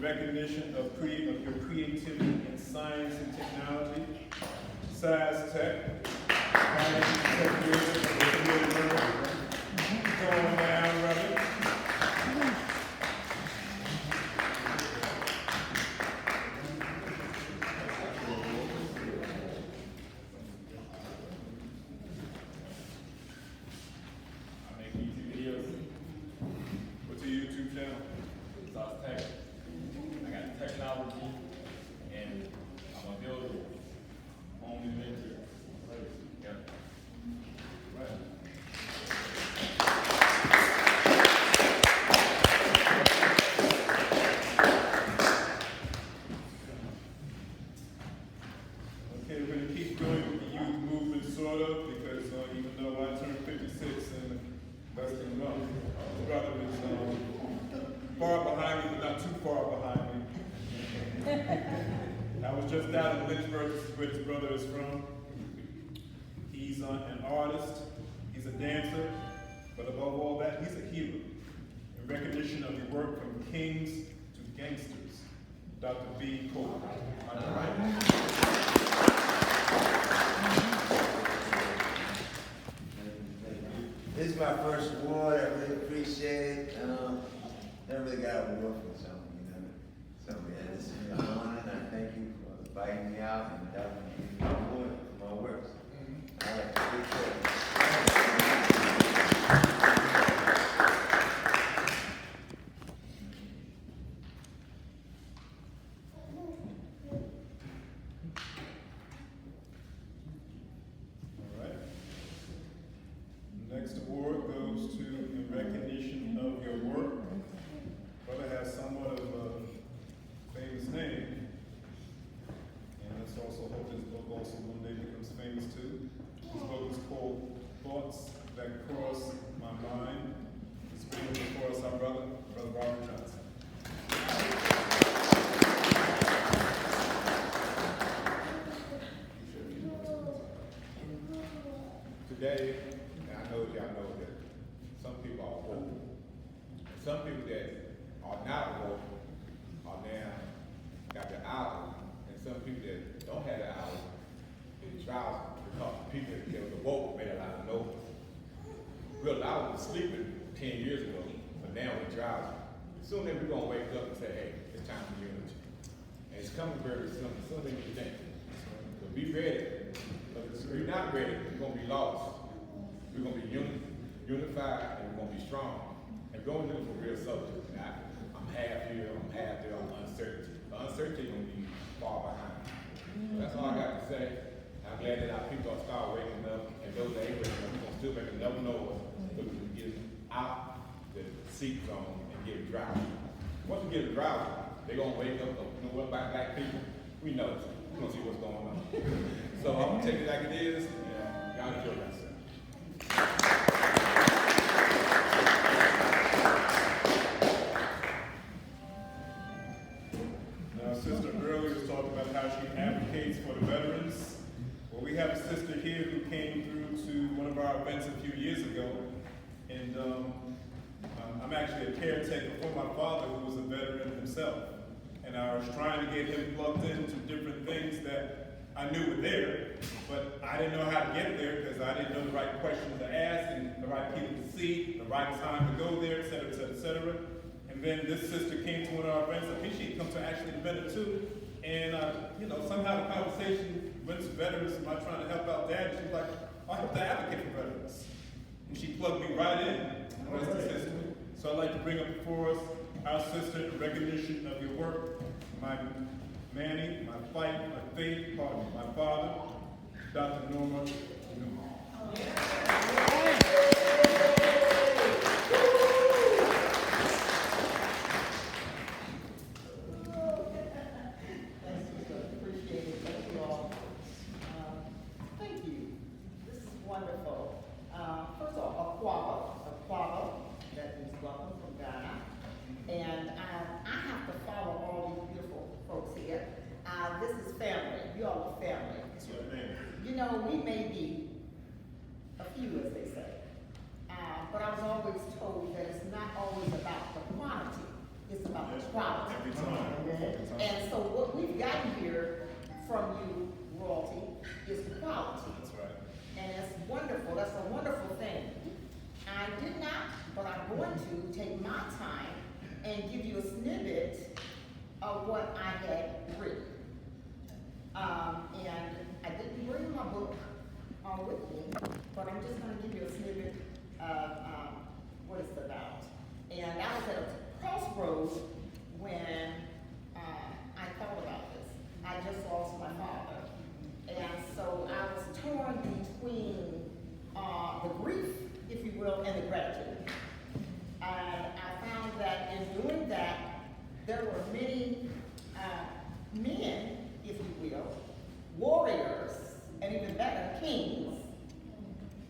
recognition of your creativity in science and technology. Science Tech. Come on down, brother. I make YouTube videos. What's your YouTube channel? Sauce Tech. I got technology, and I'm a builder. Home inventor. Yep. Right. Okay, we're going to keep going with the youth movement, sort of, because even though I turned 56 and less than a month, my brother was far behind me, but not too far behind me. I was just down in Lynchburg, this is where his brother is from. He's an artist, he's a dancer, but above all that, he's a hero. In recognition of the work from kings to gangsters, Dr. B. Cole. On the right. This is my first award. I really appreciate it. Never really got an award for something, you know. So yeah, this is an honor, and I thank you for inviting me out and definitely giving me an award for my works. All right, appreciate it. Next award goes to in recognition of your work. Brother has somewhat of a famous name. And let's also hope this book also one day becomes famous too. This book is called Thoughts That Cross My Mind. It's bringing before us our brother Robert Johnson. Today, and I know y'all know that some people are woke. And some people that are not woke are now got the hour. And some people that don't have the hour, they drowsy because the people that was woke made a lot of noise. We're allowed to sleep 10 years ago, but now we're drowsy. Soon then we're gonna wake up and say, hey, it's time for unity. And it's coming very soon, sooner than you think. So be ready. Because if you're not ready, you're gonna be lost. We're gonna be unified, and we're gonna be strong. And we're gonna do it for real subjects. Now, I'm half here, I'm half there on uncertainty. The uncertainty gonna be far behind. So that's all I got to say. I'm glad that our people are start waking up, and those that ain't waking up, we're gonna still make another noise so we can get out the seat zone and get drowsy. Once we get drowsy, they're gonna wake up. You know what about black people? We know. We're gonna see what's going on. So I'm gonna take it like it is, and y'all enjoy yourself. Now, Sister earlier was talking about how she advocates for the veterans. Well, we have a sister here who came through to one of our events a few years ago, and I'm actually a caretaker for my father, who was a veteran himself. And I was trying to get him plugged into different things that I knew were there, but I didn't know how to get there because I didn't know the right questions to ask and the right people to see, the right time to go there, et cetera, et cetera, et cetera. And then this sister came to one of our events. I think she had come to actually the event too. And, somehow the conversation went to veterans. Am I trying to help out Dad? And she was like, I have to advocate for veterans. And she plugged me right in. That's the sister. So I'd like to bring up before us our sister in recognition of your work, my Manny, my fight, my faith, my father, Dr. Norma Newman. Appreciate it. Thank you all. Thank you. This is wonderful. First of all, Aquaba, that means welcome from Ghana. And I have to follow all these beautiful folks here. This is family. You all are family. That's what I mean. You know, we may be a few, as they say. Quality. Every time. Every time. And so what we've gotten here from you, royalty, is quality. That's right. And it's wonderful. That's a wonderful thing. I did not, but I'm going to take my time and give you a snippet of what I had written. And I didn't bring my book with me, but I'm just going to give you a snippet of what it's about. And I was at a crossroads when I thought about this. I just lost my father. And so I was torn between the grief, if you will, and the gratitude. And I found that in doing that, there were many men, if you will, warriors, and even better, kings,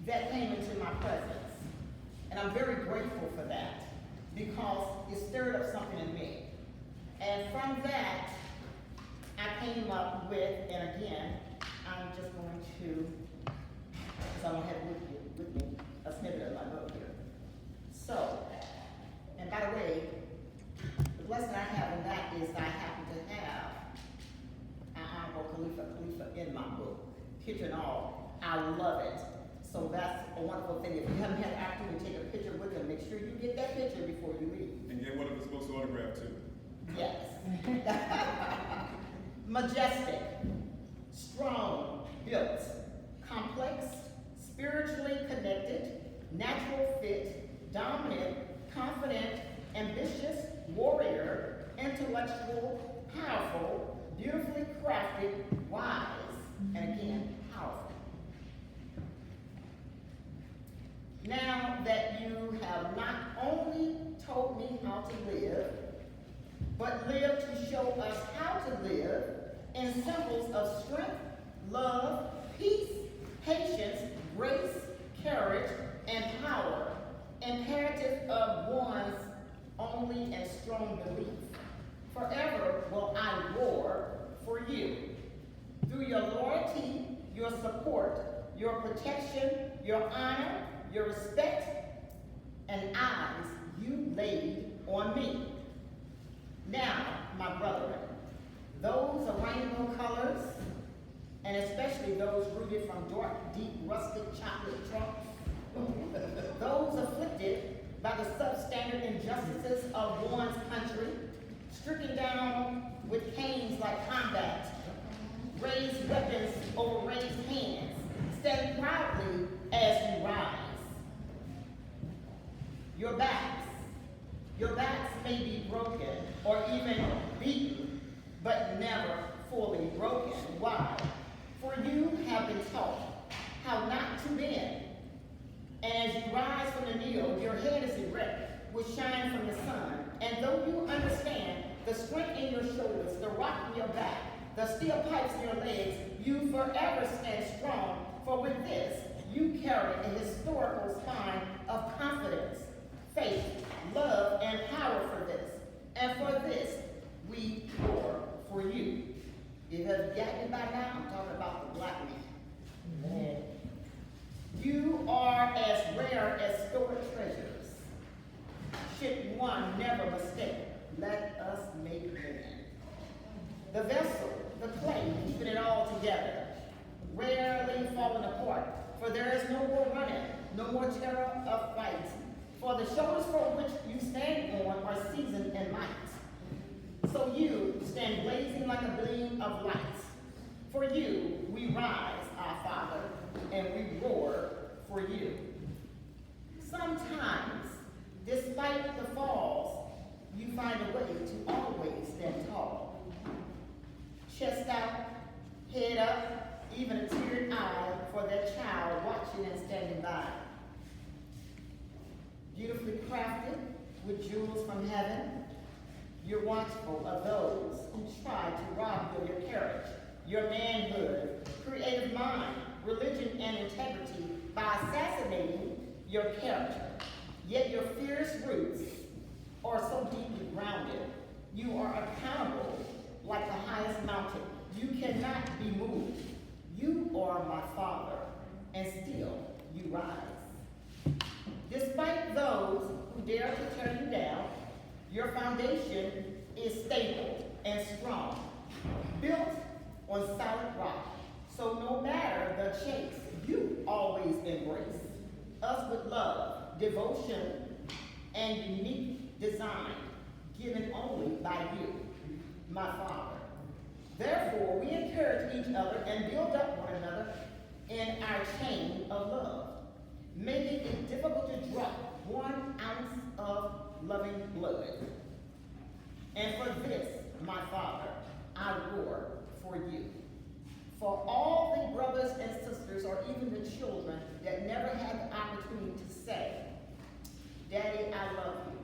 that came into my presence. And I'm very grateful for that, because it stirred up something in me. And from that, I came up with, and again, I'm just going to, because I don't have with me a snippet of my book here. So, and by the way, the blessing I have in that is I happen to have an Honorable Khalifa in my book, picture and all. I love it. So that's a wonderful thing. If you haven't had the opportunity to take a picture with him, make sure you get that picture before you leave. And get one of his books autographed too. Yes. Majestic, strong, built, complex, spiritually connected, natural fit, dominant, confident, ambitious, warrior, intellectual, powerful, beautifully crafted, wise, and again, powerful. Now that you have not only told me how to live, but live to show us how to live in symbols of strength, love, peace, patience, grace, courage, and power, imperative of one's only and strong belief. Forever will I roar for you. Through your loyalty, your support, your protection, your honor, your respect, and eyes you laid on me. Now, my brethren, those are rainbow colors, and especially those rooted from dark, deep, rustic chocolate trunks, those afflicted by the substandard injustices of one's country, stricken down with canes like combat, raised weapons over raised hands, stand proudly as you rise. Your backs may be broken or even beaten, but never fully broken. Why? For you have been taught how not to bend. And as you rise from the kneel, your head is erect, will shine from the sun. And though you understand the strength in your shoulders, the rock in your back, the steel pipes in your legs, you forever stand strong. For with this, you carry a historical spine of confidence, faith, love, and power for this. And for this, we roar for you. You have gotten it by now, I'm talking about the black man. You are as rare as stored treasures. Should one never mistake, let us make man. The vessel, the clay, keeping it all together, rarely falling apart, for there is no more running, no more terror of fight. For the shoulders for which you stand on are seasoned in light. So you stand blazing like a beam of light. For you, we rise, our Father, and we roar for you. Sometimes, despite the falls, you find a way to always stand tall. Chest out, head up, even a teared eye for that child watching and standing by. Beautifully crafted with jewels from heaven, you're watchful of those who try to rob you of your courage, your manhood, creative mind, religion, and integrity by assassinating your character. Yet your fierce roots are so deeply grounded, you are accountable like the highest mountain. You cannot be moved. You are my Father, and still you rise. Despite those who dare to tear you down, your foundation us with love, devotion, and unique design given only by you, my Father. Therefore, we encourage each other and build up one another in our chain of love, making it difficult to drop 1 ounce of loving blood. And for this, my Father, I roar for you. For all the brothers and sisters, or even the children that never had the opportunity to say, Daddy, I love you.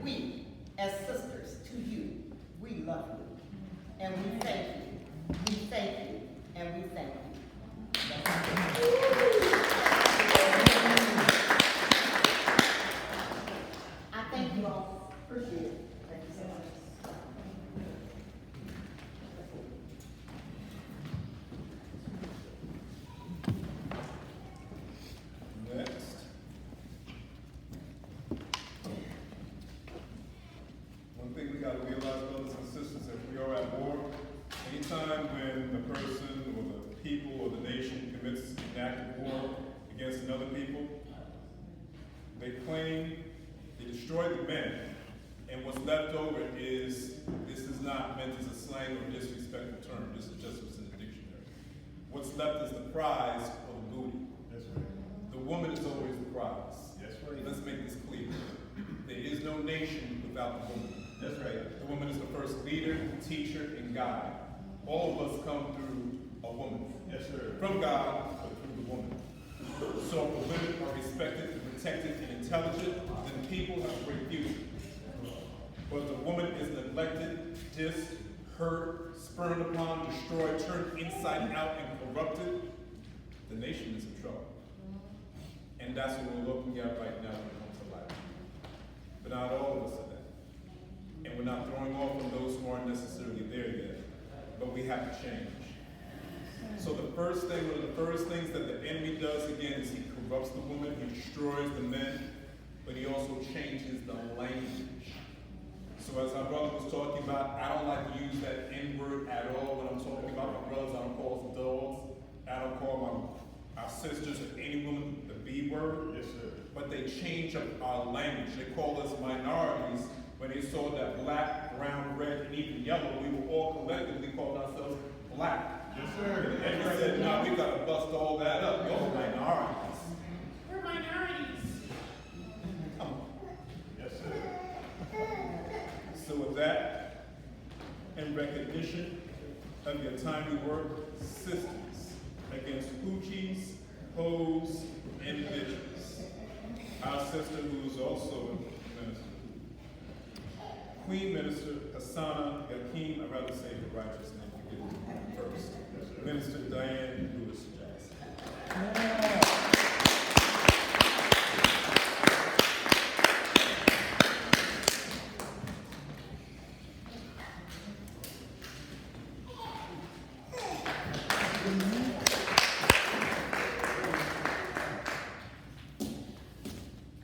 We, as sisters to you, we love you. And we thank you. We thank you. And we thank you. I thank you all. Appreciate it. Thank you so much. Next. One thing we gotta realize, brothers and sisters, that we are at war. Anytime when the person or the people or the nation commits an act of war against another people, they claim they destroy the men, and what's left over is, this is not meant as a slang or disrespectful term, this is just what's in the dictionary. What's left is the prize or the booty. That's right. The woman is always the prize. That's right. Let's make this clear. There is no nation without the woman. That's right. The woman is the first leader, teacher, and guide. All of us come through a woman. Yes, sir. From God, but through the woman. So if the women are respected and protected and intelligent, then people have a great future. But if the woman is neglected, dissed, hurt, spurned upon, destroyed, turned inside out, and corrupted, the nation is in trouble. And that's what we're looking at right now when it comes to life. But not all of us are that. And we're not throwing off on those who aren't necessarily there yet. But we have to change. So the first thing, one of the first things that the enemy does again is he corrupts the woman, he destroys the men, but he also changes the language. So as our brother was talking about, I don't like to use that N-word at all when I'm talking about my brothers. I don't call us dogs. I don't call our sisters or any woman the B word. Yes, sir. But they change up our language. They call us minorities. When they saw that black, brown, red, and even yellow, we were all collectively called ourselves black. Yes, sir. And they said, no, we gotta bust all that up. You're minorities. We're minorities. Come on. Yes, sir. So with that, in recognition of your timely work, sisters, against hoochies, hoes, and bitches, our sister who is also a minister, Queen Minister Hassana Yakim, I'd rather say the righteous name, forgive me first, Minister Diane Lewis Jackson.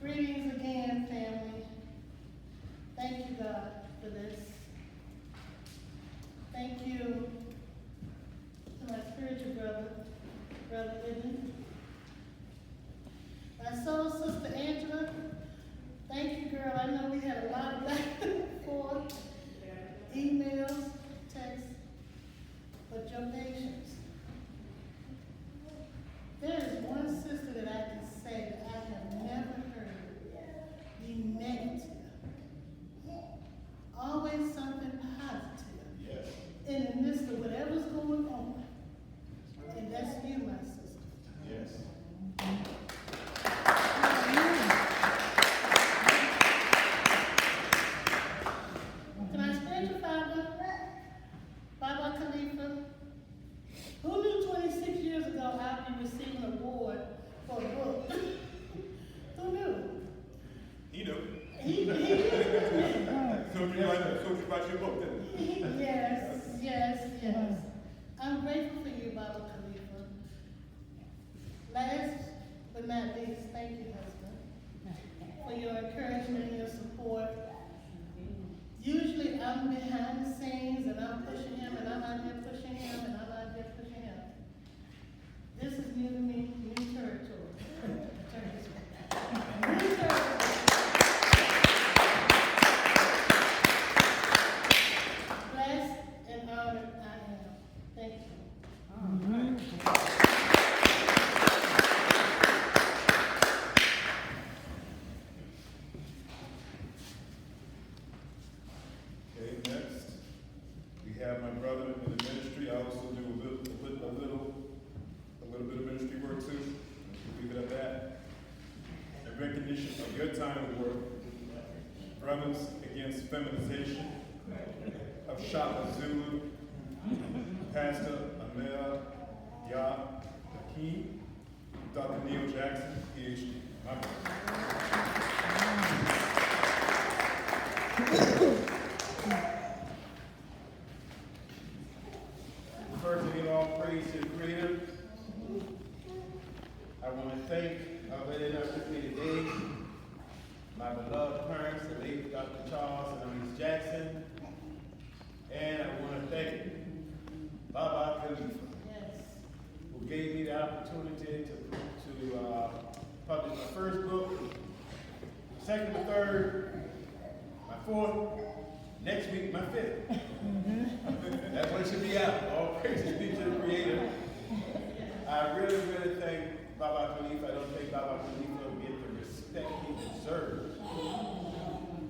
Greetings again, family. Thank you, God, for this. Thank you to my spiritual brother, Brother Whitney. My soul sister Angela, thank you, girl. I know we had a lot of back and forth, emails, texts, but your patience. There is one sister that I can say that I have never heard be negative. Always something positive. Yes. In the midst of whatever's going on. And that's you, my sister. Yes. Can I spiritual father, Baba Khalifa, who knew 26 years ago I'd be receiving an award for a book? Who knew? He knew. He Told you about your book, didn't he? Yes, yes, yes. I'm grateful for you, Baba Khalifa. Last but not least, thank you, husband, for your encouragement and your support. Usually I'm behind the scenes and I'm pushing him and I'm out here pushing him and I'm out here pushing him. This is new to me, new territory. Brothers Against Feminization of Shaka Zulu, Pastor Amel Yah Hakeem, Dr. Neil Jackson, PhD. First of all, praise to the Creator. I want to thank our wedding up with me today, my beloved parents, the late Dr. Charles and Louise Jackson, and I want to thank Baba Khalifa, who gave me the opportunity to publish my first book, second, my third, my fourth, next week my fifth. That one should be out. All praises be to the Creator. I really, really thank Baba Khalifa. I don't think Baba Khalifa will get the respect he deserves,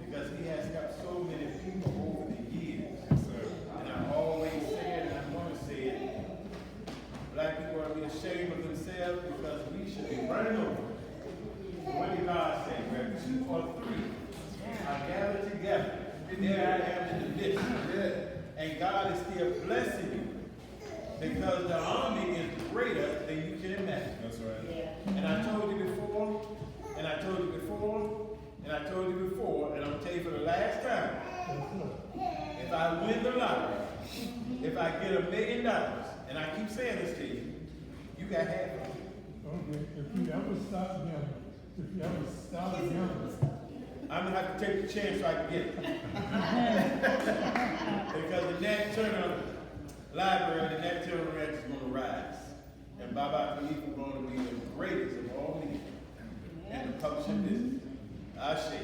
because he has got so many people over the years. And I always say it, and I'm going to say it. Black people ought to be ashamed of themselves, because we should be running over. What did God say? Where 2 or 3 are gathered together, there I am in the midst. And God is still blessing you, because the army is greater than you can imagine. That's right. And I told you before, and I told you before, and I told you before, and I'm going to tell you for the last time. If I win the lottery, if I get $1 million, and I keep saying this to you, you got half of it. Okay, if you ever stop gambling, I'm going to have to take the chance so I can get it. Because the Nat Turner Library, the Nat Turner Ranch is going to rise. And Baba Khalifa is going to be the greatest of all men in the publishing business. Ashe.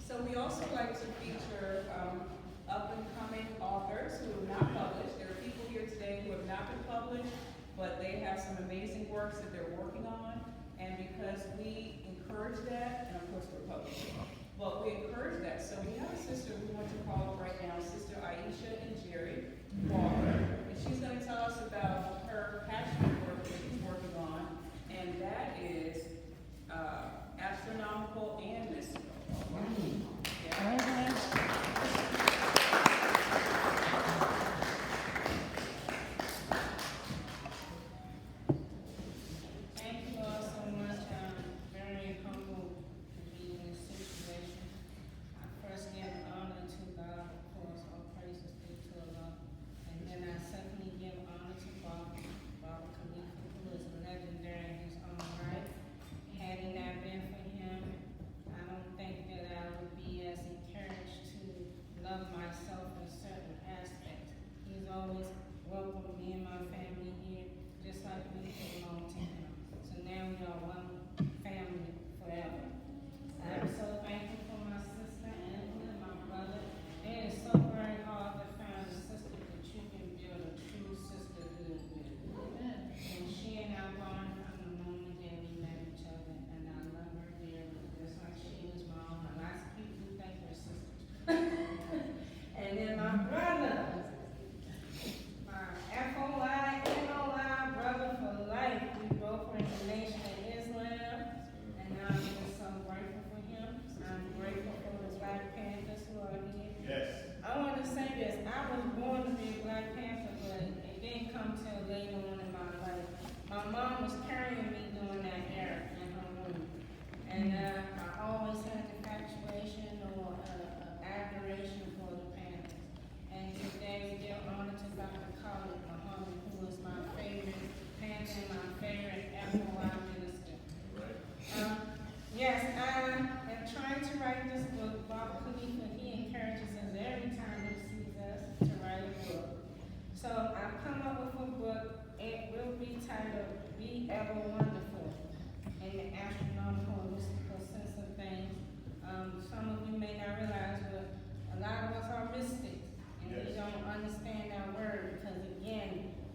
So we also like to feature up-and-coming authors who have not published. There are people here today who have not been published, but they have some amazing works that they're working on. And because we encourage that, and of course we're publishing, but we encourage that. So we have a sister we want to call right now, Sister Aisha and Jerry Walker. And she's going to tell us about her passion work that she's working on, and that is astronomical and mystical. Yeah. Thank you all so much. I'm very humbled to be in this situation. I first give honor to God, of course, all praises due to Allah. And then I secondly give honor to Baba Khalifa, who is legendary in his own right. Had it not been for him, I don't think that I would be as encouraged to love myself in certain aspects. He's always welcomed me and my family here, just like we belong to him. So now we are one family forever. I'm so thankful for my sister Angela, my brother. It is so very hard to find a sister that you can build a true sisterhood with. And she and I bond from the moment that we met each other, and I love her dearly, just like she was my own. Lots of people think we're sisters. And then my brother, my FOI, brother for life. We both were in the Nation of Islam, and I'm just so grateful for him. I'm grateful for the Black Panthers who are here. Yes. I want to say this. I was born to be a Black Panther, but it didn't come till later on in my life. My mom was carrying me during that era in her womb. And I always had infatuation or admiration for the Panthers. And today we give honor to Dr. Khalid Muhammad, who is my favorite Panther and my favorite FOI minister. Yes, I am trying to write this book. Baba Khalifa, he encourages us every time he sees us to write a book. So I've come up with a book. It will be titled Be Ever Wonderful in the astronomical and mystical sense of things. Some of you may not realize, but a lot of us are mystics, and we don't understand our word because, again,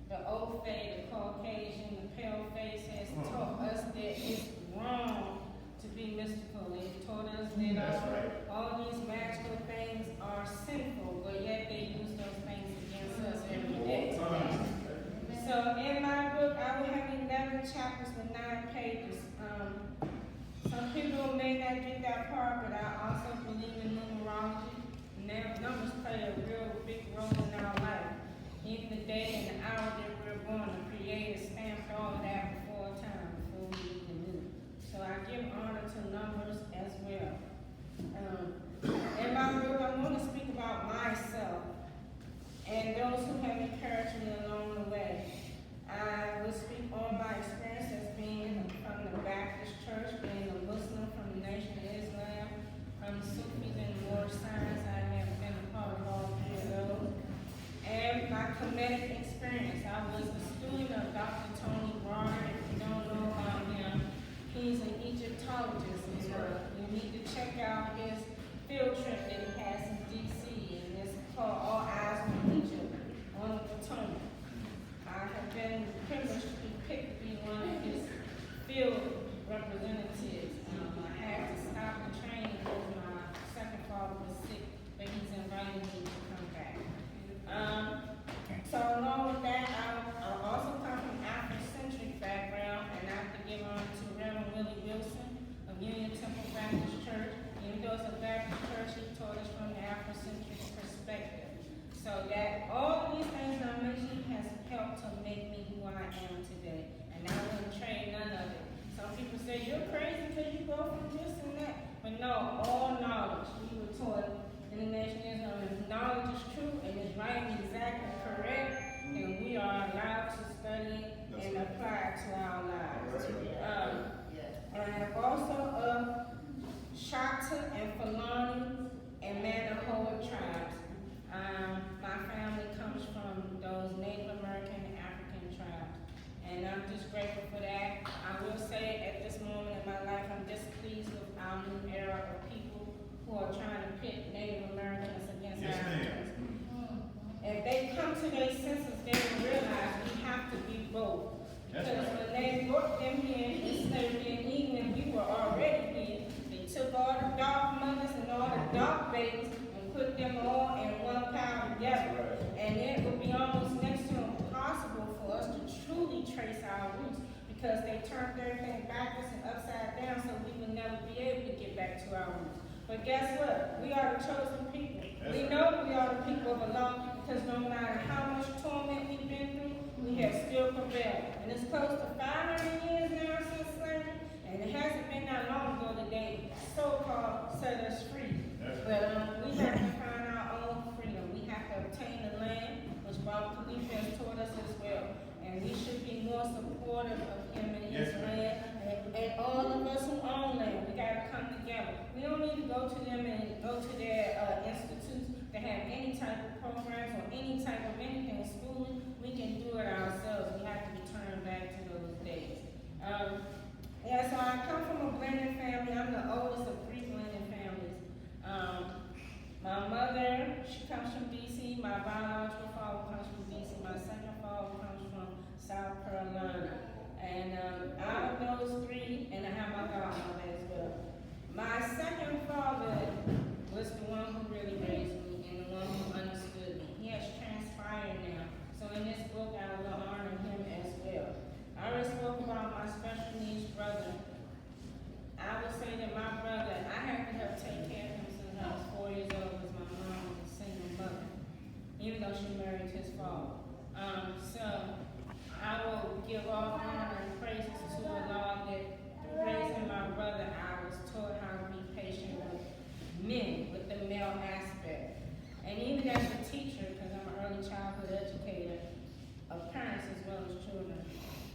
the old faith, the Caucasian, the pale face has taught us that it's wrong to be mystical. They taught us that all these magical things are sinful, but yet they use those things against us prophetic experience. I was a student of Dr. Tony Broderick. If you don't know about him, he's an Egyptologist. And you need to check out his field trip that he has in D.C. and it's called All Eyes on Egypt on the Potomac. I have been privileged to be picked to be one of his field representatives. I had to stop the training because my second father was sick, but he's invited me to come back. So along with that, I also come from Afrocentric background, and I have to give on to Reverend Willie Wilson of Union Temple Baptist Church. Even though it's a Baptist church, he taught us from the Afrocentric perspective. So that all of these things I mentioned has helped to make me who I am today, and I wouldn't trade none of it. Some people say you're crazy because you go from this and that, but no, all knowledge. We were taught in the Nation Islam, if knowledge is true and is right and exactly correct, then we are allowed to study and apply it to our lives. And I have also Shata and Fulani and Manahoa tribes. My family comes from those Native American and African tribes, and I'm just grateful for that. I will say at this moment in my life, I'm displeased with our new era of people who are trying to pit Native Americans against Africans. If they come to their senses, they will realize we have to be both. Because when they brought them here in slavery, and even if we were already here, they took all the dark mothers and all the dark babies and put them all in one pile together. And it would be almost next to impossible for us to truly trace our roots because they turned everything backwards and upside down so we would never be able to get back to our roots. But guess what? We are the chosen people. We know we are the people of Allah because no matter how much torment we've been through, we have still prevailed. And it's close to 500 years now since slavery, and it hasn't been that long ago that they so-called set us free. But we have to find our own freedom. We have to obtain the land, which Bob Khalifa has taught us as well. And we should be more supportive of him and his land. And all of us who own land, we got to come together. We don't need to go to them and go to their institutes to have any type of programs or any type of anything schooling. We can do it ourselves. We have to return back to those days. So I come from a blended family. I'm the oldest of 3 blended families. My mother, she comes from D.C. My biological father comes from D.C. My second father comes from South Carolina. And out of those 3, and I have my godmother as well. My second father was the one who really raised me and the one who understood me. He has transpired now. So in this book, I will honor him as well. I already spoke about my special needs brother. I would say that my brother, I had to help take care of him since I was 4 years old because my mom was a single mother, even though she married his father. So I will give all honor and praises to Allah that through raising my brother, I was taught how to be patient with men, with the male aspect. And even as a teacher, because I'm an early childhood educator of parents as well as children,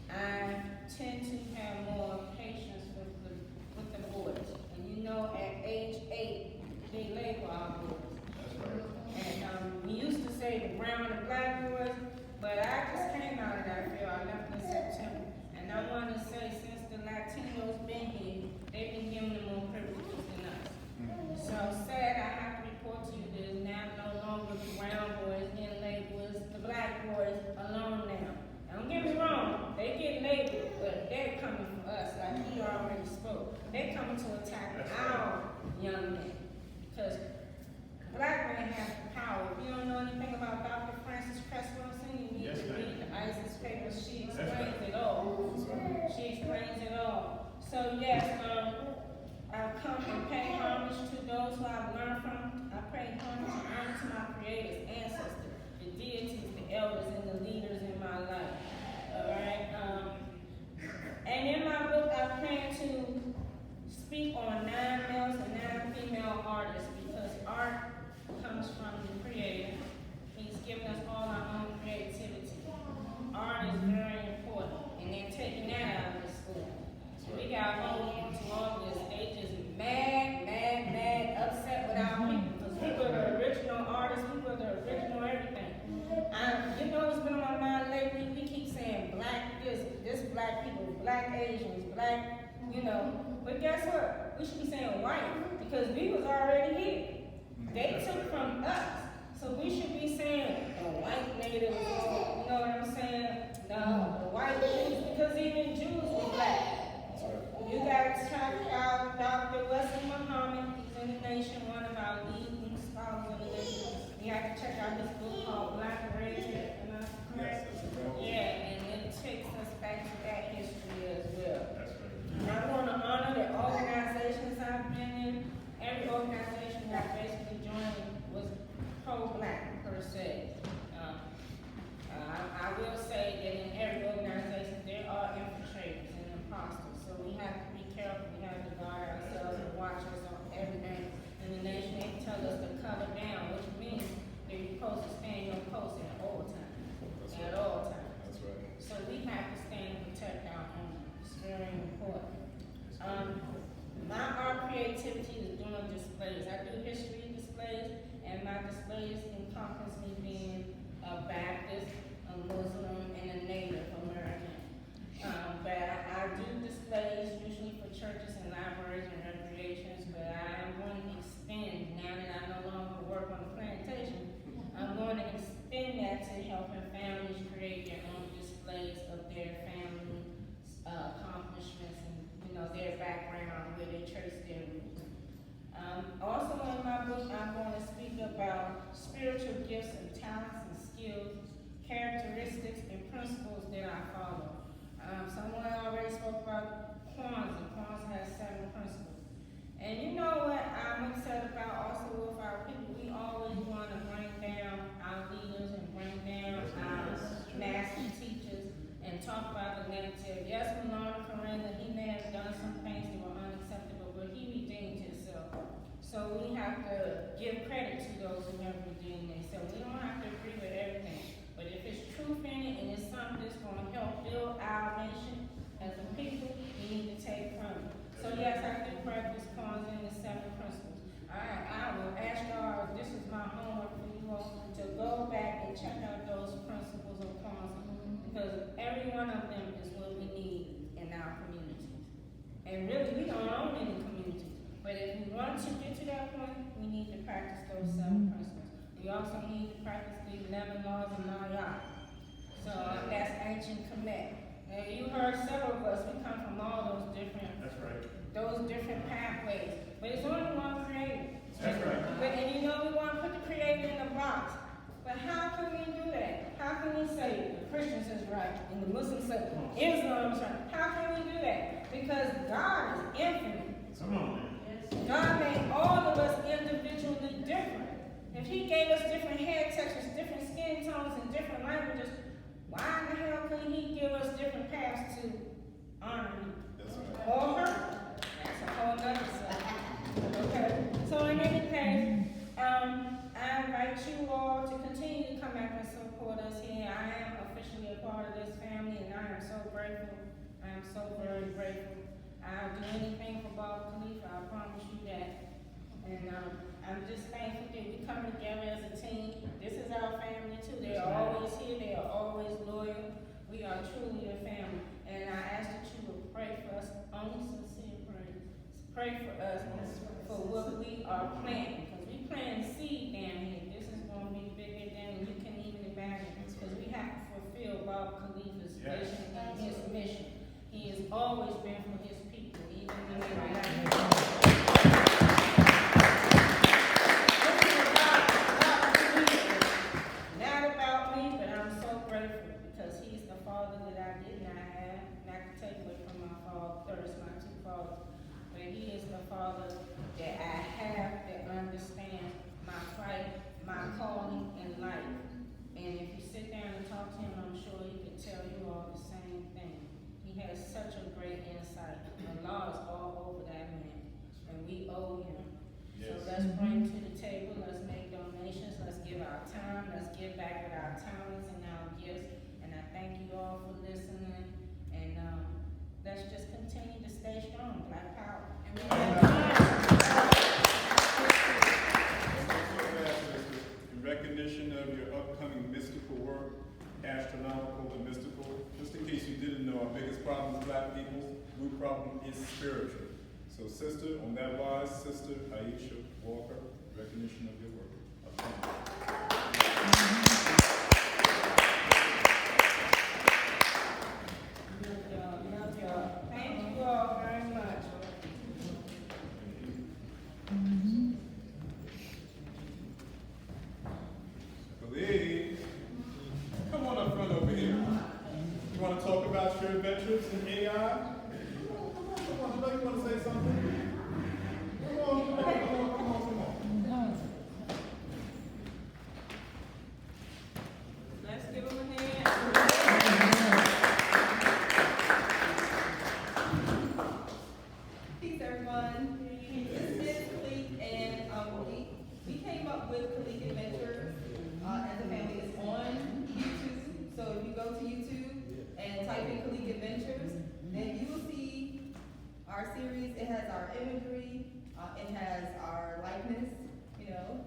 I tend to have more patience with the boys. And you know, at age 8, they label our boys. And we used to say the brown and the black boys, but I just came out of that field. I left in September. And I want to say, since the Latinos been here, they've been given them more privileges than us. So sad I have to report to you that now no longer the brown boys getting labeled as the black boys alone now. Now, don't get me wrong, they get labeled, but they're coming for us, like he already spoke. They're coming to attack our young men. Because black men have the power. If you don't know anything about Dr. Frances Cress Welsing, you need to read the ISIS papers. She explains it all. She explains it all. So yes, I've come and pay homage to those who I've learned from. I pay homage and honor to my creators, ancestors, the deities, the elders, and the leaders in my life. Alright? And in my book, I plan to speak on 9 males and 9 female artists because art comes from the Creator. He's given us all our own creativity. Art is very important, and they're taking that out of the school. So we got to hold on to all this. They just mad, upset with our people because we were the original artists, we were the you know. But guess what? We should be saying white, because we was already here. They took from us. So we should be saying the white native, you know what I'm saying? No, the white Jews, because even Jews were black. You got to check out Dr. Wesley Muhammad. He's in the nation, one of our leading scholars in the nation. You have to check out this book called Black Arabia. Am I correct? Yeah, and it takes us back to that history as well. I want to honor the organizations I've been in. Every organization that basically joined was pro-black per se. I will say that in every organization there are infiltrators and imposters, so we have to be careful. We have to guard ourselves and watch us on everything in the nation. They tell us to cover down, which means that you're supposed to stand your post at all times. At all times. That's right. So we have to stand and protect our own. It's very important. Our creativity is doing displays. I do history displays, and my displays encompass me being a Baptist, a Muslim, and a Native American. But I do displays usually for churches and libraries and recreations, but I am going to extend, now that I no longer work on the plantation, I'm going to extend that to helping families create their own displays of their family accomplishments and, you know, their background, where they trace their roots. Also in my book, I'm going to speak about spiritual gifts and talents and skills, characteristics and principles that I follow. Someone already spoke about Kwanzaa. Kwanzaa has 7 principles. And you know what I'm upset about also with our people? We always want to bring down our leaders and bring down our master teachers and talk about the negative. Yes, Malona Corenda, he may have done some things that were unacceptable, but he redeemed himself. So we have to give credit to those who have redeemed themselves. We don't have to agree with everything. But if it's truth in it and it's something that's going to help build our nation as a people, we need to take from it. So yes, I do practice Kwanzaa and the 7 principles. I will ask y'all, this is my homework for you all, to go back and check out those principles of Kwanzaa, because every one of them is what we need in our communities. And really, we don't own any communities. But if we want to get to that point, we need to practice those 7 principles. We also need to practice the 11 laws of Nayar. So that's ancient Kemet. Now you heard several of us, we come from all those different, those different pathways. But it's only one creator. That's right. But, and you know we want to put the creator in a box. But how can we do that? How can we say the Christians is right and the Muslims say Islam is right? How can we do that? Because God is infinite. Come on. God made all of us individually different. If he gave us different hair textures, different skin tones, and different languages, why in the hell couldn't he give us different paths to honor him? Or her? That's a whole nother subject. Okay. So in any case, I invite you all to continue to come back and support us here. I am officially a part of this family, and I am so grateful. I am so very grateful. I'll do anything for Baba Khalifa, I promise you that. And I'm just thankful that we come together as a team. This is our family too. They are always here. They are always loyal. We are truly a family. And I ask that you would pray for us, only sincere prayers. Pray for us for what we are planting. Because we plant seed down here. This is going to be bigger than you can even imagine. Because we have to fulfill Baba Khalifa's vision and his mission. He has always been for his people, even when they were not. Father that I have that understands my fight, my calling in life. And if you sit down and talk to him, I'm sure he could tell you all the same thing. He has such a great insight. The law is all over that man, and we owe him. Yes. So let's bring to the table, let's make donations, let's give our time, let's give back with our talents and our gifts. And I thank you all for listening. And let's just continue to stay strong. Black power. In recognition of your upcoming mystical work, astronomical and mystical, just in case you didn't know, our biggest problem as black people root problem is spiritual. So sister, on that wise, Sister Aisha Walker, recognition of your work. Thank you all very much. Khalid, come on up front over here. You want to talk about your adventures in AI? Come on, I know you want to say something. Come on. Let's give them a hand. Peace, everyone. This is Kalik, and we came up with Kalik Adventures as a family. It's on YouTube, so if you go to YouTube and type in Kalik Adventures, then you will see our series. It has our imagery, it has our likeness,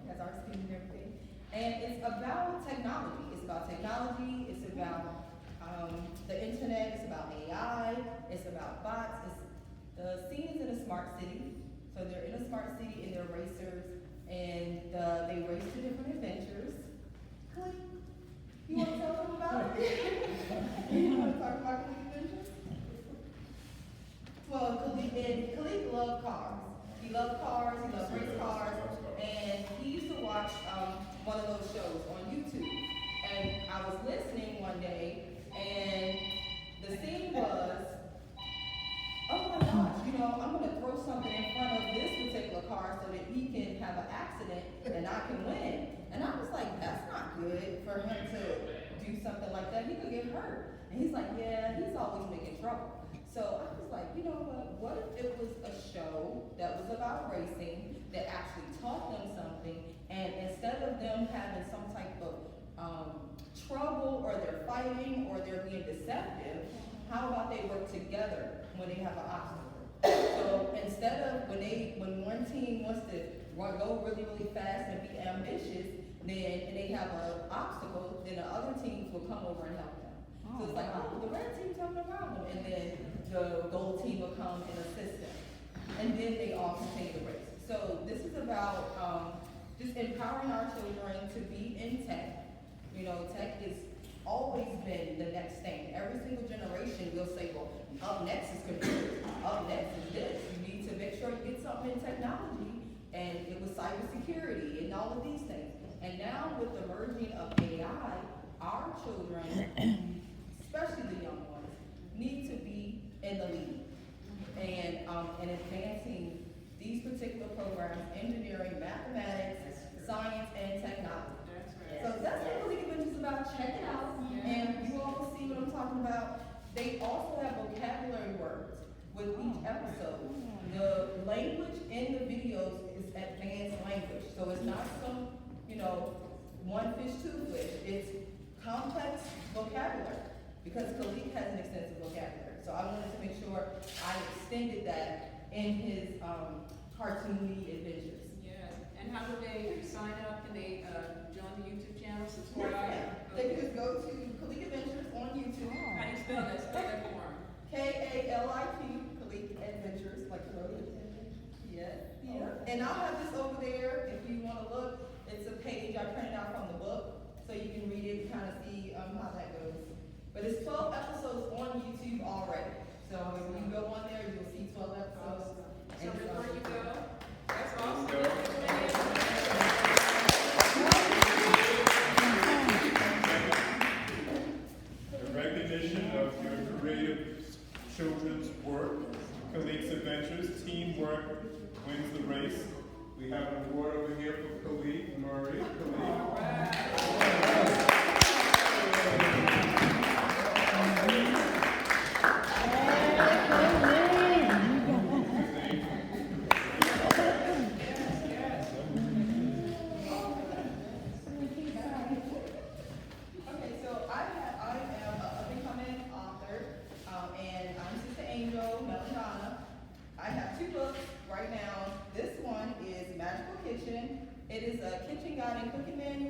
has our skin and everything. And it's about technology. It's about technology, it's about the internet, it's about AI, it's about bots. The scene is in a smart city. So they're in a smart city and they're racers, and they race to different adventures. Kalik, you want to tell them about it? You want to talk about Kalik Adventures? Well, Kalik loved cars. He loved cars, he loved race cars, and he used to watch one of those shows on YouTube. And I was listening one day, and the scene was, oh my gosh, I'm gonna throw something in front of this particular car so that he can have an accident and I can win. And I was like, that's not good for him to do something like that. He could get hurt. And he's like, yeah, he's always making trouble. So I was like, you know what if it was a show that was about racing that actually taught them something, and instead of them having some type of trouble, or they're fighting, or they're being deceptive, how about they work together when they have an obstacle? So instead of when one team wants to go really, really fast and be ambitious, and they have an obstacle, then the other teams will come over and help them. So it's like, oh, the red team's having a problem, and then the gold team will come and assist them. And then they all continue the race. So this is about just empowering our children to be in tech. Tech has always been the next thing. Every single generation will say, well, up next is computers, up next is this. You need to make sure you get something in technology, and it was cybersecurity and all of these things. And now with the merging of AI, our children, especially the young ones, need to be in the lead and advancing these particular programs, engineering, mathematics, science, and technology. So that's what Kalik Adventures is about. Check it out, and you all will see what I'm talking about. They also have vocabulary words with each episode. The language in the videos is advanced language, so it's not some, one fish, two fish. It's complex vocabulary, because Kalik has an extensive vocabulary. So I wanted to make sure I extended that in his cartoony adventures. Yes, and how do they sign up? Can they join the YouTube channel, subscribe? Yeah. They can just go to Kalik Adventures on YouTube. How do you spell that? Spell that for them. K-A-L-I-Q, Kalik Adventures, like Kalik. Yeah. And I'll have this over there if you want to look. It's a page I printed out from the book, so you can read it and kind of see how that goes. But it's 12 episodes on YouTube already. So if you go on there, you'll see 12 episodes. So before you go, that's awesome. The recognition of your creative children's work, Kalik's Adventures, teamwork wins the race. We have an award over here for Kalik Murray. Okay, so I am a up-and-coming author, and I'm Sister Angel Melandana. I have 2 books right now. This one is Magical Kitchen. It is a kitchen guide and cooking manual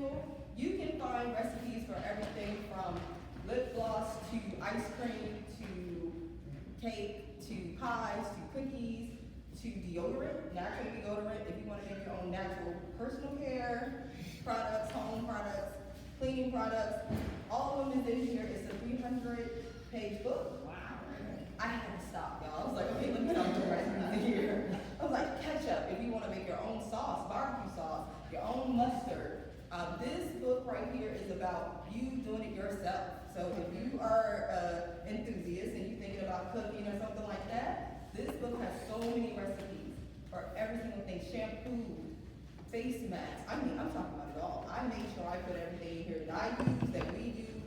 to deodorant, natural deodorant, if you wanna make your own natural personal care products, home products, cleaning products, all of them is in here. It's a 300-page book. Wow. I had to stop, y'all. I was like, okay, let me stop the rest of here. I was like, ketchup, if you wanna make your own sauce, barbecue sauce, your own mustard. This book right here is about you doing it yourself. So if you are an enthusiast and you're thinking about cooking or something like that, this book has so many recipes for every single thing. Shampoo, face masks. I mean, I'm talking about it all. I make sure I put everything in here that I use, that we use,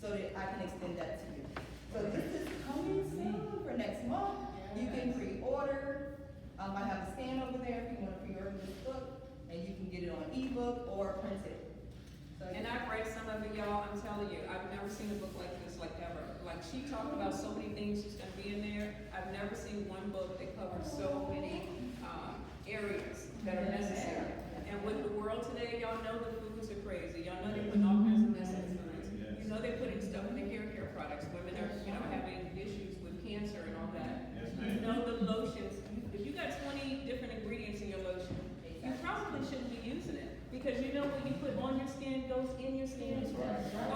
so that I can extend that to you. So this is coming soon for next month. You can pre-order. I have a scan over there if you want to pre-order this book, and you can get it on ebook or print it. So, And I've read some of it, y'all. I'm telling you, I've never seen a book like this, like ever. Like she talked about so many things she's gonna be in there. I've never seen one book that covers so many areas that are necessary. And with the world today, y'all know the foods are crazy. Y'all know they're putting all kinds of mess in foods. You know they're putting stuff in the hair care products. Women are, having issues with cancer and all that. You know the lotions. If you got 20 different ingredients in your lotion, you probably shouldn't be using it. Because you know what you put on your skin goes in your skin.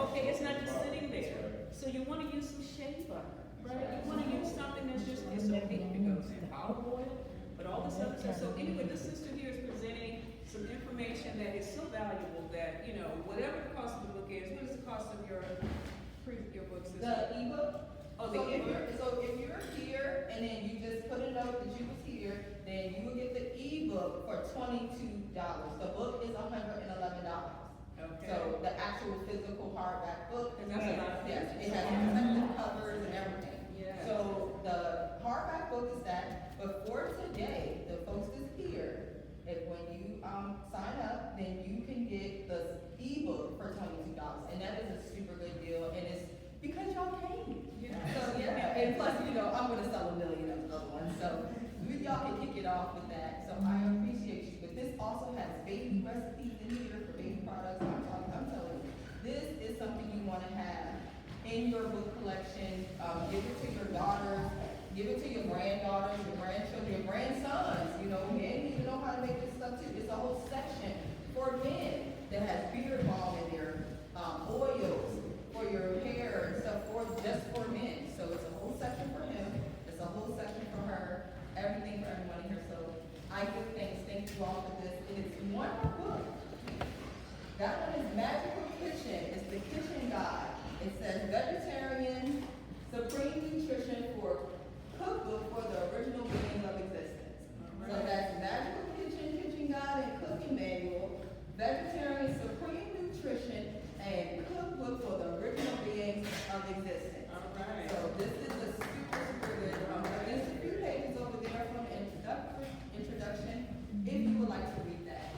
Okay, it's not just sitting there. So you want to use some shea butter, right? You want to use something that's just, it's okay if it goes in olive oil, but all this other stuff. So anyway, this sister here is presenting some information that is so valuable that, whatever the cost of the book is, what is the cost of your book, sister? the ebook. Oh, the ebook. So if you're here and then you just put a note that you was here, then you will get the ebook for $22. The book is $111. Okay. So the actual physical hardback book, And that's a lot of yes, pages. it has protective covers and everything. Yes. So the hardback book is that, but for today, the folks that's here, if when you sign up, then you can get the ebook for $22, and that is a super good deal, and it's because y'all came. Yes. So yeah, and plus, I'm gonna sell 1 million of the other ones, so y'all can kick it off with that. So I appreciate you, but this also has baby recipes in here for baby products. I'm telling you, this is something you want to have in your book collection. Give it to your daughters, give it to your granddaughters, your grandchildren, your grandsons. Men need to know how to make this stuff too. It's a whole section for men that has beard balm in there, oils for your hair and stuff just for men. So it's a whole section for him. It's a whole section for her. Everything for everyone here. So I give thanks. Thank you all for this. It is one more book. That one is Magical Kitchen. It's the kitchen guide. It says vegetarian, supreme nutrition for cookbook for the original beginning of existence. So that's Magical Kitchen guide and cooking manual, vegetarian, supreme nutrition, and cookbook for the original beings of existence. All right. So this is a super, super good. There's a few pages over there from introduction, if you would like to read that.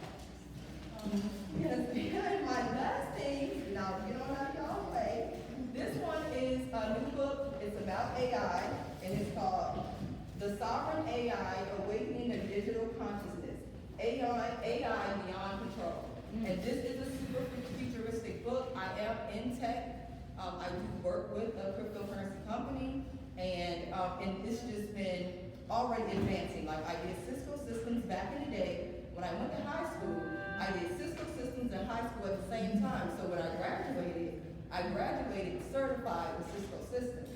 Yes, and my last thing, now get on out of y'all way. This one is a new book. It's about AI, and it's called The Sovereign AI: Awakening a Digital Consciousness. AI Beyond Control. And this is a super futuristic book. I am in tech. I do work with a cryptocurrency company, and it's just been already advancing. Like I did Cisco Systems back in the day. When I went to high school, I did Cisco Systems in high school at the same time. So when I graduated certified with Cisco Systems.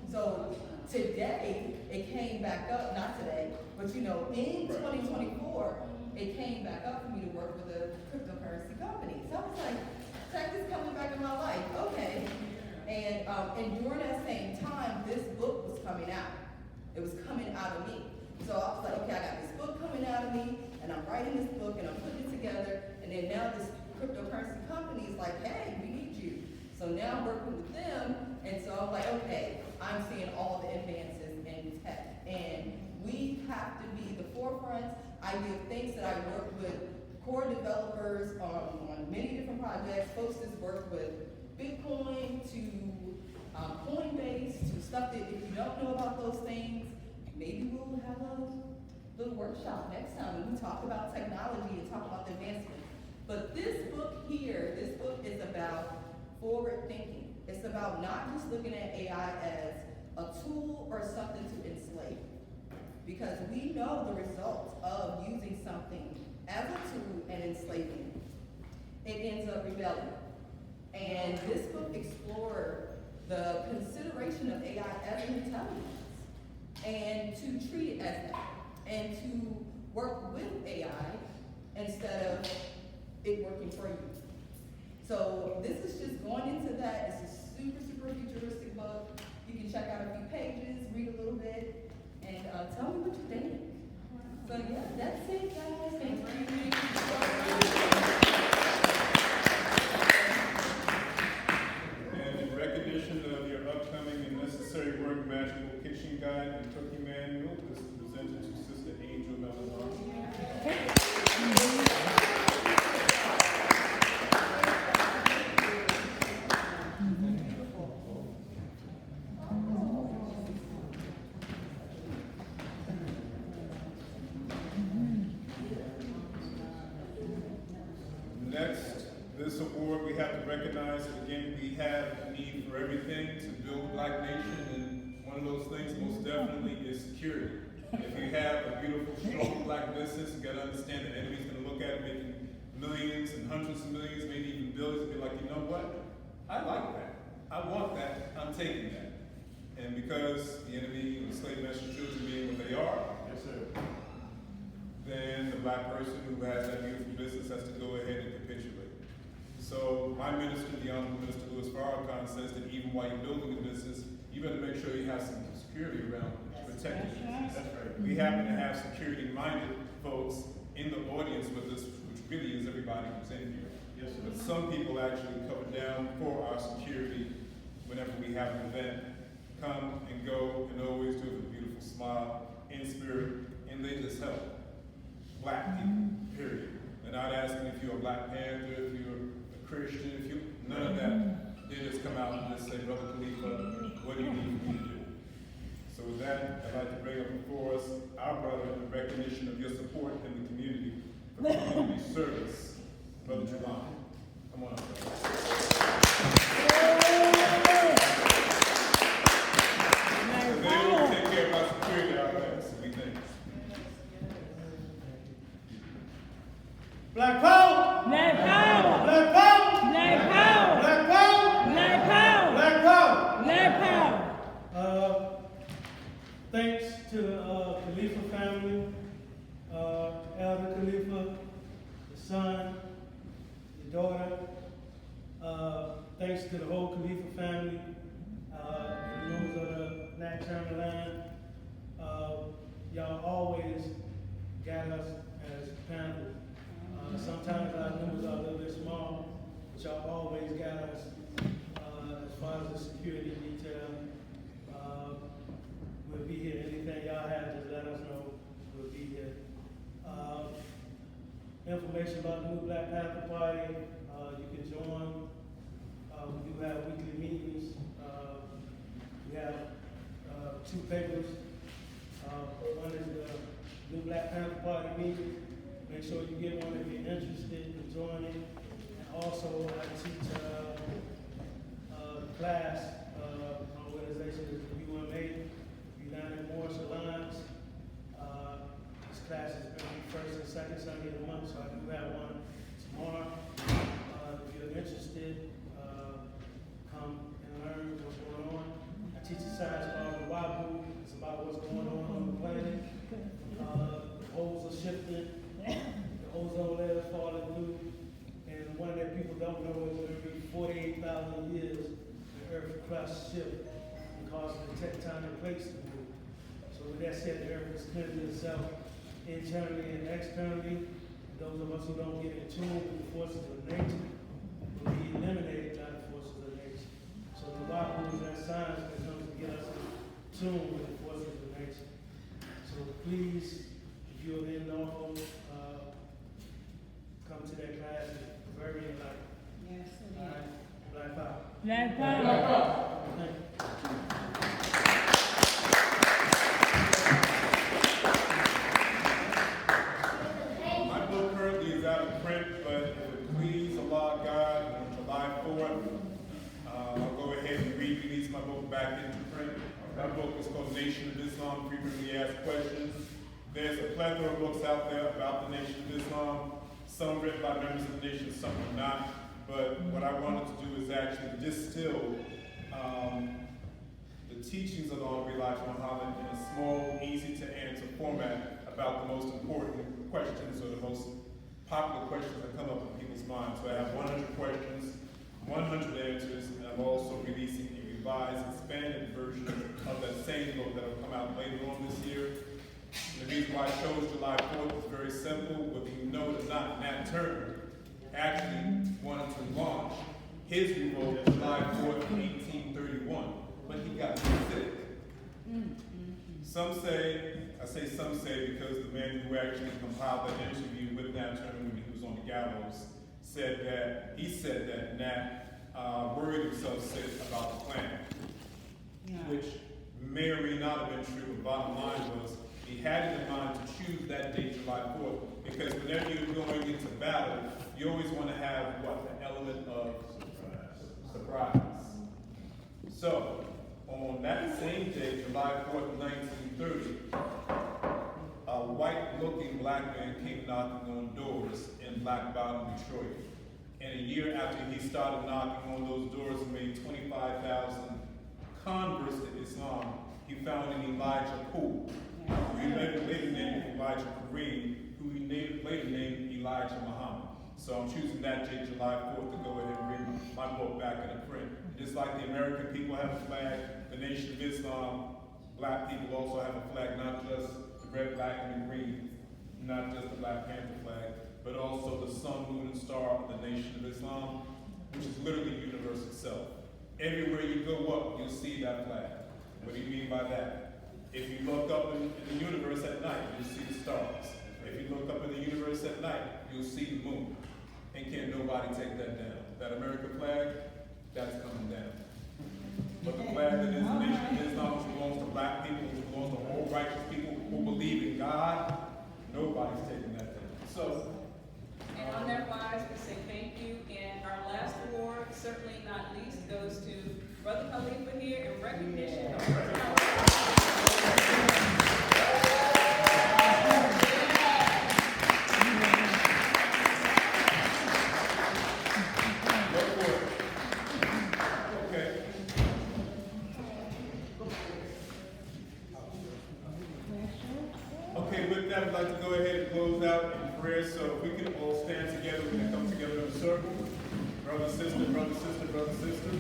So today, it came back up, not today, but in 2024, it came back up for me to work with a cryptocurrency company. So I was like, tech is coming back in my life, okay. And during that same time, this book was coming out. It was coming out of me. So I was like, okay, I got this book coming out of me, and I'm writing this book, and I'm putting it together, and then now this cryptocurrency company is like, hey, we need you. So now I'm working with them, and so I'm like, okay, I'm seeing all the advances in tech, and we have to be the forefront. I give thanks that I work with core developers on many different projects. Folks that's worked with Bitcoin to Coinbase to stuff that if you don't know about those things, maybe we'll have a little workshop next time when we talk about technology and talk about the advancements. But this book here, this book is about forward thinking. It's about not just looking at AI as a tool or something to enslave. because we know the results of using something as a tool and enslaving it. It ends up rebelling. And this book explored the consideration of AI as an intelligence, and to treat it as that, and to work with AI instead of it working for you. So this is just going into that. It's a super, super futuristic book. You can check out a few pages, read a little bit, and tell me what you think. So yeah, that's it, guys. Thanks for having me. And in recognition of your upcoming and necessary work, Magical Kitchen Guide and Cooking Manual, this is presented to Sister Angel Melanie. Next, this award we have to recognize that again we have a need for everything to build a Black nation, and one of those things most definitely is security. If you have a beautiful, strong Black business, you gotta understand the enemy's gonna look at it making millions and hundreds of millions, maybe even billions, and be like, you know what? I like that. I want that. I'm taking that. And because the enemy and the slave master children being what they are, yes sir, then the Black person who has that beautiful business has to go ahead and capitulate. So my minister, the Honorable Minister Louis Farrakhan, says that even while you're building a business, you better make sure you have some security around to protect your business. That's right. We happen to have security-minded folks in the audience with us, which really is everybody who's in here. Yes, sir. But some people actually cover down for our security whenever we have an event. Come and go and always do it with a beautiful smile, in spirit, and they just help Black people, period. They're not asking if you're a Black Panther, if you're a Christian, if you, none of that. They just come out and just say, Brother Khalifa, what do you need for me to do? So with that, I'd like to bring up before us our brother in recognition of your support in the community for community service, Brother Javon. Come on up, brother. They will take care of our security out there, so we think. Black power! Black power! Black power! Black power! Black power! Black power! Black power! Black power! Thanks to the Khalifa family, Elder Khalifa, the son, the daughter. Thanks to the whole Khalifa family, the members of the Nat Turner line. Y'all always got us as panel. Sometimes our numbers are a little bit small, but y'all always got us as far as the security detail. We'll be here. Anything y'all have, just let us know. We'll be here. Information about the new Black Panther Party, you can join. We do have weekly meetings. We have 2 papers. One is the new Black Panther Party meeting. Make sure you get one if you're interested in joining. And also, I teach class. My organization is the UMA, United Morris Alliance. This class is going to be first and second Sunday of the month, so I do have one tomorrow. If you're interested, come and learn what's going on. I teach a science called the WABU. It's about what's going on the planet. The poles are shifting. The ozone layer is falling through, and one that people don't know is every 48,000 years, the Earth crust shift and causes the tectonic plates to move. So with that said, the Earth is cleansing itself internally and externally. And those of us who don't get in tune with the forces of nature will be eliminated by the forces of nature. So the Bible is that science that comes to get us in tune with the forces of nature. So please, if you're in Norfolk, come to that class. It's very enlightening. Yes, it is. Black power. Black power. Black power. Thank you. My book currently is out of print, but if it please Allah God, on July 4th, I'll go ahead and re-release my book back into print. That book is called Nation of Islam, Frequently Asked Questions. There's a plethora of books out there about the Nation of Islam. Some written by members of the nation, some are not. But what I wanted to do is actually distill the teachings of the Honorable Elijah Muhammad in a small, easy-to-answer format about the most important questions or the most popular questions that come up in people's minds. So I have 100 questions, 100 answers, and I'm also releasing a revised, expanded version of that same book that will come out later on this year. And the reason why I chose July 4th is very simple. Whether you know it or not, Nat Turner actually wanted to launch his revolt July 4th, 1831, but he got sick. Some say, I say some say because the man who actually compiled that interview with Nat Turner when he was on the gallows said that Nat worried himself sick about the plan, which may or may not have been true. The bottom line was he had it in mind to choose that date, July 4th, because whenever you're going into battle, you always want to have what? An element of surprise. So, on that same day, July 4th, 1930, a white-looking black man came knocking on doors in Black Bottom, Detroit. And a year after he started knocking on those doors and made 25,000 converts to Islam, he found an Elijah Poole, who he later named Elijah Kareem, who he later named Elijah Muhammad. So I'm choosing that date, July 4th, to go ahead and bring my book back in a print. Just like the American people have a flag, the Nation of Islam, black people also have a flag, not just the red, black, and the green, not just the Black Panther flag, but also the sun, moon, and star of the Nation of Islam, which is literally the universe itself. Everywhere you go up, you'll see that flag. What do you mean by that? If you look up in the universe at night, you'll see the stars. If you look up in the universe at night, you'll see the moon. And can't nobody take that down. That American flag, that's coming down. But the flag that is the Nation of Islam, which belongs to black people, which belongs to all righteous people who believe in God, nobody's taking that down. So, and on that wise, we say thank you. And our last award, certainly not least, goes to Brother Khalifa here in recognition of okay, with that, I'd like to go ahead and close out in prayer. So if we can all stand together, we can come together in a circle. Brother, sister, brother, sister, brother, sister.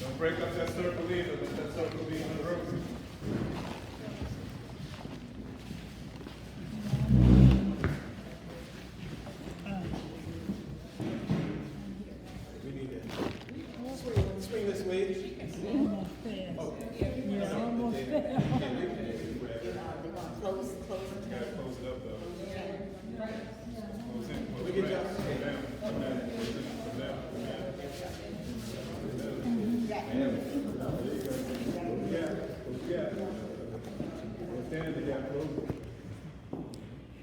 Don't break up that circle either. Let that circle be in the room. We need that. Swing this way. Almost there. Oh. Yeah, almost there. Close. You gotta close it up though. Close it. Close We it. can just- Come down. Come down. Come down. Come down. Yeah. Stand at the gap, close it.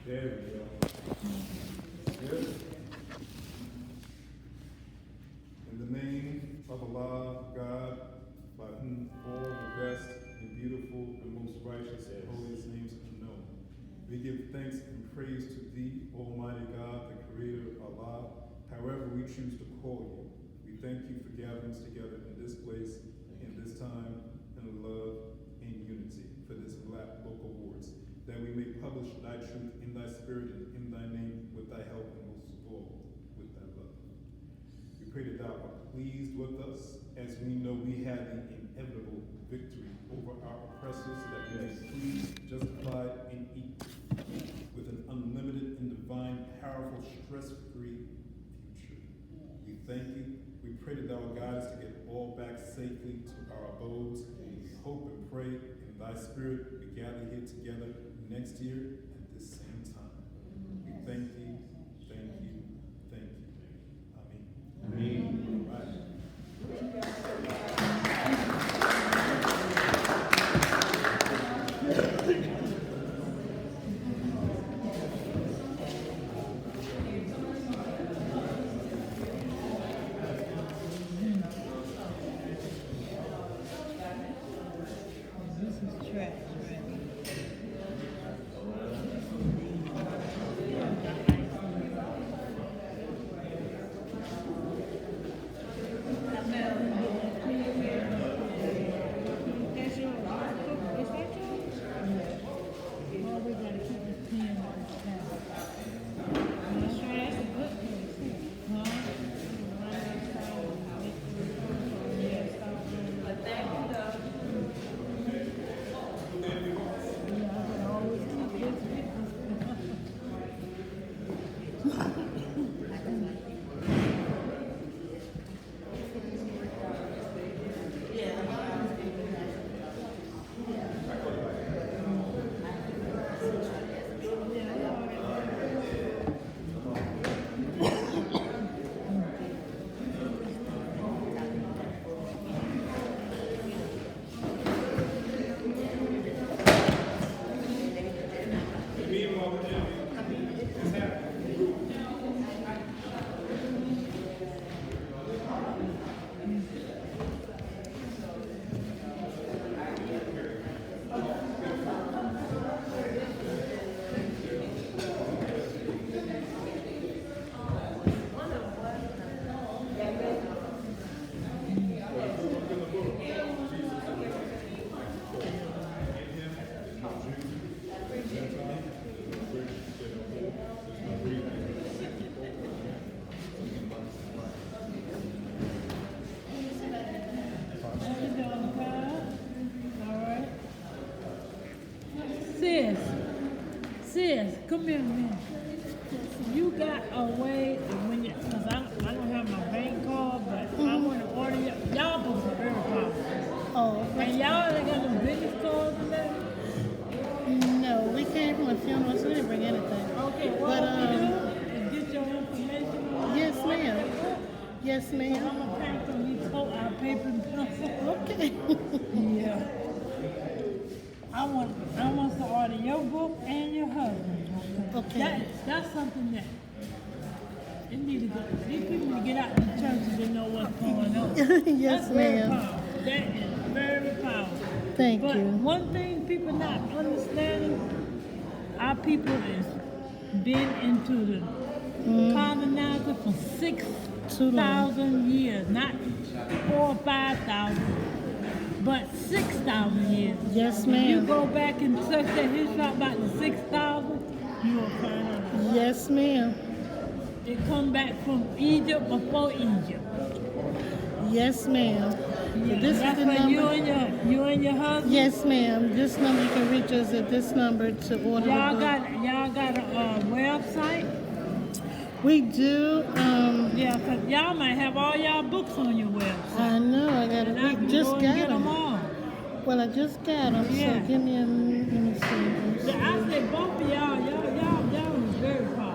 There we go. Good. In the name of Allah, God, by whom all the best and beautiful and most righteous and holiest names are known. We give thanks and praise to Thee, Almighty God, the Creator, Allah, however we choose to call You. We thank You for gathering us together in this place, in this time, in love and unity for this Black Book Awards, that we may publish Thy truth in Thy spirit and in Thy name with Thy help and most of all, with Thy love. We pray that Thou art pleased with us as we know we have the inevitable victory over our oppressors, that we may please, justified, and equal with an unlimited and divine, powerful, stress-free future. We thank You. We pray that Thou will guide us to get all back safely to our abodes. We hope and pray in Thy spirit we gather here together next year at this same time. We thank Thee, thank You, thank You. Amen. All right. sis, come here a minute. You got a way of when you, cause I don't have my bank card, but I want to order y'all books are very powerful. Oh, And y'all ain't got no business cards in there? no, we came from a funeral, so we didn't bring anything. Okay, But, what we do is get your information on yes, ma'am. Yes, I'm ma'am. gonna pack some of these our paper and pencil. Okay. Yeah. I want to order your book and your husband. Okay. That's something that it need to go. These people need to get out to churches and know what's going on. Yes, That's very ma'am. powerful. That is very powerful. Thank But you. one thing people not understanding, our people is been into the colonizer for 6,000 years, not 4,000 or 5,000, but 6,000 years. Yes, If you ma'am. go back and search that history about the 6,000, you will find out. Yes, ma'am. It come back from Egypt before Egypt. Yes, ma'am. Yeah, This is that's the where number. you and your husband. Yes, ma'am. This number, you can reach us at this number to order Y'all the book. got a website? We do. Yeah, 'cause y'all might have all y'all books on your website. I know. I got And I it. can We just go and got get them them. all. Well, I just got them. Yeah. So give me a. Let me see. I said both of y'all is very powerful.